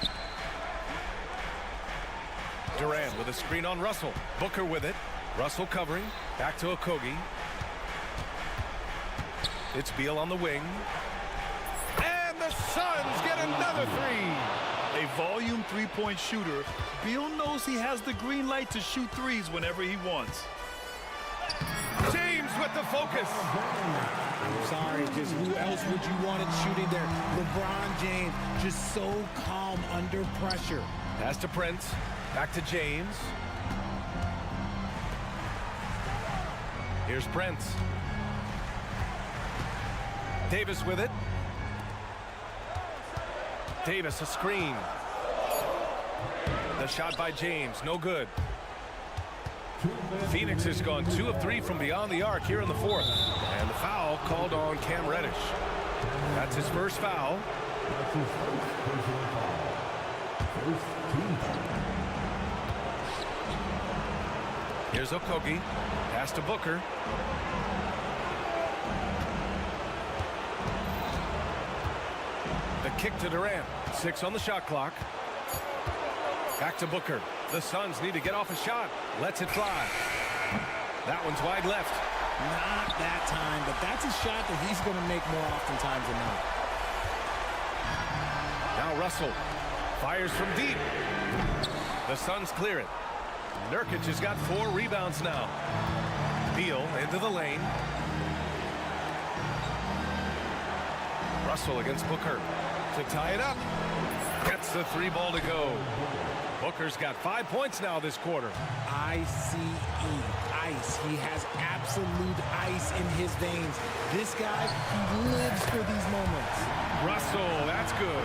Durant with a screen on Russell. Booker with it. Russell covering. Back to Okogie. It's Beal on the wing. And the Suns get another 3. A volume three-point shooter, Beal knows he has the green light to shoot threes whenever he wants. James with the focus. I'm sorry, just who else would you want it shooting there? LeBron James, just so calm under pressure. Pass to Prince. Back to James. Here's Prince. Davis with it. Davis a screen. The shot by James, no good. Phoenix has gone 2 of 3 from beyond the arc here in the 4th. And the foul called on Cam Reddish. That's his first foul. Here's Okogie. Pass to Booker. The kick to Durant. 6 on the shot clock. Back to Booker. The Suns need to get off a shot. Lets it fly. That one's wide left. Not that time, but that's a shot that he's going to make more oftentimes than not. Now Russell fires from deep. The Suns clear it. Nurkic has got 4 rebounds now. Beal into the lane. Russell against Booker to tie it up. Gets the 3 ball to go. Booker's got 5 points now this quarter. ICE, ice. He has absolute ice in his veins. This guy, he lives for these moments. Russell, that's good.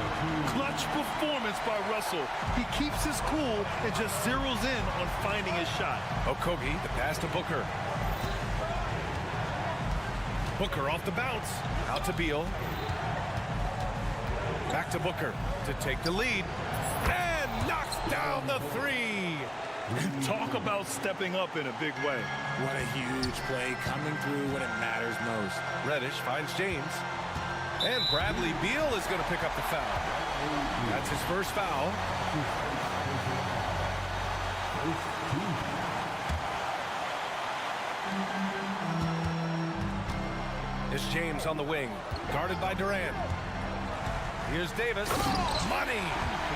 Clutch performance by Russell. He keeps his cool and just zeroes in on finding his shot. Okogie, the pass to Booker. Booker off the bounce. Out to Beal. Back to Booker to take the lead. And knocks down the 3. Talk about stepping up in a big way. What a huge play coming through when it matters most. Reddish finds James. And Bradley Beal is going to pick up the foul. That's his first foul. It's James on the wing, guarded by Durant. Here's Davis. Money!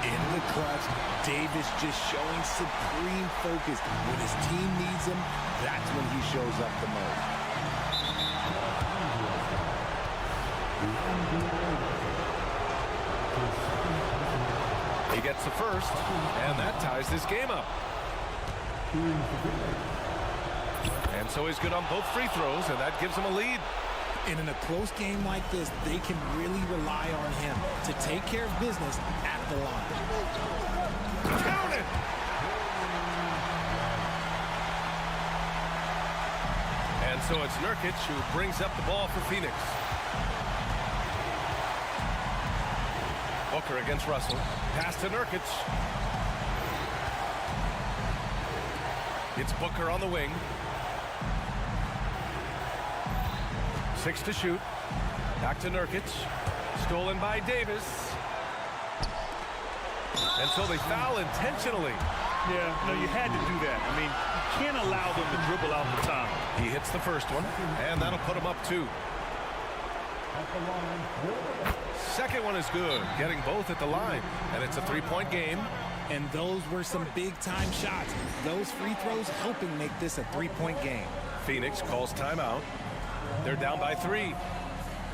In the clutch, Davis just showing supreme focus. When his team needs him, that's when he shows up the most. He gets the first, and that ties this game up. And so he's good on both free throws, and that gives him a lead. And in a close game like this, they can really rely on him to take care of business at the line. Count it! And so it's Nurkic who brings up the ball for Phoenix. Booker against Russell. Pass to Nurkic. It's Booker on the wing. 6 to shoot. Back to Nurkic. Stolen by Davis. And so they foul intentionally. Yeah, no, you had to do that. I mean, you can't allow them to dribble out the time. He hits the first one, and that'll put him up 2. Second one is good, getting both at the line, and it's a 3-point game. And those were some big-time shots. Those free throws helping make this a 3-point game. Phoenix calls timeout. They're down by 3.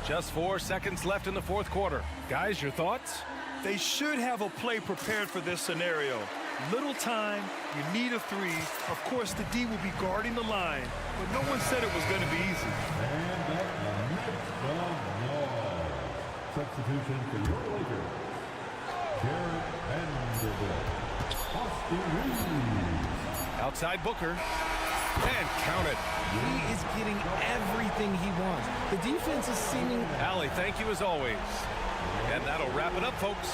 Just 4 seconds left in the fourth quarter. Guys, your thoughts? They should have a play prepared for this scenario. Little time, you need a 3. Of course, the D will be guarding the line, but no one said it was going to be easy. Substitution for your Lakers. Jared Vanderbilt. Austin Reeves. Outside Booker. And count it. He is getting everything he wants. The defense is seeming... Allie, thank you as always. And that'll wrap it up, folks.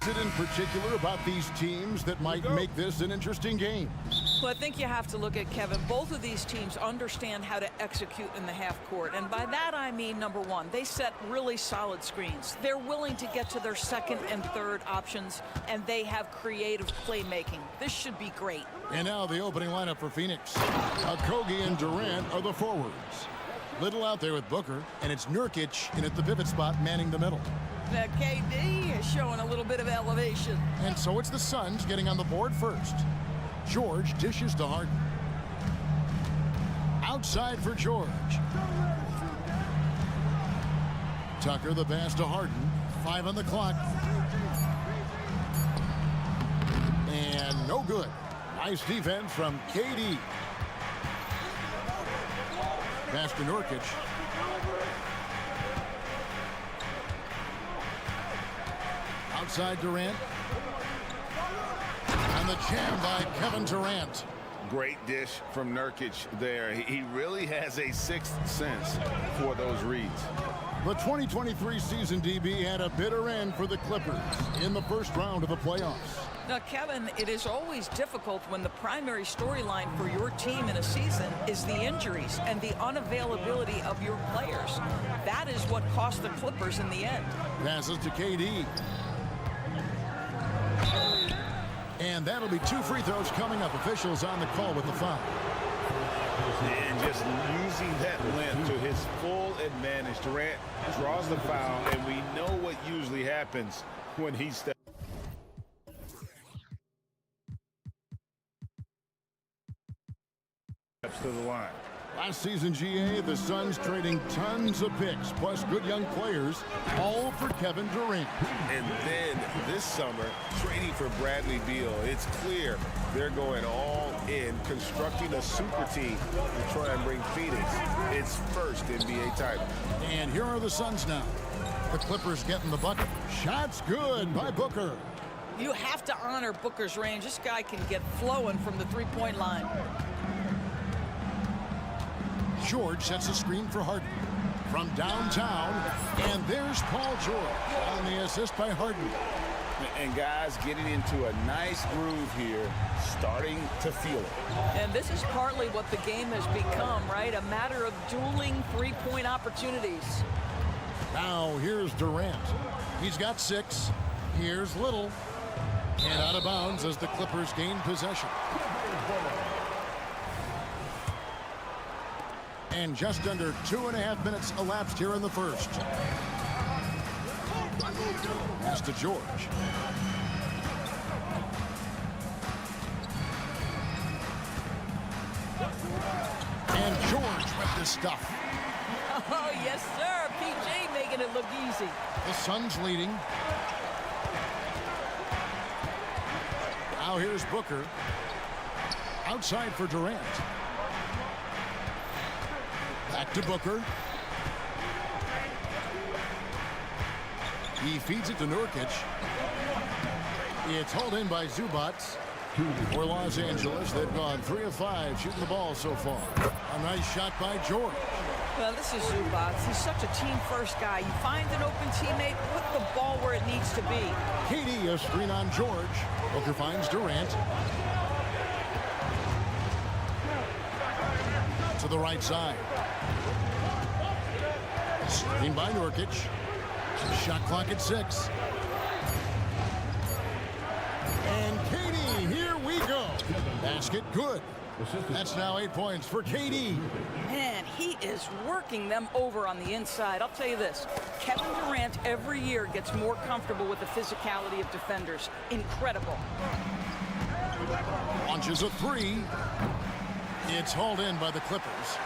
In particular about these teams that might make this an interesting game? Well, I think you have to look at, Kevin, both of these teams understand how to execute in the half court. And by that, I mean, number one, they set really solid screens. They're willing to get to their second and third options, and they have creative playmaking. This should be great. And now the opening lineup for Phoenix. Okogie and Durant are the forwards. Little out there with Booker, and it's Nurkic in at the pivot spot manning the middle. Now, KD is showing a little bit of elevation. And so it's the Suns getting on the board first. George dishes to Harden. Outside for George. Tucker the pass to Harden. 5 on the clock. And no good. Nice defense from KD. Pass to Nurkic. Outside Durant. And the jam by Kevin Durant. Great dish from Nurkic there. He really has a sixth sense for those reads. The 2023 season, DB, had a bitter end for the Clippers in the first round of the playoffs. Now, Kevin, it is always difficult when the primary storyline for your team in a season is the injuries and the unavailability of your players. That is what cost the Clippers in the end. Passes to KD. And that'll be 2 free throws coming up. Officials on the call with the foul. And just using that length to his full advantage. Durant draws the foul, and we know what usually happens when he steps to the line. Last season, GA, the Suns trading tons of picks, plus good young players, all for Kevin Durant. And then this summer, trading for Bradley Beal. It's clear they're going all in, constructing a super team to try and bring Phoenix its first NBA title. And here are the Suns now. The Clippers getting the bucket. Shots good by Booker. You have to honor Booker's range. This guy can get flowing from the three-point line. George sets a screen for Harden from downtown, and there's Paul George on the assist by Harden. And guys getting into a nice groove here, starting to feel it. And this is partly what the game has become, right? A matter of dueling three-point opportunities. Now here's Durant. He's got 6. Here's Little. And out of bounds as the Clippers gain possession. And just under 2.5 minutes elapsed here in the first. Pass to George. And George with the stuff. Oh, yes, sir. PJ making it look easy. The Suns leading. Now here's Booker. Outside for Durant. Back to Booker. He feeds it to Nurkic. It's hauled in by Zubac. For Los Angeles, they've gone 3 of 5 shooting the ball so far. A nice shot by George. Well, this is Zubac. He's such a team-first guy. You find an open teammate, put the ball where it needs to be. KD a screen on George. Booker finds Durant. To the right side. Screen by Nurkic. Shot clock at 6. And KD, here we go. Basket good. That's now 8 points for KD. Man, he is working them over on the inside. I'll tell you this, Kevin Durant every year gets more comfortable with the physicality of defenders. Incredible. Launches a 3. It's hauled in by the Clippers.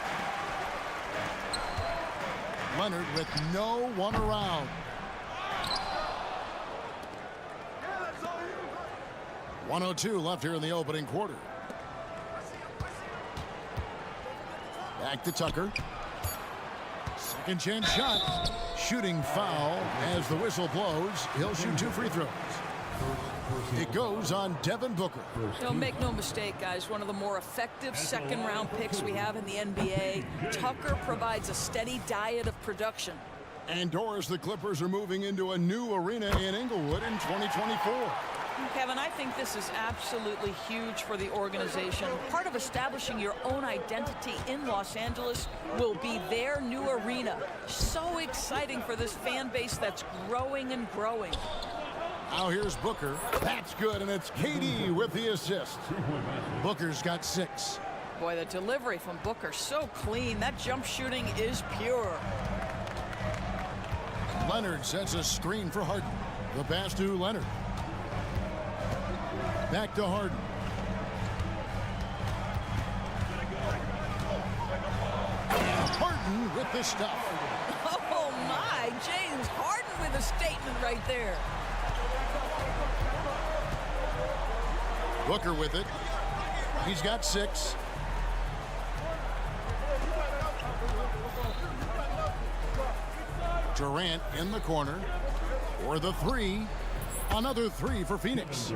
Leonard with no one around. .102 left here in the opening quarter. Back to Tucker. Second chance shot. Shooting foul as the whistle blows. He'll shoot 2 free throws. It goes on Devin Booker. Make no mistake, guys, one of the more effective second-round picks we have in the NBA. Tucker provides a steady diet of production. And Doris, the Clippers are moving into a new arena in Inglewood in 2024. Kevin, I think this is absolutely huge for the organization. Part of establishing your own identity in Los Angeles will be their new arena. So exciting for this fan base that's growing and growing. Now here's Booker. That's good, and it's KD with the assist. Booker's got 6. Boy, the delivery from Booker, so clean. That jump shooting is pure. Leonard sets a screen for Harden. The pass to Leonard. Back to Harden. And Harden with the stuff. Oh, my. James Harden with a statement right there. Booker with it. He's got 6. Durant in the corner for the 3. Another 3 for Phoenix.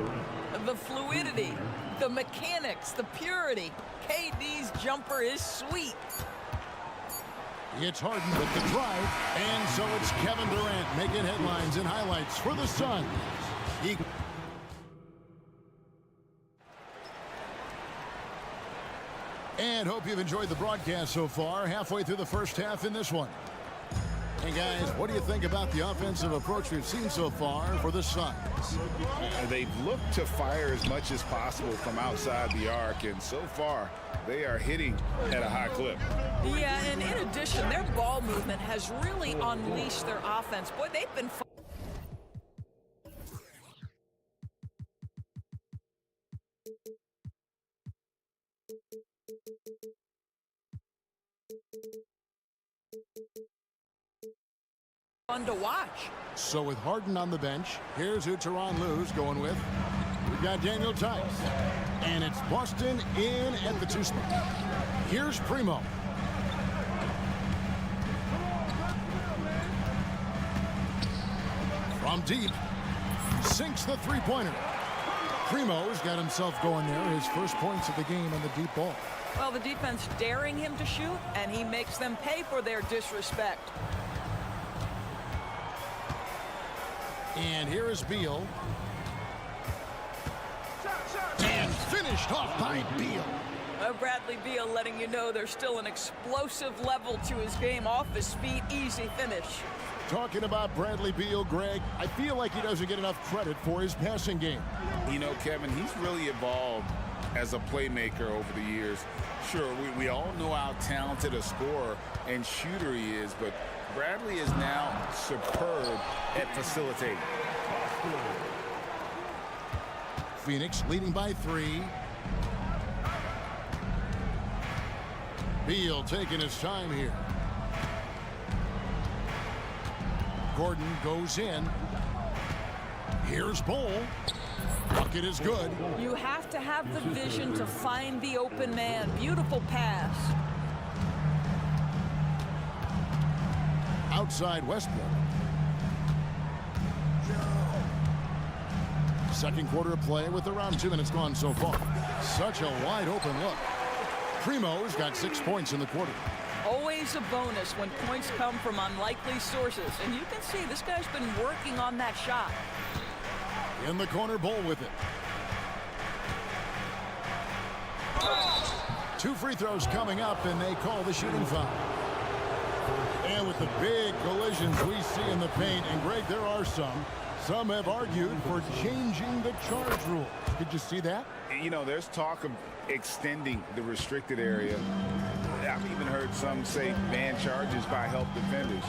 The fluidity, the mechanics, the purity. KD's jumper is sweet. It's Harden with the drive, and so it's Kevin Durant making headlines and highlights for the Suns. And hope you've enjoyed the broadcast so far. Halfway through the first half in this one. Hey guys, what do you think about the offensive approach we've seen so far for the Suns? They've looked to fire as much as possible from outside the arc, and so far they are hitting at a high clip. Yeah, and in addition, their ball movement has really unleashed their offense. Boy, they've been fun to watch. So with Harden on the bench, here's who Tyronn Lue's going with. We've got Daniel Tice. And it's Boston in at the 2 spot. Here's Primo. From deep. Sinks the 3-pointer. Primo's got himself going there. His first points of the game on the deep ball. Well, the defense daring him to shoot, and he makes them pay for their disrespect. And here is Beal. And finished off by Beal. Bradley Beal letting you know there's still an explosive level to his game. Off his feet, easy finish. Talking about Bradley Beal, Greg, I feel like he doesn't get enough credit for his passing game. You know, Kevin, he's really evolved as a playmaker over the years. Sure, we all know how talented a scorer and shooter he is, but Bradley is now superb at facilitating. Phoenix leading by 3. Beal taking his time here. Gordon goes in. Here's Bull. Bucket is good. You have to have the vision to find the open man. Beautiful pass. Outside Westbrook. Second quarter of play with around 2 minutes gone so far. Such a wide open look. Primo's got 6 points in the quarter. Always a bonus when points come from unlikely sources. And you can see this guy's been working on that shot. In the corner, Bull with it. 2 free throws coming up, and they call the shooting foul. And with the big collisions we see in the paint, and Greg, there are some have argued for changing the charge rule. Did you see that? You know, there's talk of extending the restricted area. I've even heard some say ban charges by help defenders.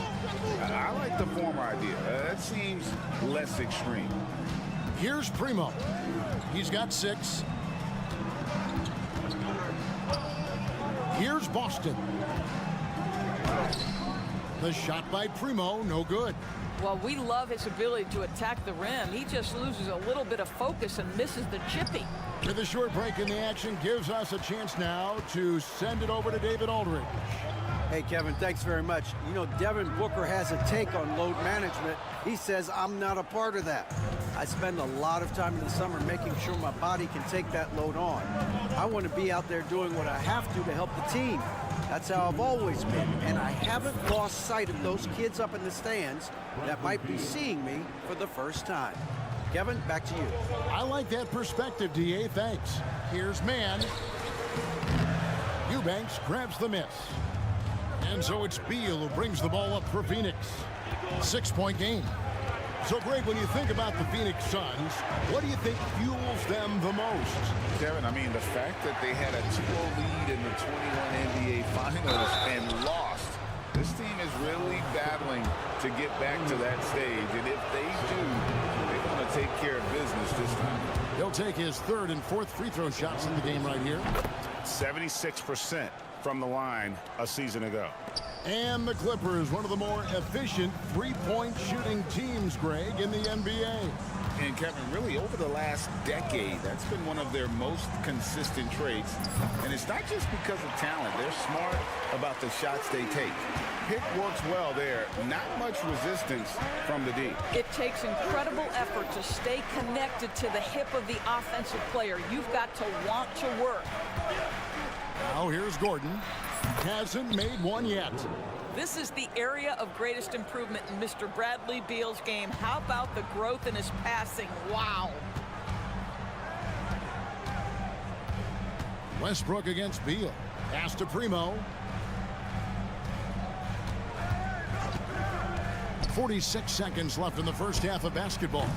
I like the former idea. That seems less extreme. Here's Primo. He's got 6. Here's Boston. The shot by Primo, no good. Well, we love his ability to attack the rim. He just loses a little bit of focus and misses the chippy. With a short break in the action gives us a chance now to send it over to David Aldridge. Hey, Kevin, thanks very much. You know, Devin Booker has a take on load management. He says I'm not a part of that. I spend a lot of time in the summer making sure my body can take that load on. I want to be out there doing what I have to help the team. That's how I've always been, and I haven't lost sight of those kids up in the stands that might be seeing me for the first time. Kevin, back to you. I like that perspective, D.A. Thanks. Here's man. Eubanks grabs the miss. And so it's Beal who brings the ball up for Phoenix. 6-point game. So, Greg, when you think about the Phoenix Suns, what do you think fuels them the most? Kevin, I mean, the fact that they had a 2-0 lead in the 21 NBA Finals and lost. This team is really battling to get back to that stage. And if they do, they're going to take care of business this time. He'll take his third and fourth free throw shots in the game right here. 76% from the line a season ago. And the Clippers, one of the more efficient three-point shooting teams, Greg, in the NBA. And Kevin, really over the last decade, that's been one of their most consistent traits. And it's not just because of talent. They're smart about the shots they take. Pick works well there. Not much resistance from the D. It takes incredible effort to stay connected to the hip of the offensive player. You've got to want to work. Now here's Gordon. Hasn't made one yet. This is the area of greatest improvement in Mr. Bradley Beal's game. How about the growth in his passing? Wow. Westbrook against Beal. Pass to Primo. 46 seconds left in the first half of basketball.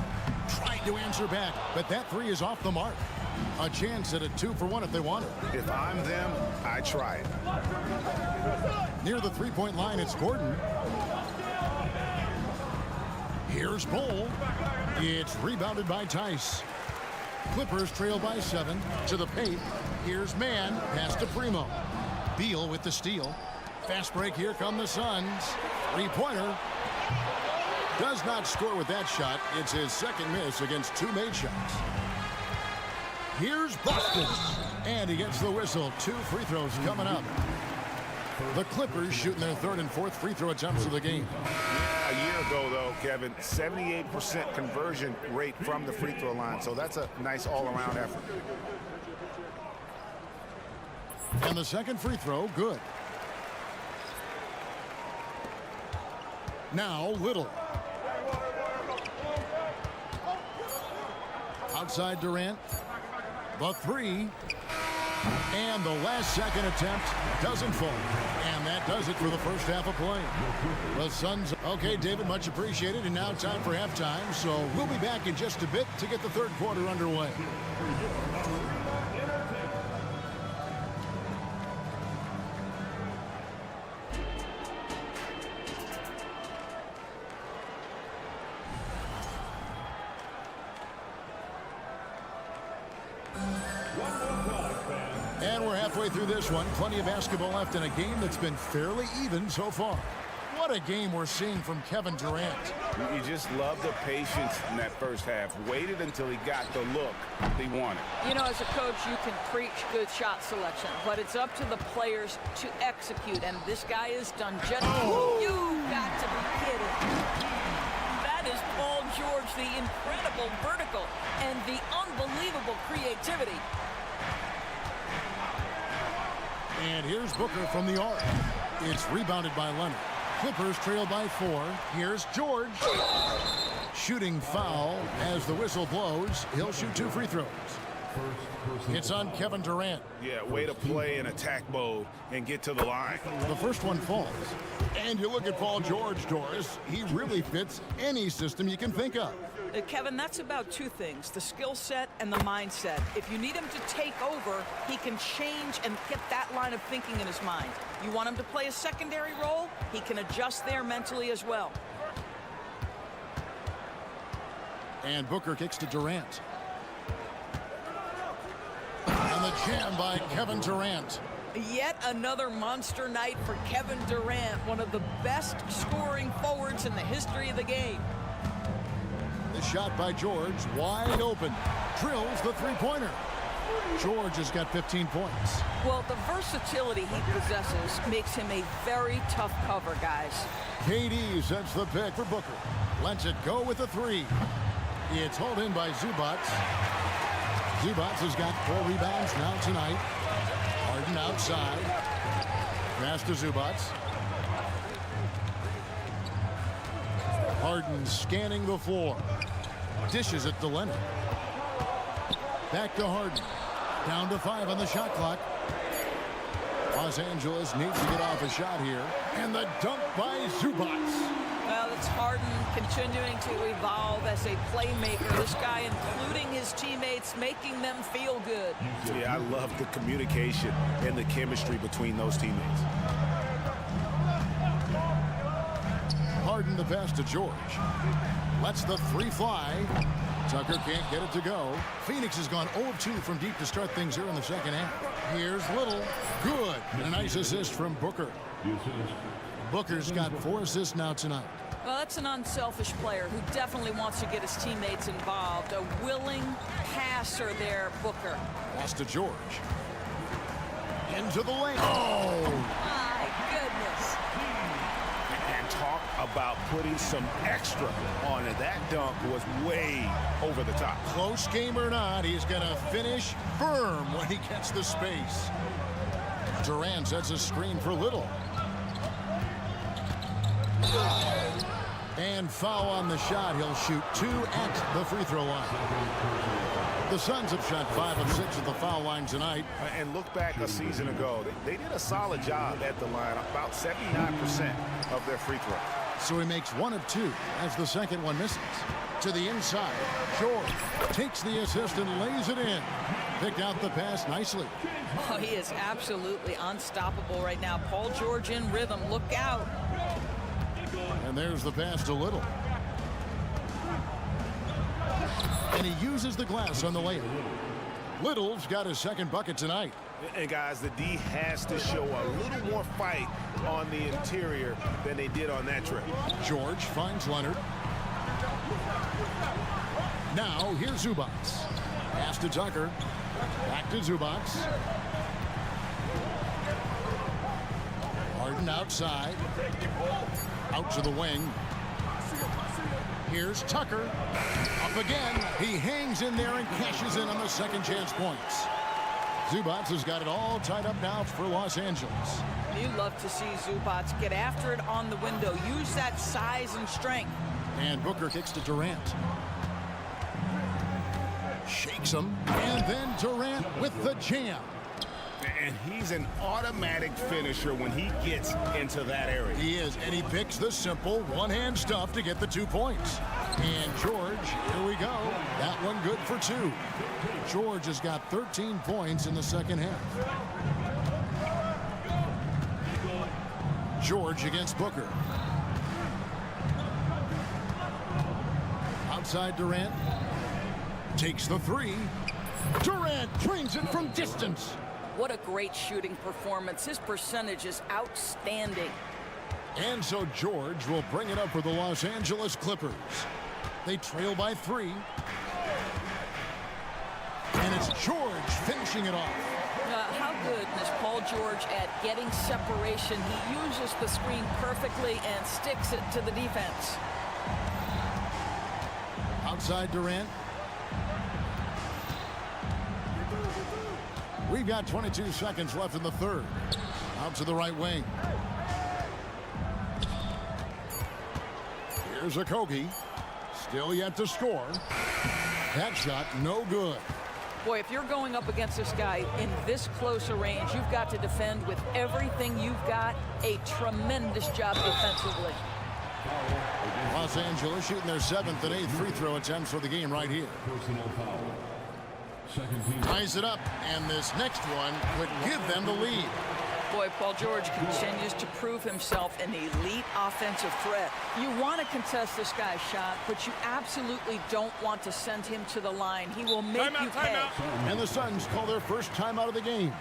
Tried to answer back, but that three is off the mark. A chance at a 2-for-1 if they want it. If I'm them, I try it. Near the three-point line, it's Gordon. Here's Bull. It's rebounded by Tice. Clippers trail by 7 to the paint. Here's man. Pass to Primo. Beal with the steal. Fast break. Here come the Suns. Three-pointer. Does not score with that shot. It's his second miss against 2 made shots. Here's Boston. And he gets the whistle. 2 free throws coming up. The Clippers shooting their third and fourth free throw attempts of the game. A year ago, though, Kevin, 78% conversion rate from the free throw line. So that's a nice all-around effort. And the second free throw, good. Now Little. Outside Durant. The three. And the last second attempt doesn't fall. And that does it for the first half of play. The Suns. Okay, David, much appreciated. And now time for halftime. So we'll be back in just a bit to get the third quarter underway. And we're halfway through this one. Plenty of basketball left in a game that's been fairly even so far. What a game we're seeing from Kevin Durant. You just love the patience in that first half. Waited until he got the look he wanted. You know, as a coach, you can preach good shot selection, but it's up to the players to execute, and this guy has done just... Oh. You got to be kidding. That is Paul George, the incredible vertical and the unbelievable creativity. And here's Booker from the arc. It's rebounded by Leonard. Clippers trail by 4. Here's George. Shooting foul as the whistle blows. He'll shoot 2 free throws. It's on Kevin Durant. Yeah, way to play in attack mode and get to the line. The first one falls. And you look at Paul George, Doris. He really fits any system you can think of. Kevin, that's about 2 things, the skill set and the mindset. If you need him to take over, he can change and get that line of thinking in his mind. You want him to play a secondary role, he can adjust there mentally as well. And Booker kicks to Durant. And the jam by Kevin Durant. Yet another monster night for Kevin Durant, one of the best scoring forwards in the history of the game. The shot by George, wide open. Drills the three-pointer. George has got 15 points. Well, the versatility he possesses makes him a very tough cover, guys. KD sets the pick for Booker. Lets it go with a three. It's hauled in by Zubats. Zubats has got 4 rebounds now tonight. Harden outside. Pass to Zubats. Harden scanning the floor. Dishes it to Leonard. Back to Harden. Down to 5 on the shot clock. Los Angeles needs to get off a shot here. And the dunk by Zubats. Well, it's Harden continuing to evolve as a playmaker. This guy, including his teammates, making them feel good. Yeah, I love the communication and the chemistry between those teammates. Harden the pass to George. Lets the three fly. Tucker can't get it to go. Phoenix has gone 0-2 from deep to start things here in the second half. Here's Little. Good. And a nice assist from Booker. Booker's got 4 assists now tonight. Well, that's an unselfish player who definitely wants to get his teammates involved. A willing passer there, Booker. Pass to George. Into the lane. Oh! My goodness. And talk about putting some extra on it. That dunk was way over the top. Close game or not, he's going to finish firm when he gets the space. Durant sets a screen for Little. And foul on the shot. He'll shoot 2 at the free throw line. The Suns have shot 5 of 6 at the foul line tonight. And look back a season ago. They did a solid job at the line. About 79% of their free throw. So he makes 1 of 2 as the second one misses. To the inside. George takes the assist and lays it in. Picked out the pass nicely. Oh, he is absolutely unstoppable right now. Paul George in rhythm. Look out. And there's the pass to Little. And he uses the glass on the layup. Little's got his second bucket tonight. And guys, the D has to show a little more fight on the interior than they did on that trip. George finds Leonard. Now here's Zubats. Pass to Tucker. Back to Zubats. Harden outside. Out to the wing. Here's Tucker. Up again. He hangs in there and cashes in on the second chance points. Zubats has got it all tied up now for Los Angeles. You love to see Zubats get after it on the window. Use that size and strength. And Booker kicks to Durant. Shakes him. And then Durant with the jam. And he's an automatic finisher when he gets into that area. He is, and he picks the simple one-hand stuff to get the 2 points. And George, here we go. That one good for 2. George has got 13 points in the second half. George against Booker. Outside Durant. Takes the 3. Durant drains it from distance. What a great shooting performance. His percentage is outstanding. And so George will bring it up for the Los Angeles Clippers. They trail by 3. And it's George finishing it off. How good is Paul George at getting separation? He uses the screen perfectly and sticks it to the defense. Outside Durant. We've got 22 seconds left in the third. Out to the right wing. Here's Okogie. Still yet to score. That shot no good. Boy, if you're going up against this guy in this close a range, you've got to defend with everything you've got. A tremendous job defensively. Los Angeles shooting their 7th and 8th free throw attempts for the game right here. Ties it up, and this next one could give them the lead. Boy, Paul George continues to prove himself an elite offensive threat. You want to contest this guy's shot, but you absolutely don't want to send him to the line. He will make you pay. And the Suns call their first timeout of the game.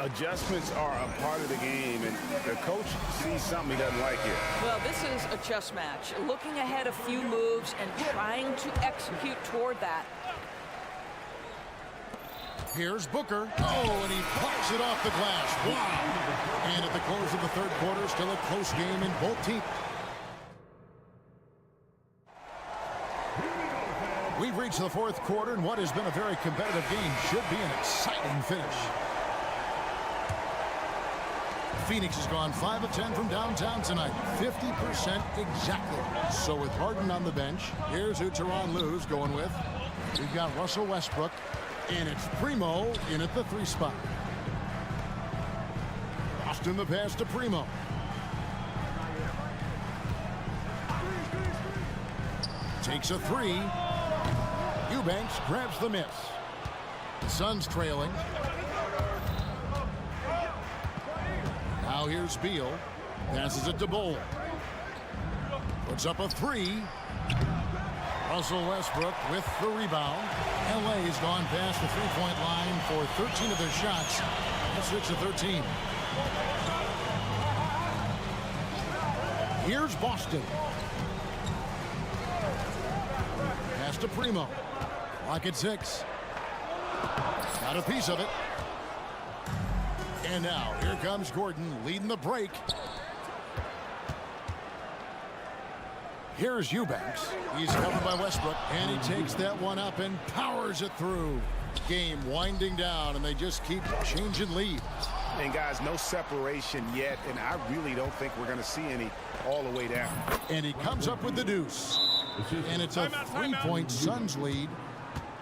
Adjustments are a part of the game, and the coach sees something he doesn't like here. Well, this is a chess match. Looking ahead a few moves and trying to execute toward that. Here's Booker. Oh, and he plucks it off the glass. Wow. And at the close of the third quarter, still a close game in both teams. We've reached the fourth quarter, and what has been a very competitive game should be an exciting finish. Phoenix has gone 5 of 10 from downtown tonight. 50% exactly. So with Harden on the bench, here's who Tyronn Lue's going with. We've got Russell Westbrook. And it's Primo in at the 3 spot. Boston the pass to Primo. Takes a 3. Eubanks grabs the miss. The Suns trailing. Now here's Beal. Passes it to Bull. Puts up a 3. Russell Westbrook with the rebound. LA's gone past the three-point line for 13 of their shots. That's 6 of 13. Here's Boston. Pass to Primo. Clock at 6. Got a piece of it. And now here comes Gordon leading the break. Here's Eubanks. He's covered by Westbrook, and he takes that one up and powers it through. Game winding down, and they just keep changing leads. And guys, no separation yet, and I really don't think we're going to see any all the way down. And he comes up with the deuce. And it's a 3-point Suns lead.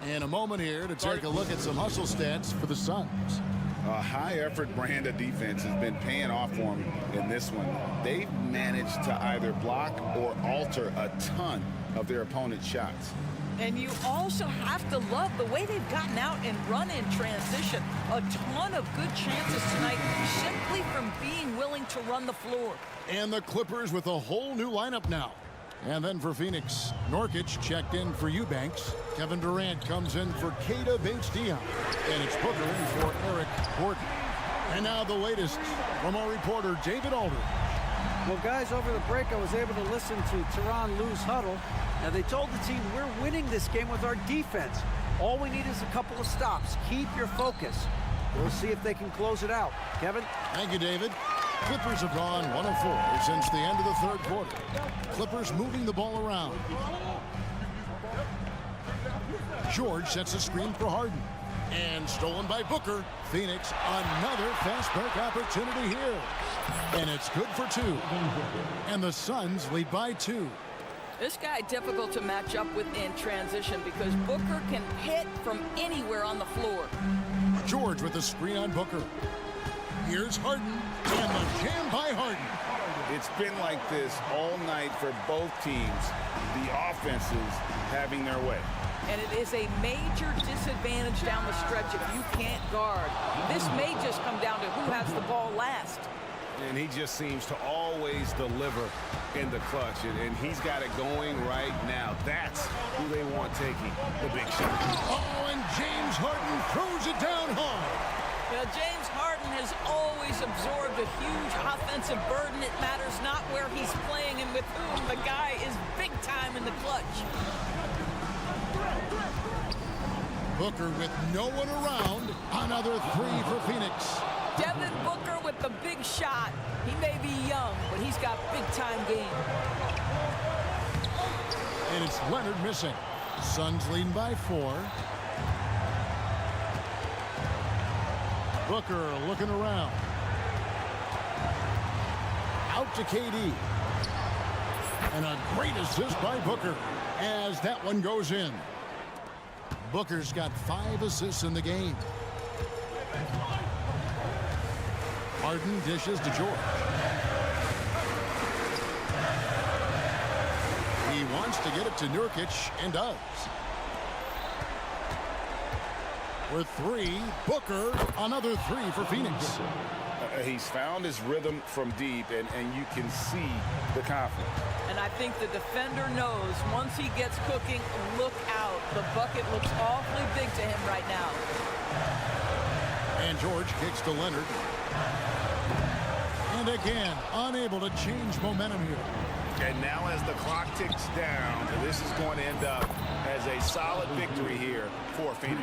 And a moment here to take a look at some hustle stats for the Suns. A high-effort brand of defense has been paying off for them in this one. They've managed to either block or alter a ton of their opponent's shots. And you also have to love the way they've gotten out and run in transition. A ton of good chances tonight simply from being willing to run the floor. And the Clippers with a whole new lineup now. And then for Phoenix, Nurkic checked in for Eubanks. Kevin Durant comes in for Keita Bates-Diop. And it's Booker in for Eric Gordon. And now the latest from our reporter, David Aldridge. Well, guys, over the break, I was able to listen to Tyronn Lue's huddle. Now, they told the team, we're winning this game with our defense. All we need is a couple of stops. Keep your focus. We'll see if they can close it out. Kevin? Thank you, David. Clippers have gone 1 of 4 since the end of the third quarter. Clippers moving the ball around. George sets a screen for Harden. And stolen by Booker. Phoenix, another fast break opportunity here. And it's good for 2. And the Suns lead by 2. This guy difficult to match up with in transition because Booker can hit from anywhere on the floor. George with the screen on Booker. Here's Harden, and the jam by Harden. It's been like this all night for both teams. The offenses having their way. And it is a major disadvantage down the stretch if you can't guard. This may just come down to who has the ball last. And he just seems to always deliver in the clutch, and he's got it going right now. That's who they want taking the big shot. Oh, and James Harden throws it down hard. Now, James Harden has always absorbed a huge offensive burden. It matters not where he's playing and with whom. The guy is big time in the clutch. Booker with no one around. Another 3 for Phoenix. Devin Booker with the big shot. He may be young, but he's got big-time game. And it's Leonard missing. Suns leading by 4. Booker looking around. Out to KD. And a great assist by Booker as that one goes in. Booker's got 5 assists in the game. Harden dishes to George. He wants to get it to Nurkic and does. with 3. Booker, another 3 for Phoenix. He's found his rhythm from deep, and you can see the confidence. And I think the defender knows once he gets cooking, look out. The bucket looks awfully big to him right now. And George kicks to Leonard. And again, unable to change momentum here. And now as the clock ticks down, this is going to end up as a solid victory here for Phoenix.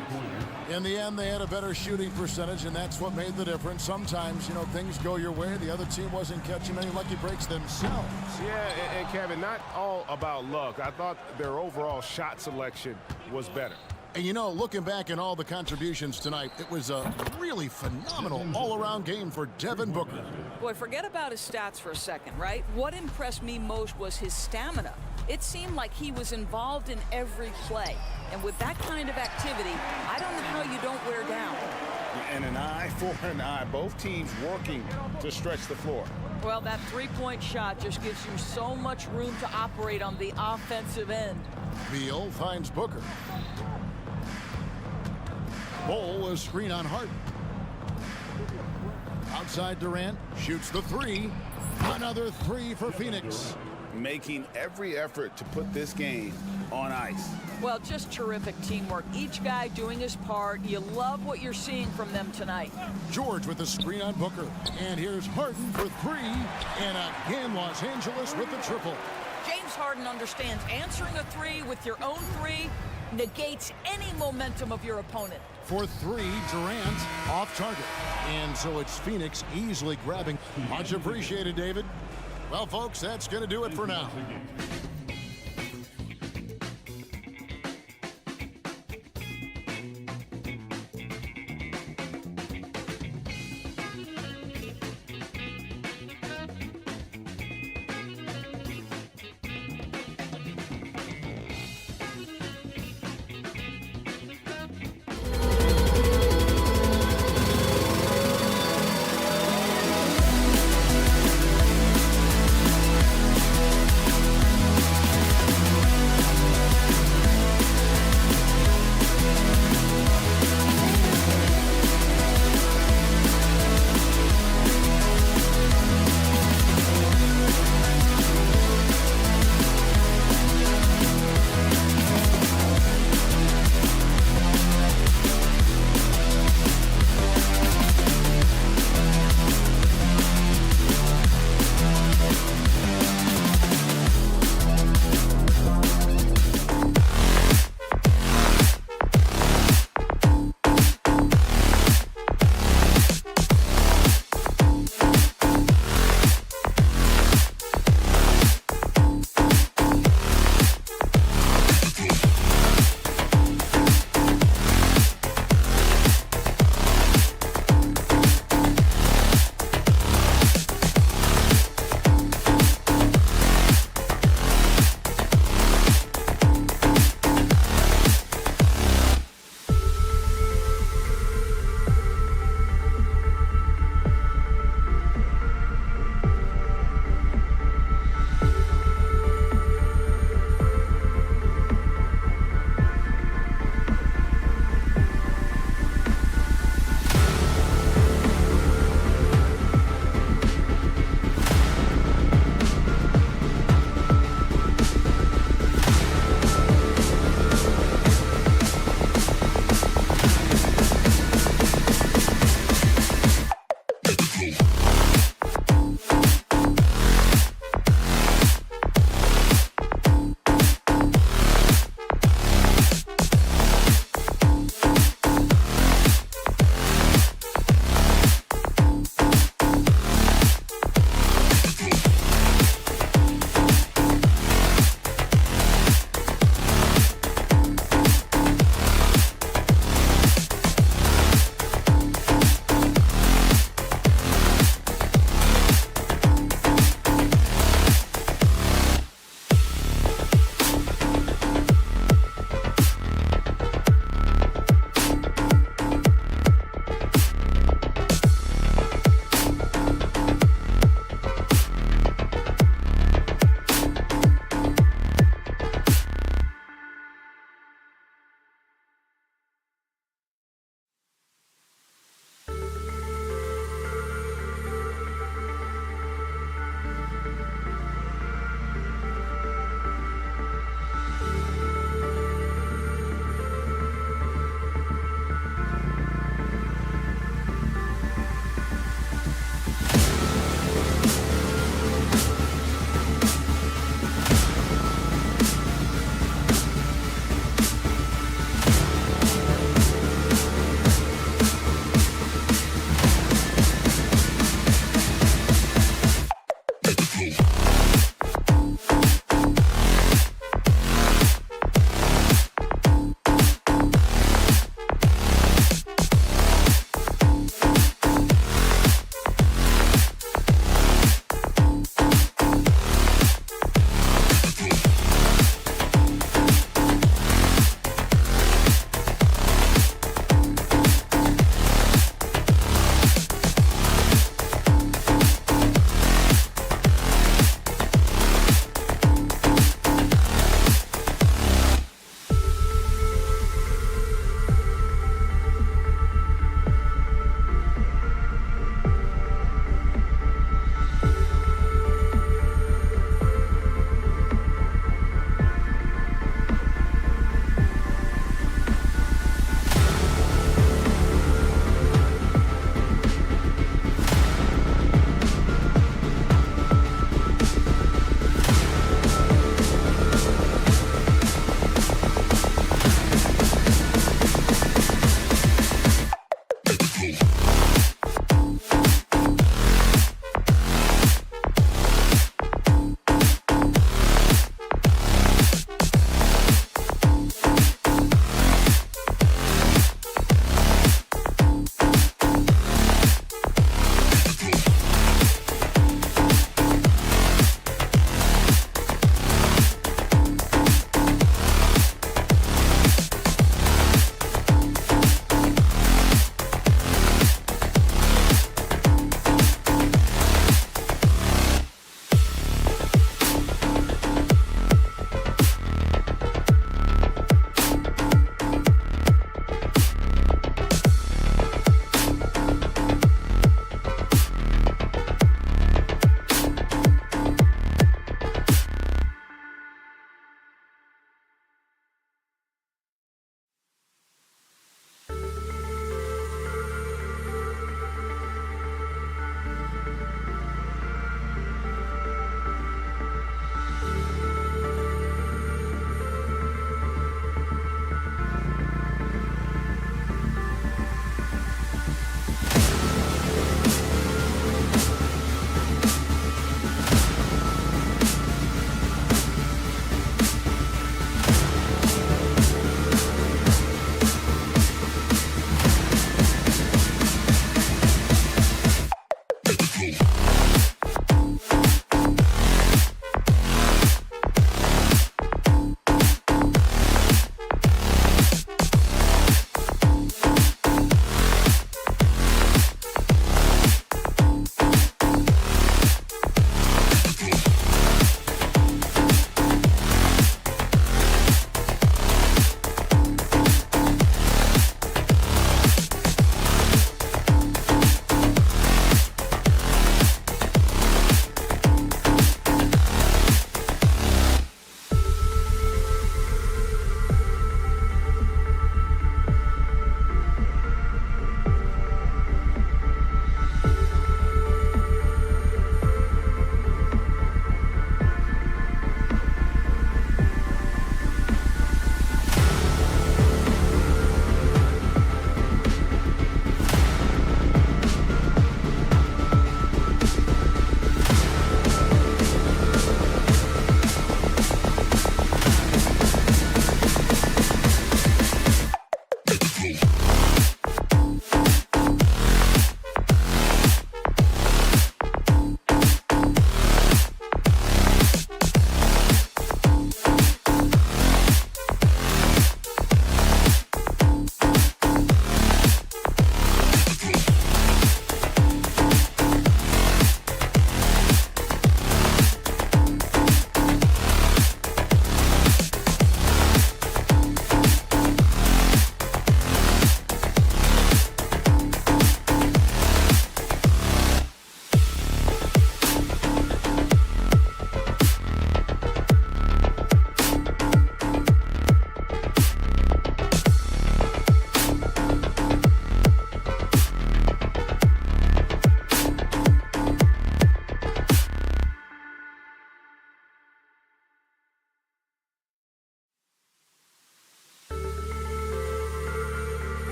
In the end, they had a better shooting percentage, and that's what made the difference. Sometimes, you know, things go your way. The other team wasn't catching any lucky breaks themselves. Yeah, and Kevin, not all about luck. I thought their overall shot selection was better. And, you know, looking back at all the contributions tonight, it was a really phenomenal all-around game for Devin Booker. Boy, forget about his stats for a second, right? What impressed me most was his stamina. It seemed like he was involved in every play. And with that kind of activity, I don't know how you don't wear down. And an eye for an eye. Both teams working to stretch the floor. Well, that three-point shot just gives you so much room to operate on the offensive end. Beal finds Booker. Bowl, a screen on Harden. Outside Durant, shoots the 3. Another 3 for Phoenix. Making every effort to put this game on ice. Well, just terrific teamwork. Each guy doing his part. You love what you're seeing from them tonight. George with the screen on Booker. And here's Harden for 3. And again, Los Angeles with the triple. James Harden understands answering a 3 with your own 3 negates any momentum of your opponent. For 3, Durant off target. And so it's Phoenix easily grabbing. Much appreciated, David. Well, folks, that's going to do it for now.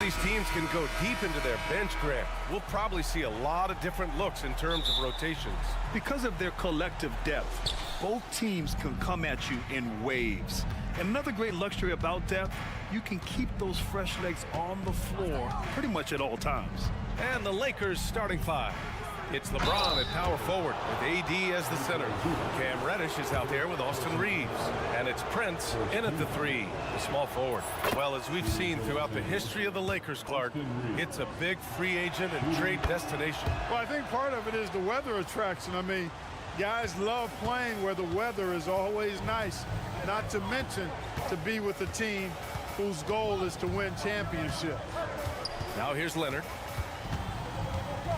These teams can go deep into their bench, Grant. We'll probably see a lot of different looks in terms of rotations. Because of their collective depth, both teams can come at you in waves. And another great luxury about depth, you can keep those fresh legs on the floor pretty much at all times. And the Lakers starting five. It's LeBron at power forward with AD as the center. Cam Reddish is out there with Austin Reeves. And it's Prince in at the three, the small forward. Well, as we've seen throughout the history of the Lakers, Clark, it's a big free agent and trade destination. Well, I think part of it is the weather attraction. I mean, guys love playing where the weather is always nice. Not to mention to be with a team whose goal is to win championships. Now here's Leonard.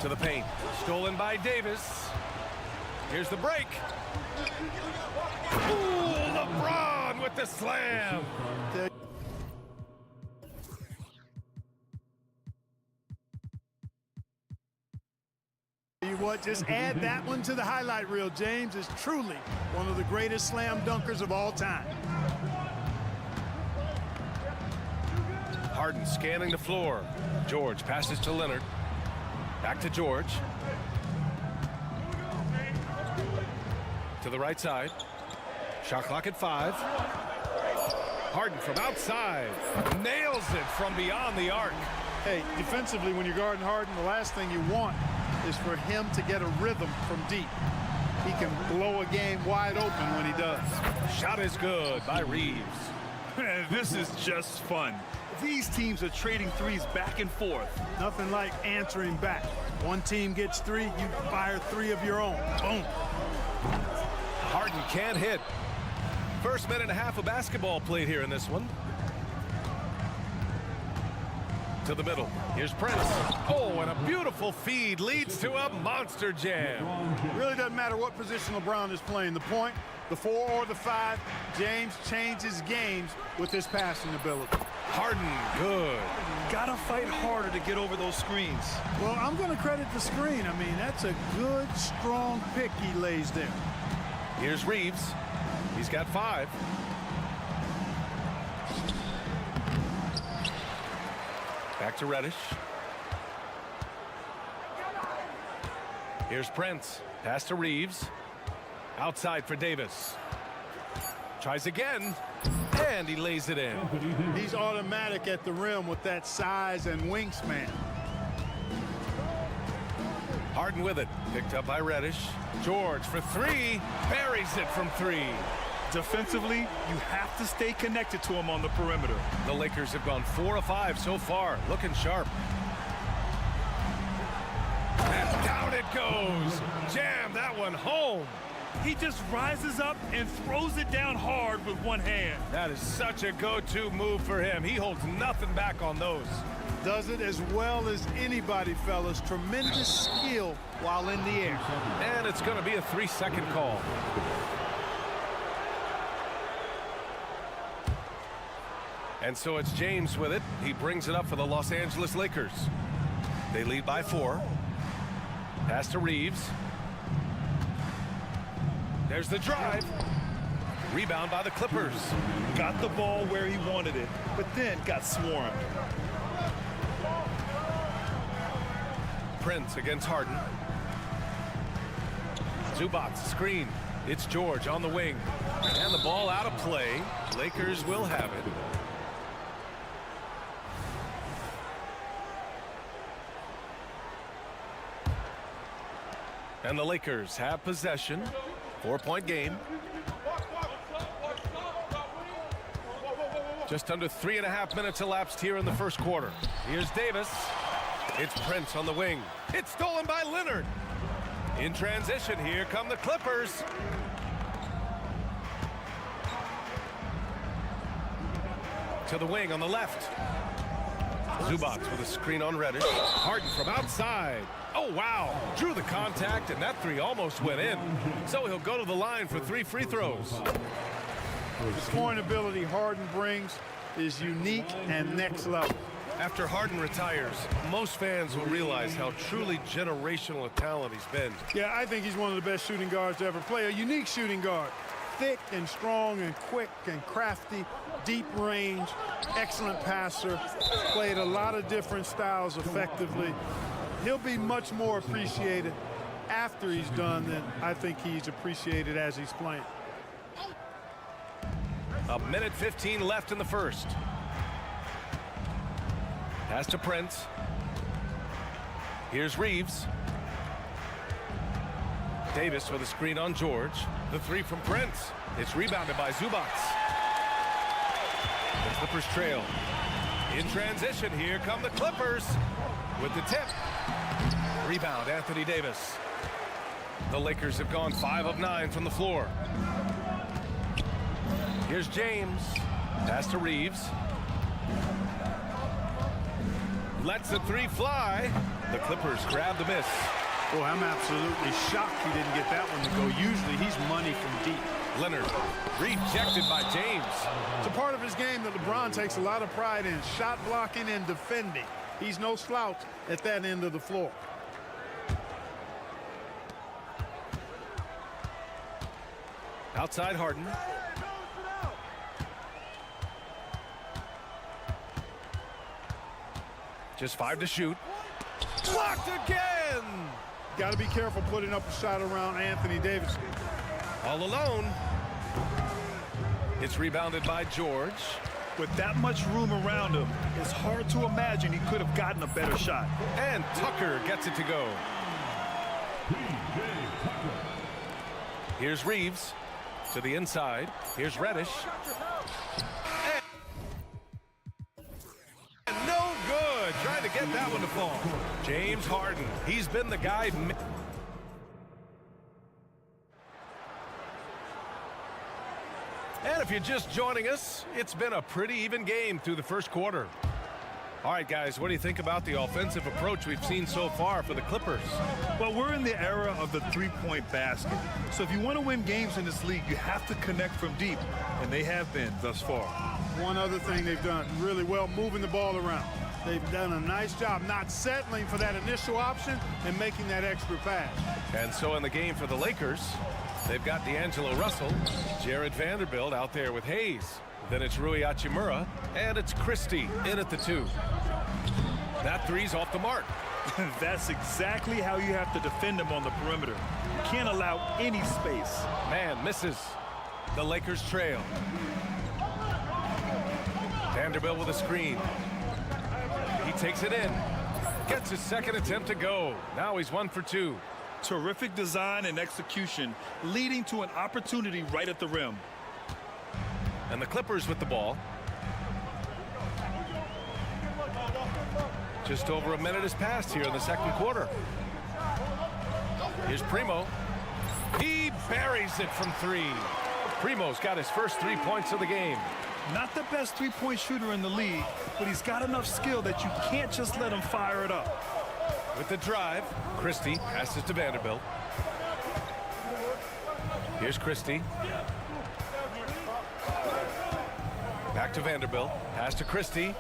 To the paint. Stolen by Davis. Here's the break. Ooh, LeBron with the slam. You what, just add that one to the highlight reel. James is truly one of the greatest slam dunkers of all time. Harden scanning the floor. George passes to Leonard. Back to George. To the right side. Shot clock at 5. Harden from outside. Nails it from beyond the arc. Hey, defensively, when you're guarding Harden, the last thing you want is for him to get a rhythm from deep. He can blow a game wide open when he does. Shot is good by Reeves. This is just fun. These teams are trading threes back and forth. Nothing like answering back. One team gets 3, you fire 3 of your own. Boom. Harden can't hit. First minute and a half of basketball played here in this one. To the middle. Here's Prince. Oh, and a beautiful feed leads to a monster jam. It really doesn't matter what position LeBron is playing. The point, the 4 or the 5, James changes games with his passing ability. Harden, good. Gotta fight harder to get over those screens. Well, I'm going to credit the screen. I mean, that's a good, strong pick he lays there. Here's Reeves. He's got 5. Back to Reddish. Here's Prince. Pass to Reeves. Outside for Davis. Tries again. And he lays it in. He's automatic at the rim with that size and wingspan. Harden with it. Picked up by Reddish. George for 3. Buries it from 3. Defensively, you have to stay connected to him on the perimeter. The Lakers have gone 4 of 5 so far. Looking sharp. And down it goes. Jam that one home. He just rises up and throws it down hard with one hand. That is such a go-to move for him. He holds nothing back on those. Does it as well as anybody, fellas. Tremendous skill while in the air. And it's going to be a 3-second call. And so it's James with it. He brings it up for the Los Angeles Lakers. They lead by 4. Pass to Reeves. There's the drive. Rebound by the Clippers. Got the ball where he wanted it, but then got swarmed. Prince against Harden. Zubac screen. It's George on the wing. And the ball out of play. Lakers will have it. And the Lakers have possession. 4-point game. Just under 3.5 minutes elapsed here in the first quarter. Here's Davis. It's Prince on the wing. It's stolen by Leonard. In transition, here come the Clippers. To the wing on the left. Zubac with a screen on Reddish. Harden from outside. Oh, wow. Drew the contact, and that 3 almost went in. So he'll go to the line for 3 free throws. The scoring ability Harden brings is unique and next level. After Harden retires, most fans will realize how truly generational a talent he's been. Yeah, I think he's one of the best shooting guards to ever play. A unique shooting guard. thick and strong and quick and crafty, deep range, excellent passer, played a lot of different styles effectively. He'll be much more appreciated after he's done than I think he's appreciated as he's playing. A minute 15 left in the first. Pass to Prince. Here's Reeves. Davis with a screen on George. The three from Prince. It's rebounded by Zubats. The Clippers trail. In transition, here come the Clippers with the tip. Rebound, Anthony Davis. The Lakers have gone 5 of 9 from the floor. Here's James. Pass to Reeves. Lets the three fly. The Clippers grab the miss. Well, I'm absolutely shocked he didn't get that one to go. Usually he's money from deep. Leonard rejected by James. It's a part of his game that LeBron takes a lot of pride in, shot blocking and defending. He's no slouch at that end of the floor. Outside Harden. Just 5 to shoot. Blocked again! Got to be careful putting up a shot around Anthony Davis. All alone. It's rebounded by George. With that much room around him, it's hard to imagine he could have gotten a better shot. And Tucker gets it to go. Here's Reeves to the inside. Here's Reddish. And no good. Trying to get that one to fall. James Harden. He's been the guy. And if you're just joining us, it's been a pretty even game through the first quarter. All right, guys, what do you think about the offensive approach we've seen so far for the Clippers? Well, we're in the era of the three-point basket. So if you want to win games in this league, you have to connect from deep, and they have been thus far. One other thing they've done really well, moving the ball around. They've done a nice job not settling for that initial option and making that extra pass. And so in the game for the Lakers, they've got D'Angelo Russell, Jared Vanderbilt out there with Hayes. Then it's Rui Hachimura, and it's Christie in at the 2. That three's off the mark. That's exactly how you have to defend him on the perimeter. You can't allow any space. Man misses. The Lakers trail. Vanderbilt with a screen. He takes it in. Gets his second attempt to go. Now he's 1 for 2. Terrific design and execution, leading to an opportunity right at the rim. And the Clippers with the ball. Just over a minute has passed here in the second quarter. Here's Primo. He buries it from 3. Primo's got his first 3 points of the game. Not the best three-point shooter in the league, but he's got enough skill that you can't just let him fire it up. With the drive, Christie passes to Vanderbilt. Here's Christie. Back to Vanderbilt. Pass to Christie.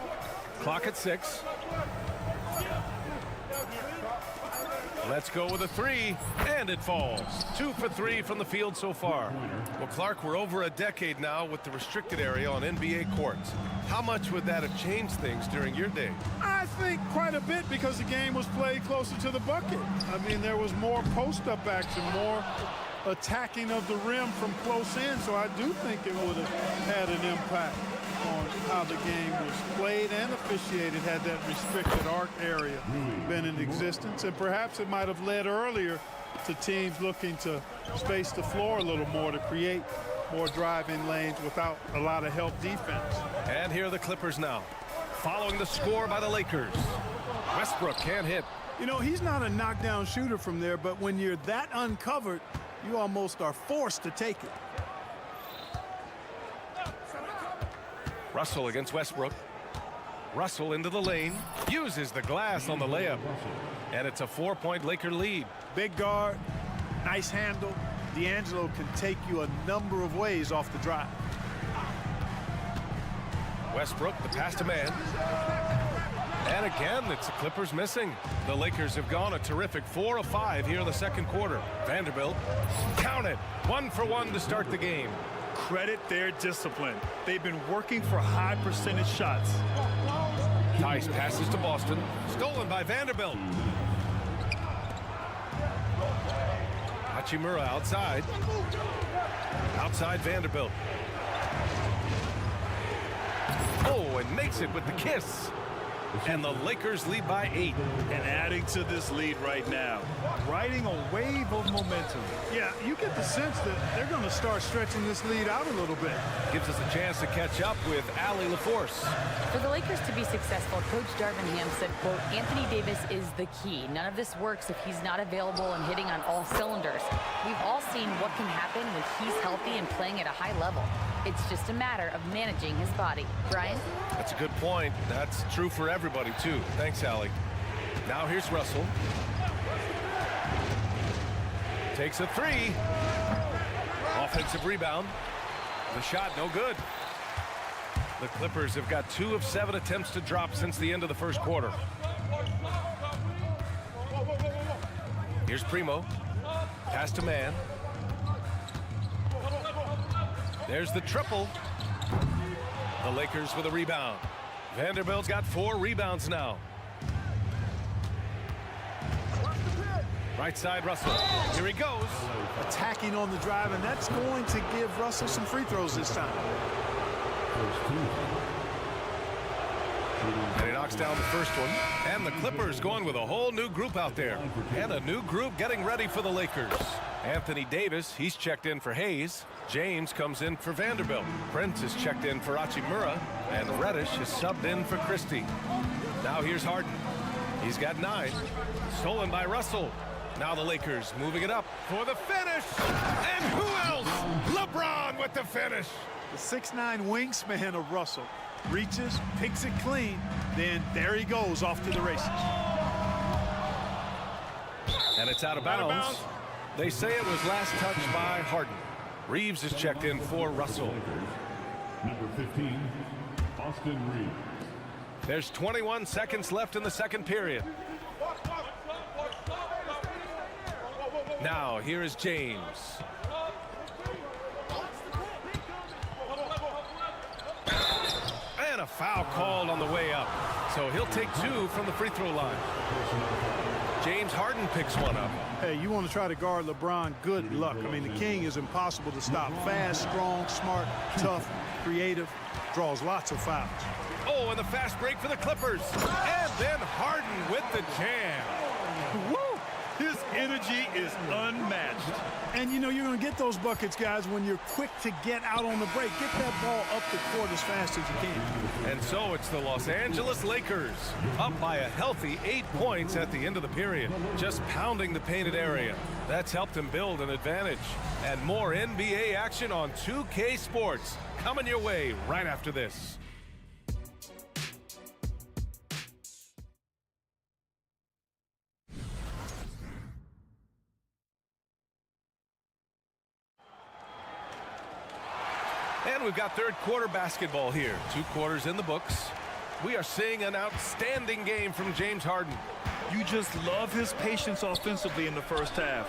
Clock at 6. Let's go with a 3, and it falls. 2 for 3 from the field so far. Well, Clark, we're over a decade now with the restricted area on NBA courts. How much would that have changed things during your day? I think quite a bit, because the game was played closer to the bucket. I mean, there was more post-up action, more attacking of the rim from close in, so I do think it would have had an impact on how the game was played and officiated had that restricted arc area been in existence. And perhaps it might have led earlier to teams looking to space the floor a little more to create more driving lanes without a lot of help defense. And here are the Clippers now, following the score by the Lakers. Westbrook can't hit. You know, he's not a knockdown shooter from there, but when you're that uncovered, you almost are forced to take it. Russell against Westbrook. Russell into the lane, uses the glass on the layup. And it's a 4-point Laker lead. Big guard, nice handle. D'Angelo can take you a number of ways off the drive. Westbrook, the pass to man. And again, it's the Clippers missing. The Lakers have gone a terrific 4 of 5 here in the second quarter. Vanderbilt, count it, 1 for 1 to start the game. Credit their discipline. They've been working for high percentage shots. Tice passes to Boston, stolen by Vanderbilt. Hachimura outside. Outside Vanderbilt. Oh, and makes it with the kiss. And the Lakers lead by 8. And adding to this lead right now, riding a wave of momentum. Yeah, you get the sense that they're going to start stretching this lead out a little bit. Gives us a chance to catch up with Allie LaForce. For the Lakers to be successful, Coach Darvin Ham said, quote, Anthony Davis is the key. None of this works if he's not available and hitting on all cylinders. We've all seen what can happen when he's healthy and playing at a high level. It's just a matter of managing his body. Brian? That's a good point. That's true for everybody, too. Thanks, Allie. Now here's Russell. Takes a 3. Offensive rebound. The shot, no good. The Clippers have got 2 of 7 attempts to drop since the end of the first quarter. Here's Primo. Pass to Man. There's the triple. The Lakers with a rebound. Vanderbilt's got 4 rebounds now. Right side, Russell. Here he goes. Attacking on the drive, and that's going to give Russell some free throws this time. And he knocks down the first one. And the Clippers going with a whole new group out there. And a new group getting ready for the Lakers. Anthony Davis, he's checked in for Hayes. James comes in for Vanderbilt. Prince is checked in for Hachimura. And Reddish is subbed in for Christie. Now here's Harden. He's got 9. Stolen by Russell. Now the Lakers moving it up for the finish. And who else? LeBron with the finish. The 6'9" wingspan of Russell. Reaches, picks it clean, then there he goes off to the races. And it's out of bounds. They say it was last touched by Harden. Reeves is checked in for Russell. Number 15, Austin Reeves. There's 21 seconds left in the second period. Now here is James. And a foul called on the way up. So he'll take 2 from the free throw line. James Harden picks one up. Hey, you want to try to guard LeBron, good luck. I mean, the king is impossible to stop. Fast, strong, smart, tough, creative, draws lots of fouls. Oh, and the fast break for the Clippers. And then Harden with the jam. Woo! His energy is unmatched. And, you know, you're going to get those buckets, guys, when you're quick to get out on the break. Get that ball up the court as fast as you can. And so it's the Los Angeles Lakers up by a healthy 8 points at the end of the period, just pounding the painted area. That's helped them build an advantage. And more NBA action on 2K Sports coming your way right after this. And we've got third quarter basketball here. 2 quarters in the books. We are seeing an outstanding game from James Harden. You just love his patience offensively in the first half.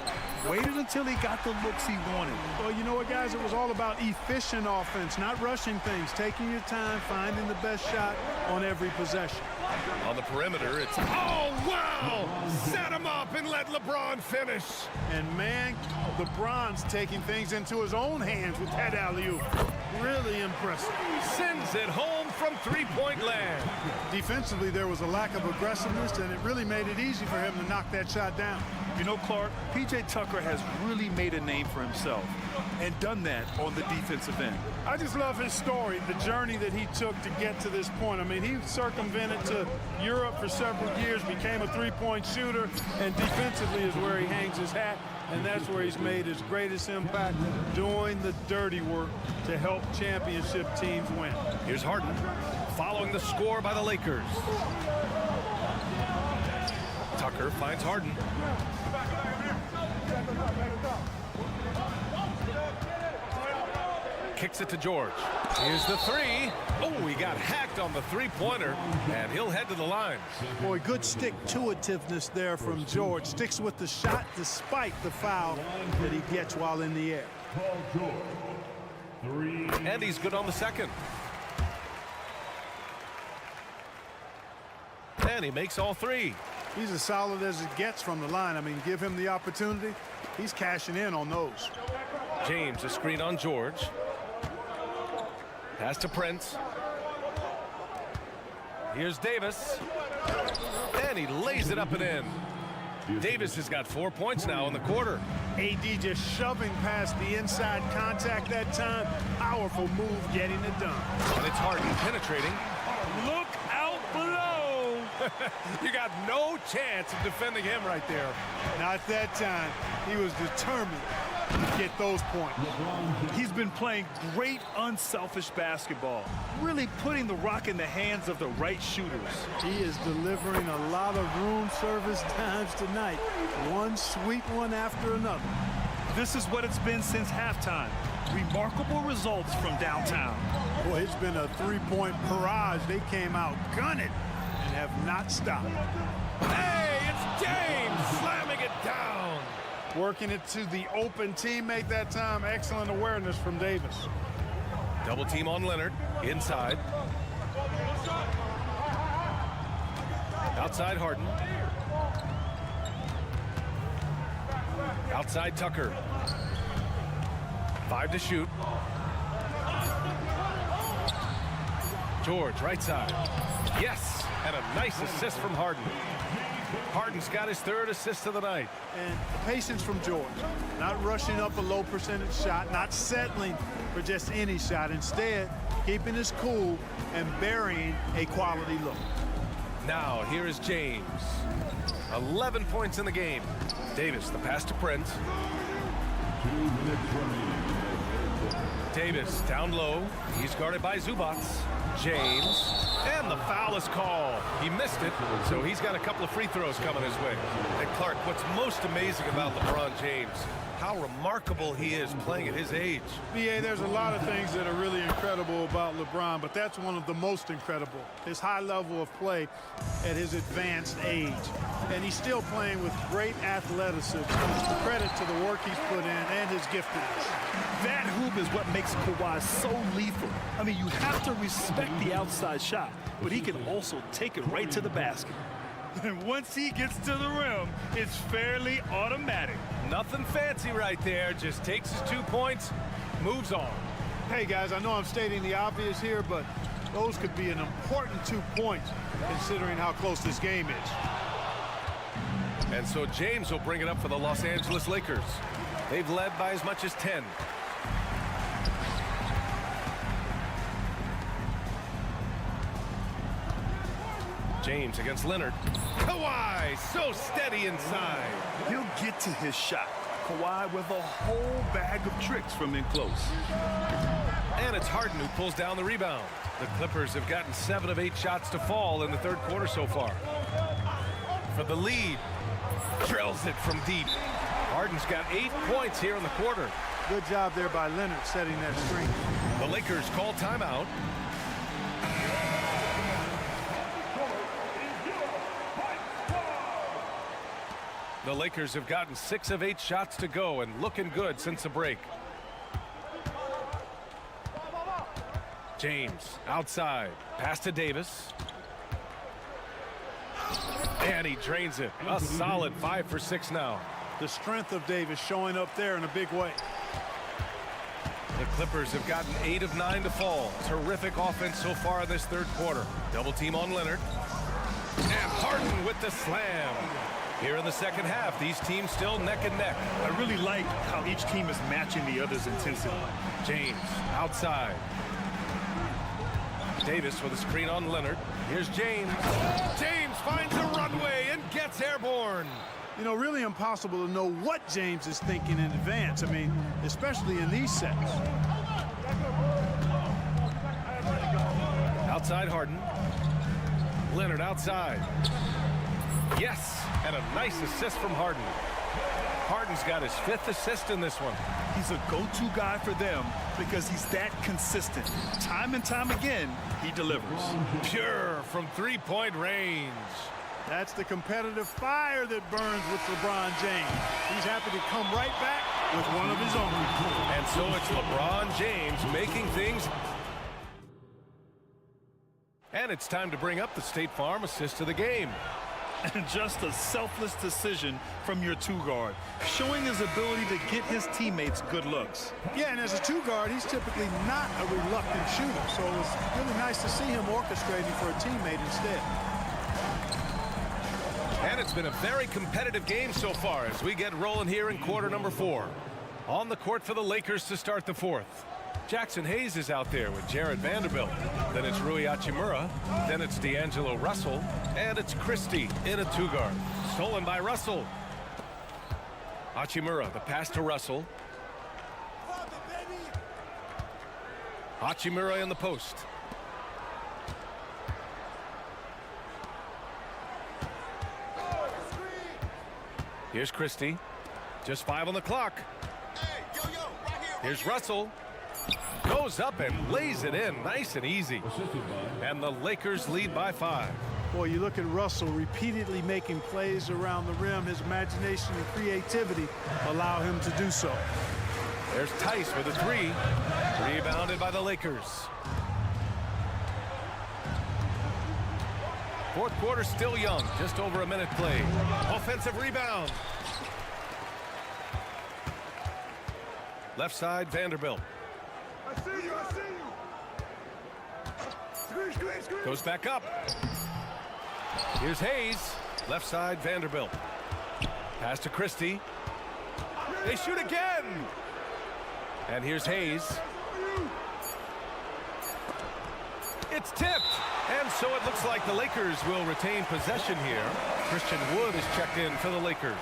Waited until he got the looks he wanted. Well, you know what, guys? It was all about efficient offense, not rushing things, taking your time, finding the best shot on every possession. On the perimeter, it's... Oh, wow! Set him up and let LeBron finish. And, man, LeBron's taking things into his own hands with that alley-oop. Really impressive. Sends it home from three-point land. Defensively, there was a lack of aggressiveness, and it really made it easy for him to knock that shot down. You know, Clark, P.J. Tucker has really made a name for himself and done that on the defensive end. I just love his story, the journey that he took to get to this point. I mean, he circumvented to Europe for several years, became a three-point shooter, and defensively is where he hangs his hat, and that's where he's made his greatest impact, doing the dirty work to help championship teams win. Here's Harden, following the score by the Lakers. Tucker finds Harden. kicks it to George. Here's the three. Oh, he got hacked on the three-pointer, and he'll head to the line. Boy, good stick-to-itiveness there from George. Sticks with the shot despite the foul that he gets while in the air. And he's good on the second. And he makes all three. He's as solid as it gets from the line. I mean, give him the opportunity. He's cashing in on those. James, a screen on George. Pass to Prince. Here's Davis. And he lays it up and in. Davis has got 4 points now in the quarter. AD just shoving past the inside contact that time. Powerful move getting it done. And it's Harden penetrating. Look out below. You got no chance of defending him right there. Not that time. He was determined to get those points. He's been playing great unselfish basketball, really putting the rock in the hands of the right shooters. He is delivering a lot of room service times tonight. One sweet one after another. This is what it's been since halftime. Remarkable results from downtown. Boy, it's been a three-point barrage. They came out gunning and have not stopped. Hey, it's James slamming it down. Working it to the open teammate that time. Excellent awareness from Davis. Double team on Leonard. Inside. Outside Harden. Outside Tucker. 5 to shoot. George, right side. Yes, and a nice assist from Harden. Harden's got his 3rd assist of the night. And patience from George. Not rushing up a low percentage shot, not settling for just any shot. Instead, keeping his cool and burying a quality look. Now, here is James. 11 points in the game. Davis, the pass to Prince. Davis down low. He's guarded by Zubac. James. And the foul is called. He missed it, so he's got a couple of free throws coming his way. And Clark, what's most amazing about LeBron James, how remarkable he is playing at his age. BA, there's a lot of things that are really incredible about LeBron, but that's one of the most incredible. His high level of play at his advanced age. And he's still playing with great athleticism. Credit to the work he's put in and his giftedness. That hoop is what makes Kawhi so lethal. I mean, you have to respect the outside shot, but he can also take it right to the basket. And once he gets to the rim, it's fairly automatic. Nothing fancy right there. Just takes his 2 points, moves on. Hey, guys, I know I'm stating the obvious here, but those could be an important 2 points considering how close this game is. And so James will bring it up for the Los Angeles Lakers. They've led by as much as 10. James against Leonard. Kawhi, so steady inside. He'll get to his shot. Kawhi with a whole bag of tricks from in close. And it's Harden who pulls down the rebound. The Clippers have gotten 7 of 8 shots to fall in the 3rd quarter so far. For the lead, drills it from deep. Harden's got 8 points here in the quarter. Good job there by Leonard setting that screen. The Lakers call timeout. The Lakers have gotten 6 of 8 shots to go and looking good since the break. James outside. Pass to Davis. And he drains it. A solid 5 for 6 now. The strength of Davis showing up there in a big way. The Clippers have gotten 8 of 9 to fall. Terrific offense so far in this 3rd quarter. Double team on Leonard. And Harden with the slam. Here in the 2nd half, these teams still neck and neck. I really like how each team is matching the other's intensity. James outside. Davis with a screen on Leonard. Here's James. James finds a runway and gets airborne. You know, really impossible to know what James is thinking in advance. I mean, especially in these sets. Outside Harden. Leonard outside. Yes, and a nice assist from Harden. Harden's got his 5th assist in this one. He's a go-to guy for them because he's that consistent. Time and time again, he delivers. Pure from three-point range. That's the competitive fire that burns with LeBron James. He's happy to come right back with one of his own. And so it's LeBron James making things. And it's time to bring up the State Farm assist of the game. And just a selfless decision from your two-guard, showing his ability to get his teammates good looks. Yeah, and as a two-guard, he's typically not a reluctant shooter, so it was really nice to see him orchestrating for a teammate instead. And it's been a very competitive game so far as we get rolling here in quarter number 4. On the court for the Lakers to start the 4th. Jackson Hayes is out there with Jared Vanderbilt. Then it's Rui Hachimura. Then it's D'Angelo Russell. And it's Christie in a 2-guard. Stolen by Russell. Hachimura, the pass to Russell. Hachimura in the post. Here's Christie. Just 5 on the clock. Here's Russell. Goes up and lays it in nice and easy. And the Lakers lead by 5. Boy, you look at Russell repeatedly making plays around the rim. His imagination and creativity allow him to do so. There's Tice with a 3. Rebounded by the Lakers. 4th quarter still young. Just over a minute played. Offensive rebound. Left side, Vanderbilt. I see you, I see you. Goes back up. Here's Hayes. Left side, Vanderbilt. Pass to Christie. They shoot again. And here's Hayes. It's tipped. And so it looks like the Lakers will retain possession here. Christian Wood is checked in for the Lakers.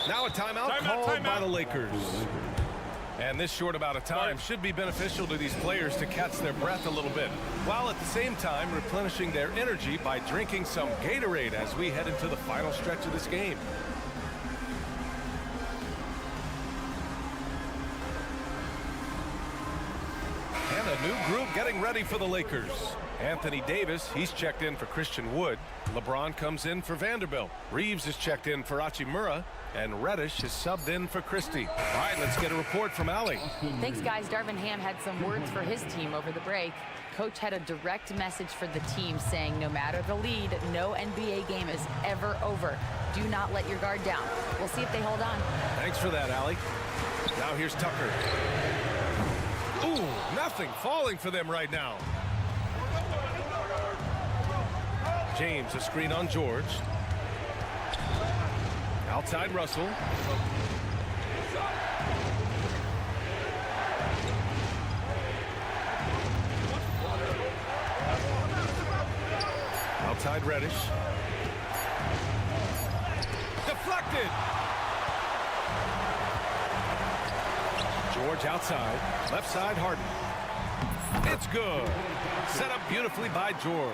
Now a timeout called by the Lakers. And this short amount of time should be beneficial to these players to catch their breath a little bit, while at the same time replenishing their energy by drinking some Gatorade as we head into the final stretch of this game. And a new group getting ready for the Lakers. Anthony Davis, he's checked in for Christian Wood. LeBron comes in for Vanderbilt. Reeves is checked in for Hachimura. And Reddish is subbed in for Christie. All right, let's get a report from Allie. Thanks, guys. Darvin Ham had some words for his team over the break. Coach had a direct message for the team saying no matter the lead, no NBA game is ever over. Do not let your guard down. We'll see if they hold on. Thanks for that, Allie. Now here's Tucker. Ooh, nothing falling for them right now. James, a screen on George. Outside Russell. Outside Reddish. Deflected. George outside. Left side Harden. It's good. Set up beautifully by George.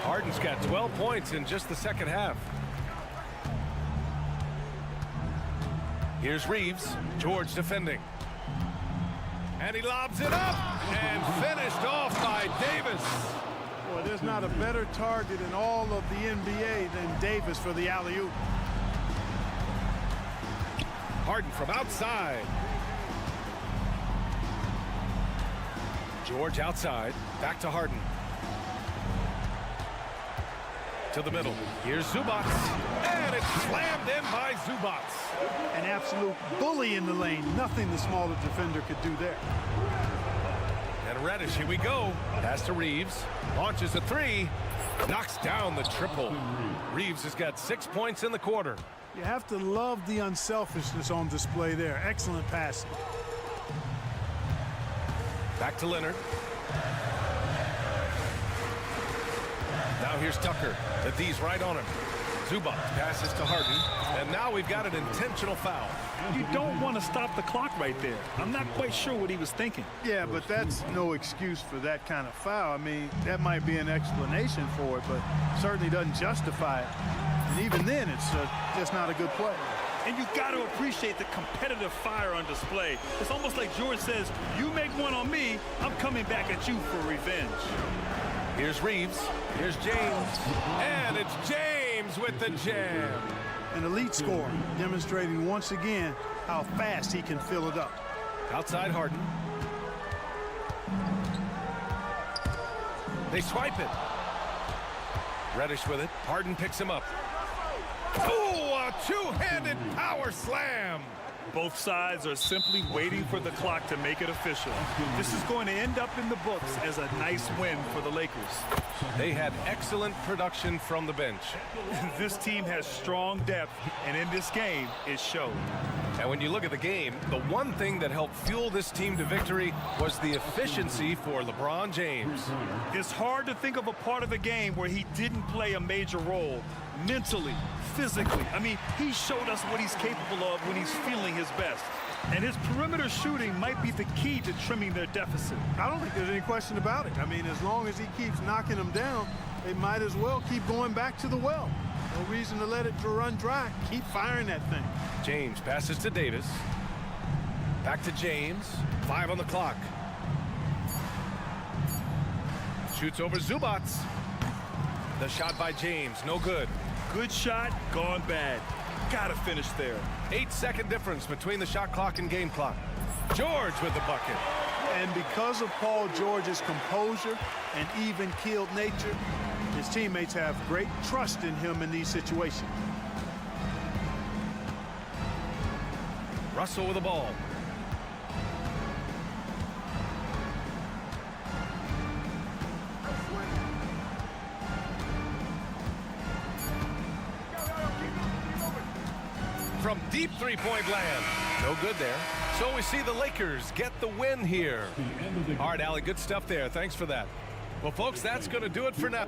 Harden's got 12 points in just the second half. Here's Reeves. George defending. And he lobs it up and finished off by Davis. Boy, there's not a better target in all of the NBA than Davis for the alley-oop. Harden from outside. George outside. Back to Harden. To the middle. Here's Zubac. And it's slammed in by Zubac. An absolute bully in the lane. Nothing the smaller defender could do there. And Reddish, here we go. Pass to Reeves. Launches a 3. Knocks down the triple. Reeves has got 6 points in the quarter. You have to love the unselfishness on display there. Excellent passing. Back to Leonard. Now here's Tucker. The D's right on him. Zubac passes to Harden. And now we've got an intentional foul. You don't want to stop the clock right there. I'm not quite sure what he was thinking. Yeah, but that's no excuse for that kind of foul. I mean, that might be an explanation for it, but certainly doesn't justify it. And even then, it's just not a good play. And you got to appreciate the competitive fire on display. It's almost like George says, you make one on me, I'm coming back at you for revenge. Here's Reeves. Here's James. And it's James with the jam. An elite scorer, demonstrating once again how fast he can fill it up. Outside Harden. They swipe it. Reddish with it. Harden picks him up. Oh, a two-handed power slam. Both sides are simply waiting for the clock to make it official. This is going to end up in the books as a nice win for the Lakers. They had excellent production from the bench. This team has strong depth, and in this game, it showed. And when you look at the game, the one thing that helped fuel this team to victory was the efficiency for LeBron James. It's hard to think of a part of the game where he didn't play a major role. Mentally, physically. I mean, he showed us what he's capable of when he's feeling his best. And his perimeter shooting might be the key to trimming their deficit. I don't think there's any question about it. I mean, as long as he keeps knocking them down, they might as well keep going back to the well. No reason to let it run dry. Keep firing that thing. James passes to Davis. Back to James. 5 on the clock. Shoots over Zubac. The shot by James, no good. Good shot, gone bad. Gotta finish there. 8-second difference between the shot clock and game clock. George with the bucket. And because of Paul George's composure and even-keeled nature, his teammates have great trust in him in these situations. Russell with the ball. From deep three-point land. No good there. So we see the Lakers get the win here. All right, Allie, good stuff there. Thanks for that. Well, folks, that's going to do it for now.